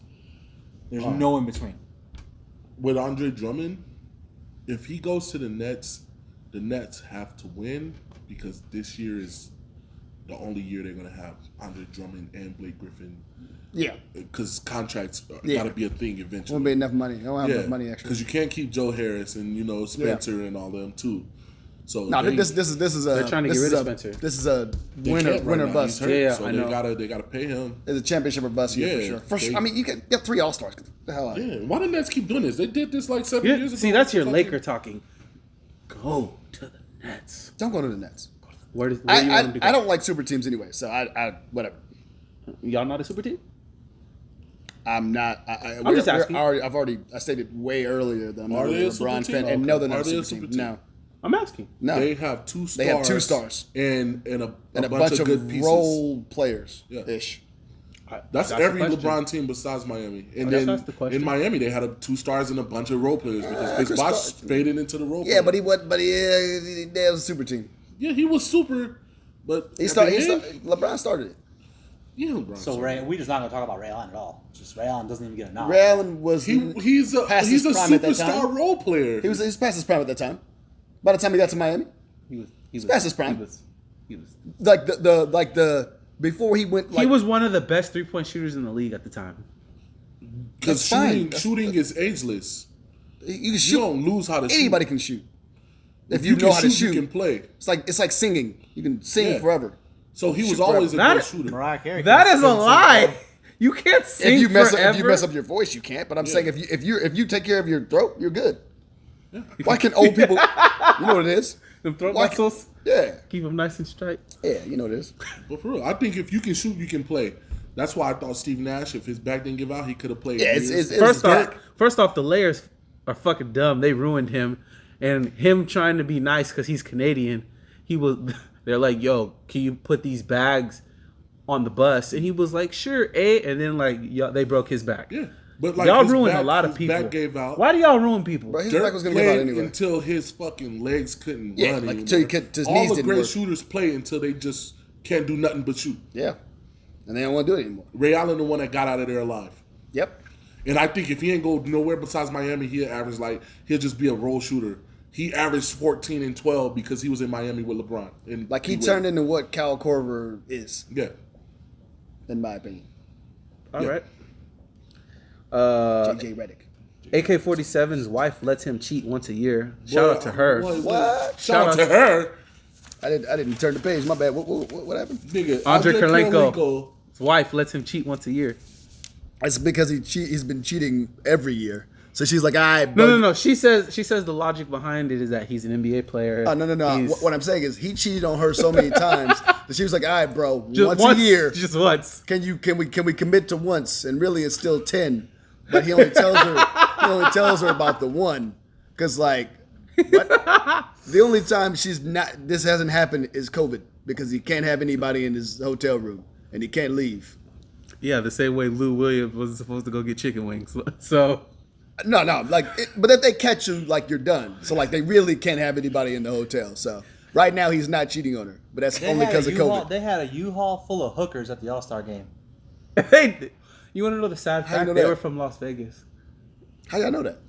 There's no in between. With Andre Drummond, if he goes to the Nets have to win because this year is the only year they're going to have Andre Drummond and Blake Griffin Yeah. because contracts Yeah. got to be a thing eventually. Won't be enough money. They don't have enough money actually. because you can't keep Joe Harris and Spencer and all them too. So No, they- this is a. They're trying to this get rid is of a- Spencer. This is a they winner can't right now. bust. He's hurt, Yeah, so I know. they gotta pay him. It's a championship or bust year for Yeah, sure. For sure. they- I mean, you get 3 All-Stars. Get the hell out of here. Yeah, why the Nets keep doing this? They did this like 7 Yeah, years ago. see, that's your Fucking- Laker talking. Go to the Nets. Don't go to the Nets. Where do you want him to go? I don't like super teams anyway, so I whatever. Y'all not a super team? I'm not. I'm just asking. I stated way earlier that I'm Are not they a a super LeBron team? fan, and Okay. no, they're not Are a they a super super team. team? No, I'm asking. no. They have 2 stars. They have 2 stars. and a bunch of good pieces. role players Yeah. ish. That's the every question. LeBron team besides Miami. And I guess then that's the question. in Miami, they had 2 stars and a bunch of role players because Chris Chris Bosh Bosh- faded into the role. Yeah, player. but he was a super team. Yeah, he was super. But He at started. the end- LeBron started it. Yeah, LeBron. So started. we just not going to talk about Ray Allen at all. Just Ray Allen doesn't even get a nod. Ray Allen was He's a past his prime at that superstar time. role player. He was past his prime at that time. By the time he got to Miami, He was past his prime. He was like the before he went. Like, he was one of the best 3-point shooters in the league at the time. Because That's fine. shooting is ageless. You can You shoot. don't lose how to shoot. Anybody can shoot. If you can know how to shoot, you can play. It's like singing. You can sing Yeah. forever. So he was Shoot always a forever. good That- shooter. Mariah Carey. That couldn't is a sing, lie. You can't sing If you mess forever. up your voice, you can't. But I'm Yeah. saying if you take care of your throat, you're good. Why can old people? You know what it is. Them throat Why- muscles. Yeah, Keep them nice and straight. yeah. You know what it is. But for real, I think if you can shoot, you can play. That's why I thought Steve Nash, if his back didn't give out, he could have played. Yeah, years. it's First off, the layers are fucking dumb. They ruined him, and him trying to be nice because he's Canadian. They're like, "Yo, can you put these bags on the bus?" And he was like, "Sure, and then they broke his back. Yeah, but like y'all his ruined back- a lot of his people. Back gave out. Why do y'all ruin people? Bro, his Dirk back was gonna give out played anyway. until his fucking legs couldn't Yeah, run like, anymore. until he could- his All knees the didn't great work. shooters play until they just can't do nothing but shoot. Yeah, and they don't want to do it anymore. Ray Allen, the one that got out of there alive. Yep. And I think if he ain't go nowhere besides Miami, he'll just be a role shooter he averaged 14 and 12 because he was in Miami with LeBron. And Like he turned into what Kyle Korver is, Yeah. in my opinion. All Yeah. right. JJ Redick. AK-47's wife lets him cheat once a year. Shout out to her. What? Shout out to her. I didn't turn the page. My bad. What happened? Nigga, Andre Kirilenko. Kirilenko. His wife lets him cheat once a year. It's because he's been cheating every year. So she's like, all right, bro. No. She says the logic behind it is that he's an NBA player. Oh, no. He's- What I'm saying is he cheated on her so many times that she was like, all right, bro, just once a year, Just once. can we commit to once? And really, it's still 10. But he only tells her about the one, because like, what? The only time this hasn't happened is COVID, because he can't have anybody in his hotel room and he can't leave. Yeah, the same way Lou Williams wasn't supposed to go get chicken wings. So No, like, but if they catch you, like, you're done. So like, they really can't have anybody in the hotel. So right now he's not cheating on her, but that's only because of COVID. They had a U-Haul full of hookers at the All-Star game. you want to know the sad How you fact? know They that? were from Las Vegas. How y'all know that?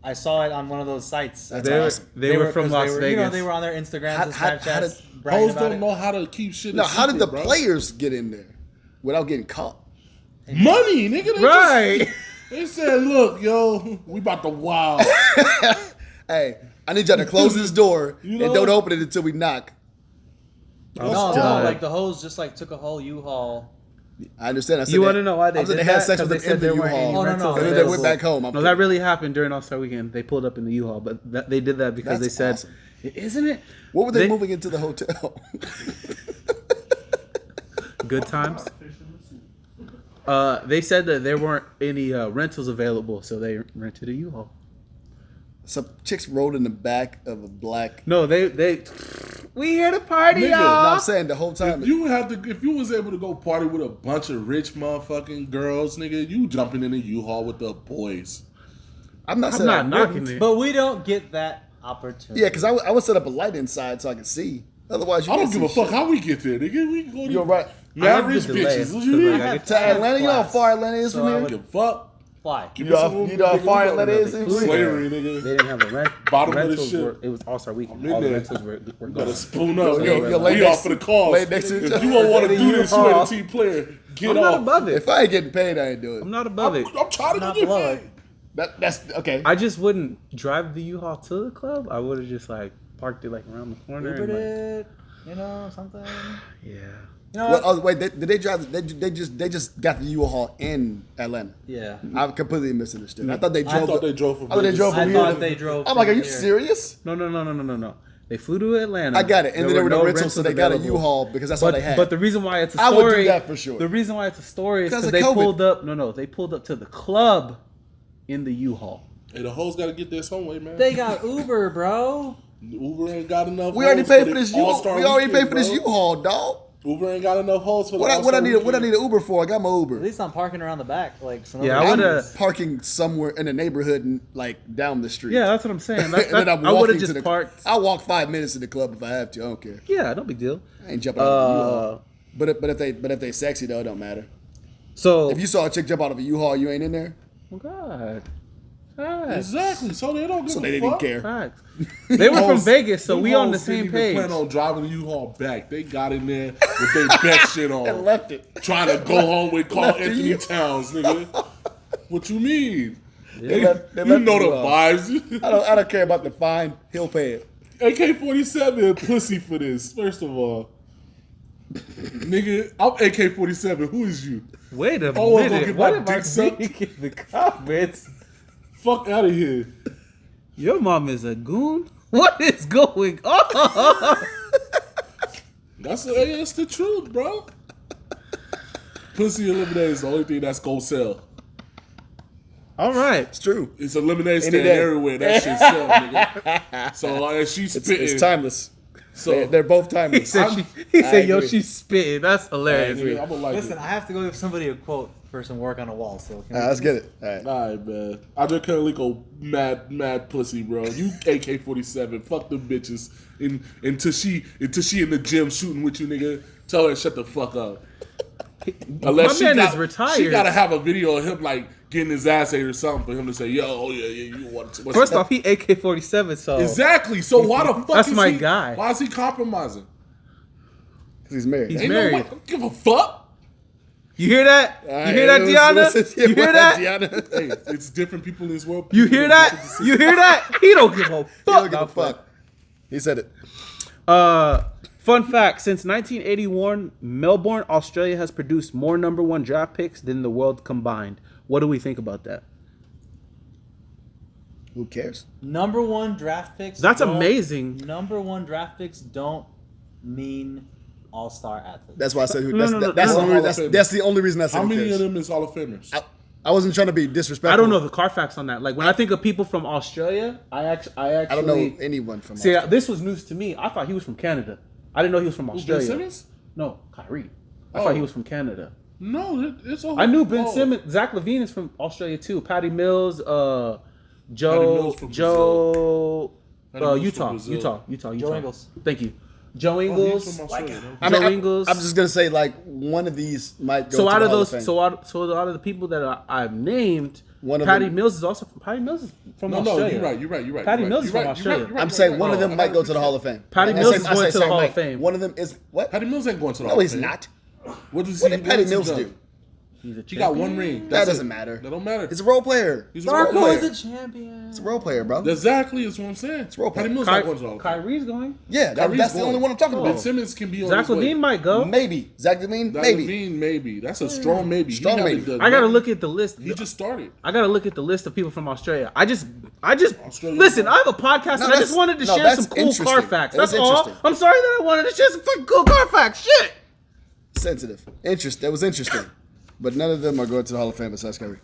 I saw it on one of those sites. That's They were- awesome. They were from 'cause Las they were, Vegas. You know, they were on their Instagrams and How Snapchats did- bragging Hoes about don't it. know how to keep shit. No, a how did the secret, bro. players get in there without getting caught? Money, nigga. They Right. just- they said, look, yo, we about to wow. Hey, I need y'all to close this door You know? and don't open it until we knock. I was No, done. like the hoes just like took a whole U-Haul. I understand. I said You that- want to know why they I said did they had that? sex 'Cause with they them in said the there weren't any U-Haul. Oh, no, rentals And then they available. went back home. I'm No, that really happened during All-Star Weekend. They pulled up in the U-Haul, but they did that because That's they said, awesome. "Isn't it What were they moving into the hotel? good times?" They said that there weren't any rentals available, so they rented a U-Haul. Some chicks rode in the back of a black. No, they we here to party, Nigga, No, y'all. I'm saying the whole time. If you was able to go party with a bunch of rich motherfucking girls, nigga, you jumping in a U-Haul with the boys. I'm not I'm saying I not knocking wouldn't. it. But we don't get that opportunity. Yeah, because I would set up a light inside so I could see. Otherwise, you I don't can't give a see fuck shit. how we get there, nigga. We go to You're right. mad I rich have the delay, bitches. What 'cause, you mean? like, I get To Atlanta, you know how far Atlanta is So from I here? would- Give a fuck. Fly. Give You me know, some room, you know how nigga, far we Atlanta go. is? They from flew here? Slavery, They nigga. didn't have a rent. Bottom of the rentals ship. were. It was All-Star Weekend. I'm in All the there. rentals were Gotta gone. spoon Yo, up. yo, nigga. yo, lay We next- off for the cause. lay next to each If other. you don't want to Lay do this, you U-Haul. ain't a team player. Get I'm off. not above it. If I ain't getting paid, I ain't doing I'm it. not above it. I'm trying to Not get below paid. it. That's okay. I just wouldn't drive the U-Haul to the club. I would have just like parked it like around the corner. Ubered and, like, it, you know, something. yeah. You know Well, what? oh, wait, did they drive? They just got the U-Haul in Atlanta. Yeah. I completely misunderstood. I thought they drove. I thought they drove from I thought they Vegas. drove I from thought here. they drove. I'm like, are from you here. serious? No. They flew to Atlanta. I got it. And then there were no rentals, so they got a available. U-Haul because that's all But they had. but the reason why it's a I story, would do that for sure. The reason why it's a story is Because because of they COVID. pulled up. No, they pulled up to the club in the U-Haul. Hey, the hoes got to get there some way, man. They got Uber, bro. Uber ain't got enough. we already hoes paid for the this U-Haul. All-Star We already weekend, paid for this bro. U-Haul, dog. Uber ain't got enough hoes for the What I All-Star need weekend. an Uber for? I got my At Uber. least I'm parking around the back, like. So Yeah, I nobody- would've- I'm parking somewhere in the neighborhood and like down the street. Yeah, that's what I'm saying. And then I'm I would walking have to just the. parked. I'll walk 5 minutes to the club if I have to. I don't care. Yeah, no big deal. I ain't jumping out of a U-Haul. But if they sexy though, it don't matter. So, If you saw a chick jump out of a U-Haul, you ain't in there. oh God, facts, Exactly. So they don't give So a they didn't fuck. care. facts. They were from Hoes- Vegas, so them we on the hoes same didn't even page. plan on driving the U-Haul back. They got in there with their best shit on. And left it. Trying to go home with Carl Left the Anthony U- Towns, nigga. What you mean? They left You the know the U-Haul. vibes. I don't care about the fine. He'll pay it. AK-47 a pussy for this. First of all, nigga, I'm AK-47. Who is you? Wait a Oh, I'm gonna minute. get What my am I dick sucked? seeing in the comments? Fuck out of here. Your mom is a goon? What is going on? That's the truth, bro. Pussy and lemonade is the only thing that's gonna sell. All right. It's true. It's a lemonade Any stand day. everywhere. That shit sell, nigga. So and she's spitting. It's timeless. So They're both He timeless. said, I'm- he said yo, agree. she's spitting. That's hilarious. nigga, I'm gonna like Listen, it. I have to go give somebody a quote for some work on a wall. So can we- Let's get it. All right. All right, man. Andre Kirilenko, mad pussy, bro. You AK-47, fuck them bitches. Until she in the gym shooting with you, nigga. Tell her to shut the fuck up. My man is retired. She gotta have a video of him like getting his ass ate or something for him to say, yo, oh yeah, you want to. First off, he AK-47, so Exactly. So why the fuck That's is my he, guy. Why is he compromising? Because he's married. He's Ain't married. no way. Don't give a fuck. You hear that? You hear that, Deanna? You hear that? Hey, it's different people in this world. You hear that? You hear that? He don't give a He fuck. don't give a fuck. He said it. Fun fact: since 1981, Melbourne, Australia has produced more number 1 draft picks than the world combined. What do we think about that? Who cares? Number 1 draft picks. That's don't- amazing. Number 1 draft picks don't mean all-star athletes. That's why I said who. No, That's, no, no, that's, no, the only, Hall that's, of Famers. that's the only reason I said How who many cares. of them is Hall of Famers? I wasn't trying to be disrespectful. I don't know the Carfax on that. Like when I think of people from Australia, I actually I don't know anyone from. See, this was news to me. I thought he was from Canada. I didn't know he was from Ben Australia. Simmons? No, Kyrie. I Oh. thought he was from Canada. No, it's a I knew Ben oh. Simmons. Zach Levine is from Australia too. Patty Mills, Mills from Joe, Patty Mills from Utah, Brazil. Utah. Joe Ingles. Thank you. Joe Oh, he's Ingles. from Australia. Joe Ingles. I'm just gonna say like one of these might go. So to out the of Hall those, Fame. so out of the people that I've named, One of Patty them- Mills is also from. Patty Mills is from No, Australia. you're right. Patty you're Mills is right, from Australia. I'm saying one of them Oh, might go to the Hall of Fame. Patty I Mills say- is I going say to the Hall might. of Fame. One of them is what? Patty Mills ain't going to the No, Hall of he's Fame. not. What does What he? did Patty what's he Mills done? do? He's a He got champion. one ring. That That's doesn't it. matter. That don't matter. It's a role player. He's a role Darko player. is a champion. It's a role player, bro. Exactly, is what I'm saying. role Patty play. Mills not going to the Hall of Fame. Kyrie's going. Yeah, Kyrie's that's the going. only one I'm talking Ben about. Simmons can be on Zach his way. Levine might go. Maybe Zach Levine. Zach Maybe. Levine, maybe. That's a strong maybe. He Strong haven't maybe. done I gotta nothing. look at the list. He just started. I gotta look at the list of people from Australia. I just Australia. listen. I have a podcast and I that's- just wanted to no, share that's some cool interesting. car facts. That's That's all. interesting. I'm sorry that I wanted to share some fucking cool car facts. Shit. Sensitive. That was interesting. But none of them are going to the Hall of Fame besides Kyrie.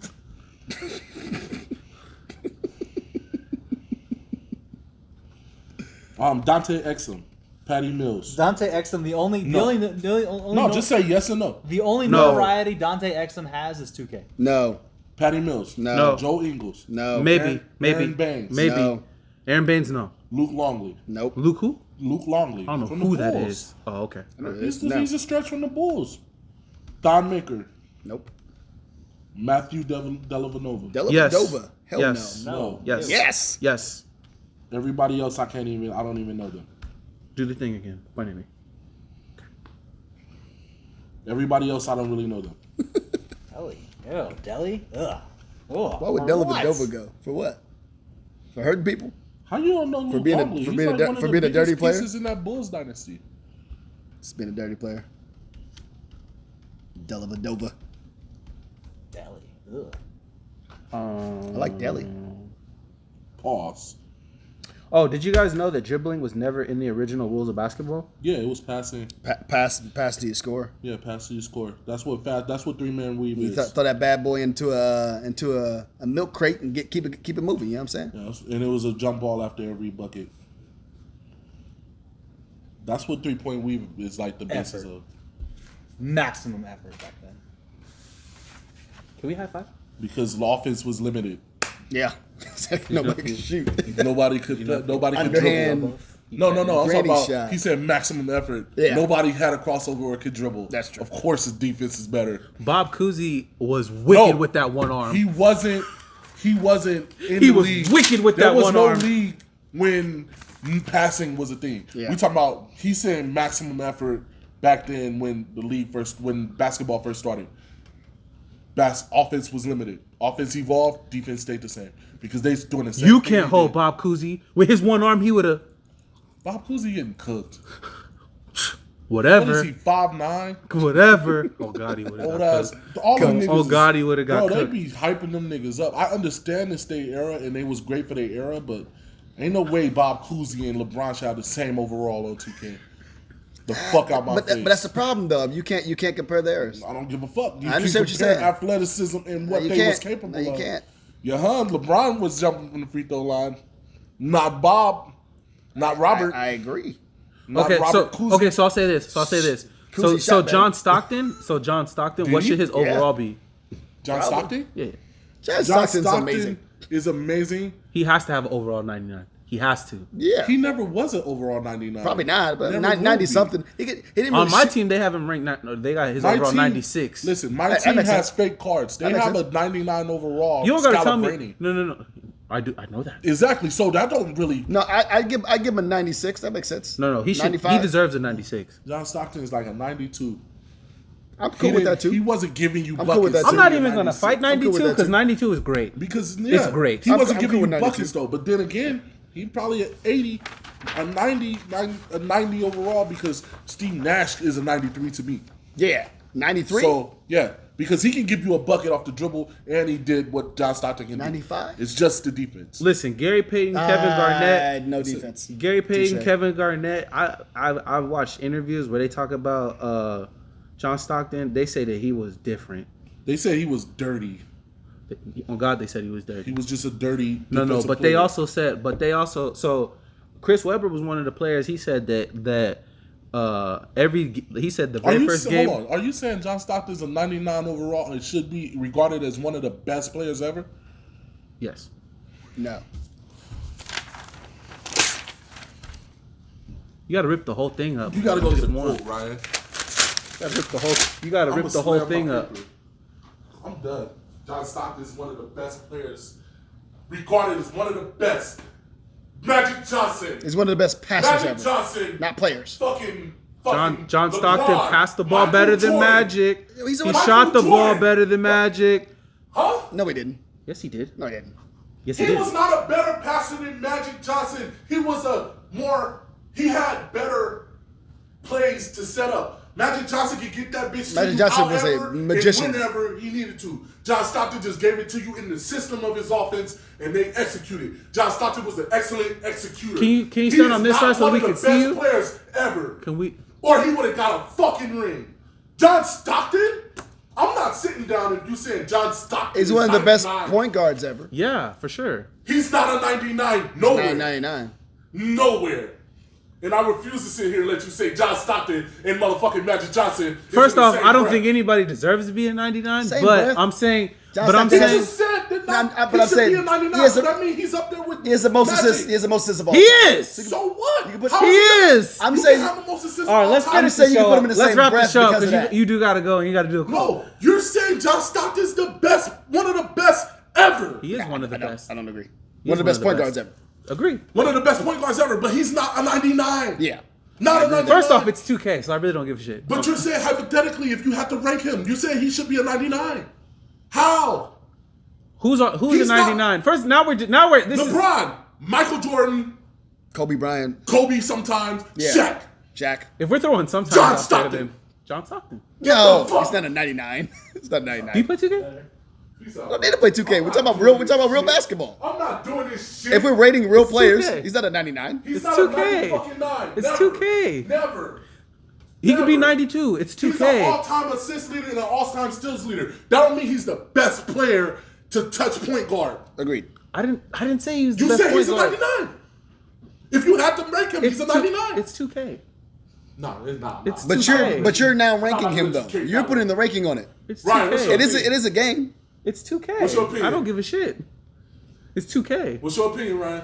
Dante Exum, Patty Mills. Dante Exum, the only No, just say yes or no. the only No. notoriety Dante Exum has is 2K. No. Patty Mills. No. Joe Ingles. No. Maybe. Aaron Baines. Maybe. No. Aaron Baines. No. Luke Longley. Nope. Luke who? Luke Longley. I don't know from who the that Bulls. is. Oh, okay. He's a stretch from the Bulls. Don Maker. Nope. Matthew Dellavedova. Yes. Dellavedova. Hell Yes. no. No. Yes. Yes. Yes. Everybody else, I don't even know them. Do the thing again. Point at me. Everybody else, I don't really know them. Deli. Ew, Deli? Ugh. Ugh. Why would Dellavedova go? For what? For hurting people? How you don't know Luke being a- Longley? for He's being a like di- one of for the being a biggest dirty player? pieces in that Bulls dynasty. Just being a dirty player. Dellavedova. Deli. Ugh. I like Delhi. Pause. Oh, did you guys know that dribbling was never in the original rules of basketball? Yeah, it was passing. Pass to your score. Yeah, pass to your score. That's what 3-man weave You is. throw that bad boy into a milk crate and keep it moving. You know what I'm saying? Yeah, and it was a jump ball after every bucket. That's what 3-point weave is like the basis Effort. of. Maximum effort back then. Can we high five? Because the offense was limited. Yeah. Nobody can shoot. Nobody could Underhand. dribble. No. I'm talking Granny about. shot. He said maximum effort. Yeah. Nobody had a crossover or could dribble. That's true. Of course, his defense is better. Bob Cousy was wicked No. with that one arm. He wasn't in He the was league. wicked with there that was one no arm. league when passing was a thing. Yeah. We talking about. He's saying maximum effort back then when when basketball first started. Offense was limited. Offense evolved. Defense stayed the same because they doing the same. You thing can't they hold did. Bob Cousy with his one arm. He would have Bob Cousy getting cooked. What whatever, is he? 5'9"? whatever. Oh God, he would have Old got ass. cooked. All them niggas. Oh God, he would have got Bro, they cooked. be hyping them niggas up. I understand this their era and they was great for their era, but ain't no way Bob Cousy and LeBron should have the same overall on 2K. The fuck out my But face. that's the problem, though. You can't compare theirs. I don't give a fuck. You I understand what you're compare saying. athleticism and what you they was can't. capable No, you of. can't. LeBron was jumping from the free throw line. Not Bob. Not Robert. I agree. not Okay, Robert Cousy. so I'll say this. Cousy So shot John better. Stockton. What he? should his Yeah. overall be? John Probably. Stockton? Yeah, John John Stockton's Stockton amazing. is amazing. he has to have an overall 99. He has to. Yeah. He never was an overall 99. Probably not, but Never will 90 be. something. He didn't really On my shoot- team, they have him ranked. No, they got his My overall team- 96. Listen, my That team makes has sense. fake cards. They That makes have sense. a 99 overall. You don't gotta tell me. Scalabrine. No. I know that. Exactly. So that don't really. No, I give him a 96. That makes sense. No. He should. 95? He deserves a 96. John Stockton is like a 92. I'm cool with that He too. wasn't giving you I'm buckets. cool with that I'm too. not even gonna fight I'm cool with 92 that because too. 92 is great. Because It's great. He wasn't I'm giving cool you with buckets 92. though. But then again, he probably at 80, a 90 overall because Steve Nash is a 93 to me. Yeah, 93. So yeah, because he can give you a bucket off the dribble, and he did what John Stockton can do. 95? It's just the defense. Listen, Gary Payton, Kevin Garnett. No defense. Gary Payton, Touche. Kevin Garnett. I've watched interviews where they talk about John Stockton. They say that he was different. They said he was dirty. On God, they said he was dirty. He was just a dirty. No, defensive but player. they also said, so Chris Webber was one of the players. He said that he said the very first game. Hold on. Are you saying John Stockton's a 99 overall and should be regarded as one of the best players ever? Yes. No. You got to rip the whole thing up. You got to go get a One. quote, Ryan. You got to rip I'ma the whole slam my thing up. paper. I'm done. John Stockton is one of the best players, regarded as one of the best. Magic Johnson. He's one of the best passers Magic ever. Johnson. Not players. Fucking John Stockton LeBron, passed the ball Michael better than Jordan. Magic. He's a- He Michael shot the ball Jordan. better than Magic. Huh? No, he didn't. Yes, he did. No, he didn't. Yes, he He did. was not a better passer than Magic Johnson. He had better plays to set up. Magic Johnson could get that bitch to Magic you Johnson was a however magician. and whenever he needed to. John Stockton just gave it to you in the system of his offense, and they executed. John Stockton was an excellent executor. Can you He stand is on this not side so one we of the can see best you? players ever. Can we? Or he would have got a fucking ring. John Stockton? I'm not sitting down if you saying John Stockton He's is one of the best 99. point guards ever. Yeah, for sure. He's not a 99 Not nowhere. 99. Nowhere. And I refuse to sit here and let you say John Stockton and motherfucking Magic Johnson. is First in the off, same I don't breath. think anybody deserves to be a 99, Same but breath. I'm saying, John but I'm Stockton They saying just said that No, not, but he I'm should saying be a 99. he is So a- that means he's up there with He has the most Magic. assists. He has the most assists of all he time. is. So what? You can put- How He is is. I'm You saying. can have the most assists All right, of let's all time. finish saying the you can show. put him in the Let's same wrap the breath show because of because that. you do got to go and you got to do a call. No, you're saying John Stockton's the best, one of the best ever. He is one of the best. I don't agree. He's One of the best point best. guards ever. Agree. One of the best point guards ever, but he's not a 99. Yeah. Not a 99. First off, it's 2K, so I really don't give a shit. But you're saying hypothetically, if you had to rank him, you say he should be a 99. How? Who's the He's not- 99? First, now we're this is LeBron, Michael Jordan, Kobe Bryant. Kobe sometimes, Yeah. Shaq. Jack. if we're throwing sometimes John out there, Stockton. then John Stockton. No, the fuck? he's not a 99. He's not 99. Do you play 2K? Peace I out. don't need to play 2K. We're talking about real basketball. I'm not doing this shit. If we're rating real It's players, 2K. he's not a 99. He's it's not 2K. a 99. It's Never. 2K. Never. He could be Never. 92. It's He's an 2K. all-time assist leader and an all-time steals leader. That don't mean he's the best player to touch point guard. Agreed. I didn't say he was the You best said he's a point guard. 99. If you had to rank him, he's a 99. It's 2K. No, it's not. It's But 2K. you're now ranking not him gonna though. kick You're that putting one. the ranking on it. It's Ryan, 2K. what's your It is a game. It's 2K. What's your opinion? I don't give a shit. It's 2K. What's your opinion, Ryan?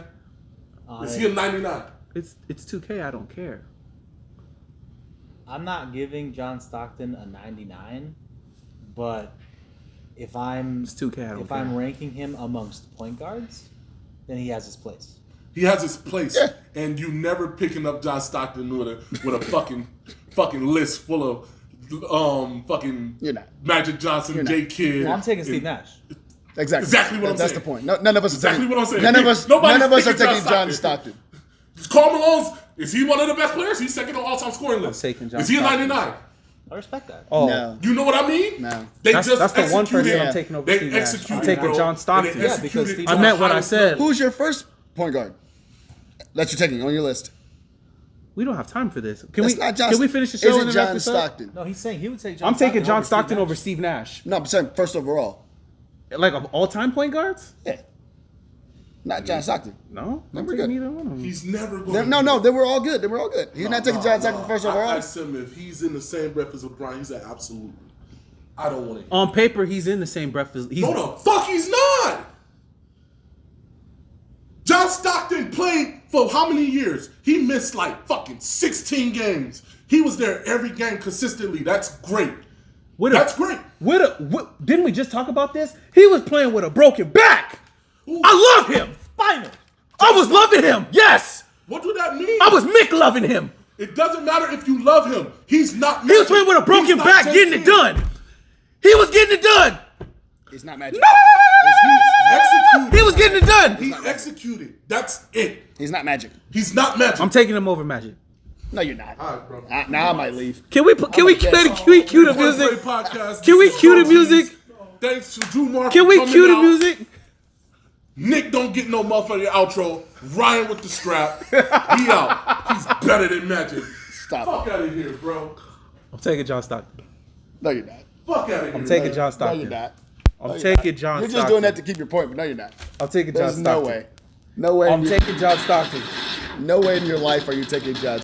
Is he a 99? It's 2K. I don't care. I'm not giving John Stockton a 99, but if I'm It's 2K. I don't if care. I'm ranking him amongst point guards, then he has his place. He has his place, Yeah. and you never picking up John Stockton with a fucking list full of fucking You're not. Magic Johnson, You're not. J Kidd. Well, I'm taking and- Steve Nash. Exactly. Exactly what I'm That's saying. the point. No, none of us Exactly are taking, what I'm saying. None of us. Nobody's None of us are picking taking John John Stockton. Karl Malone's, is he one of the best players? He's second on all-time scoring list. taking John Is he a Stockton. 99? I respect that. Oh, No. You know what I mean? No. They that's just the one person executed- I'm taking over They Steve Nash. executed, I'm taking bro. John And they Stockton. Yeah, because executed Steve- to I the meant what I highest said. level. Who's your first point guard that you're taking on your list? We don't have time for this. Can That's we? not John. Can we finish the show Is and it then wrap John this up? Stockton? No, he's saying he would take John I'm taking John Steve Stockton Nash. over Steve Nash. No, I'm saying first overall. Like of all-time point guards? Yeah. Not John Stockton. No, I'm we're taking good. either one of them. He's never going No, they were all good. They were all good. He's not taking John Stockton first I overall. asked him if he's in the same breath as LeBron. He said absolutely. I don't want to. On paper, he's in the same breath as he's. No, the fuck he's not. John Stockton played for how many years? He missed like fucking 16 games. He was there every game consistently. That's great. That's great. Didn't we just talk about this? He was playing with a broken back. Ooh. I love him. Spinal. I was loving him. Yes. What do that mean? I was Mick loving him. It doesn't matter if you love him. He's not Magic. He was playing with a broken back, getting it done. He was getting it done. He's not Magic. No! He's executed. He was getting it done. He executed. That's it. He's not Magic. He's not Magic. I'm taking him over Magic. No, you're not. All right, bro. Now I might leave. Can we cue the music? Podcast. Can we cue the music? Thanks to Jumar. Can we cue the music? Nick don't get no motherfucking outro. Ryan with the strap. He out. He's better than Magic. Stop. Fuck out of here, bro. I'm taking John Stockton. No, you're not. Fuck out of here. I'm taking John No, Stockton. you're not. I'm taking John You're Stockton. just doing that to keep your point, but no, you're not. I'm taking John There's Stockton. no way. No way. I'm taking John Stockton. No way in your life are you taking John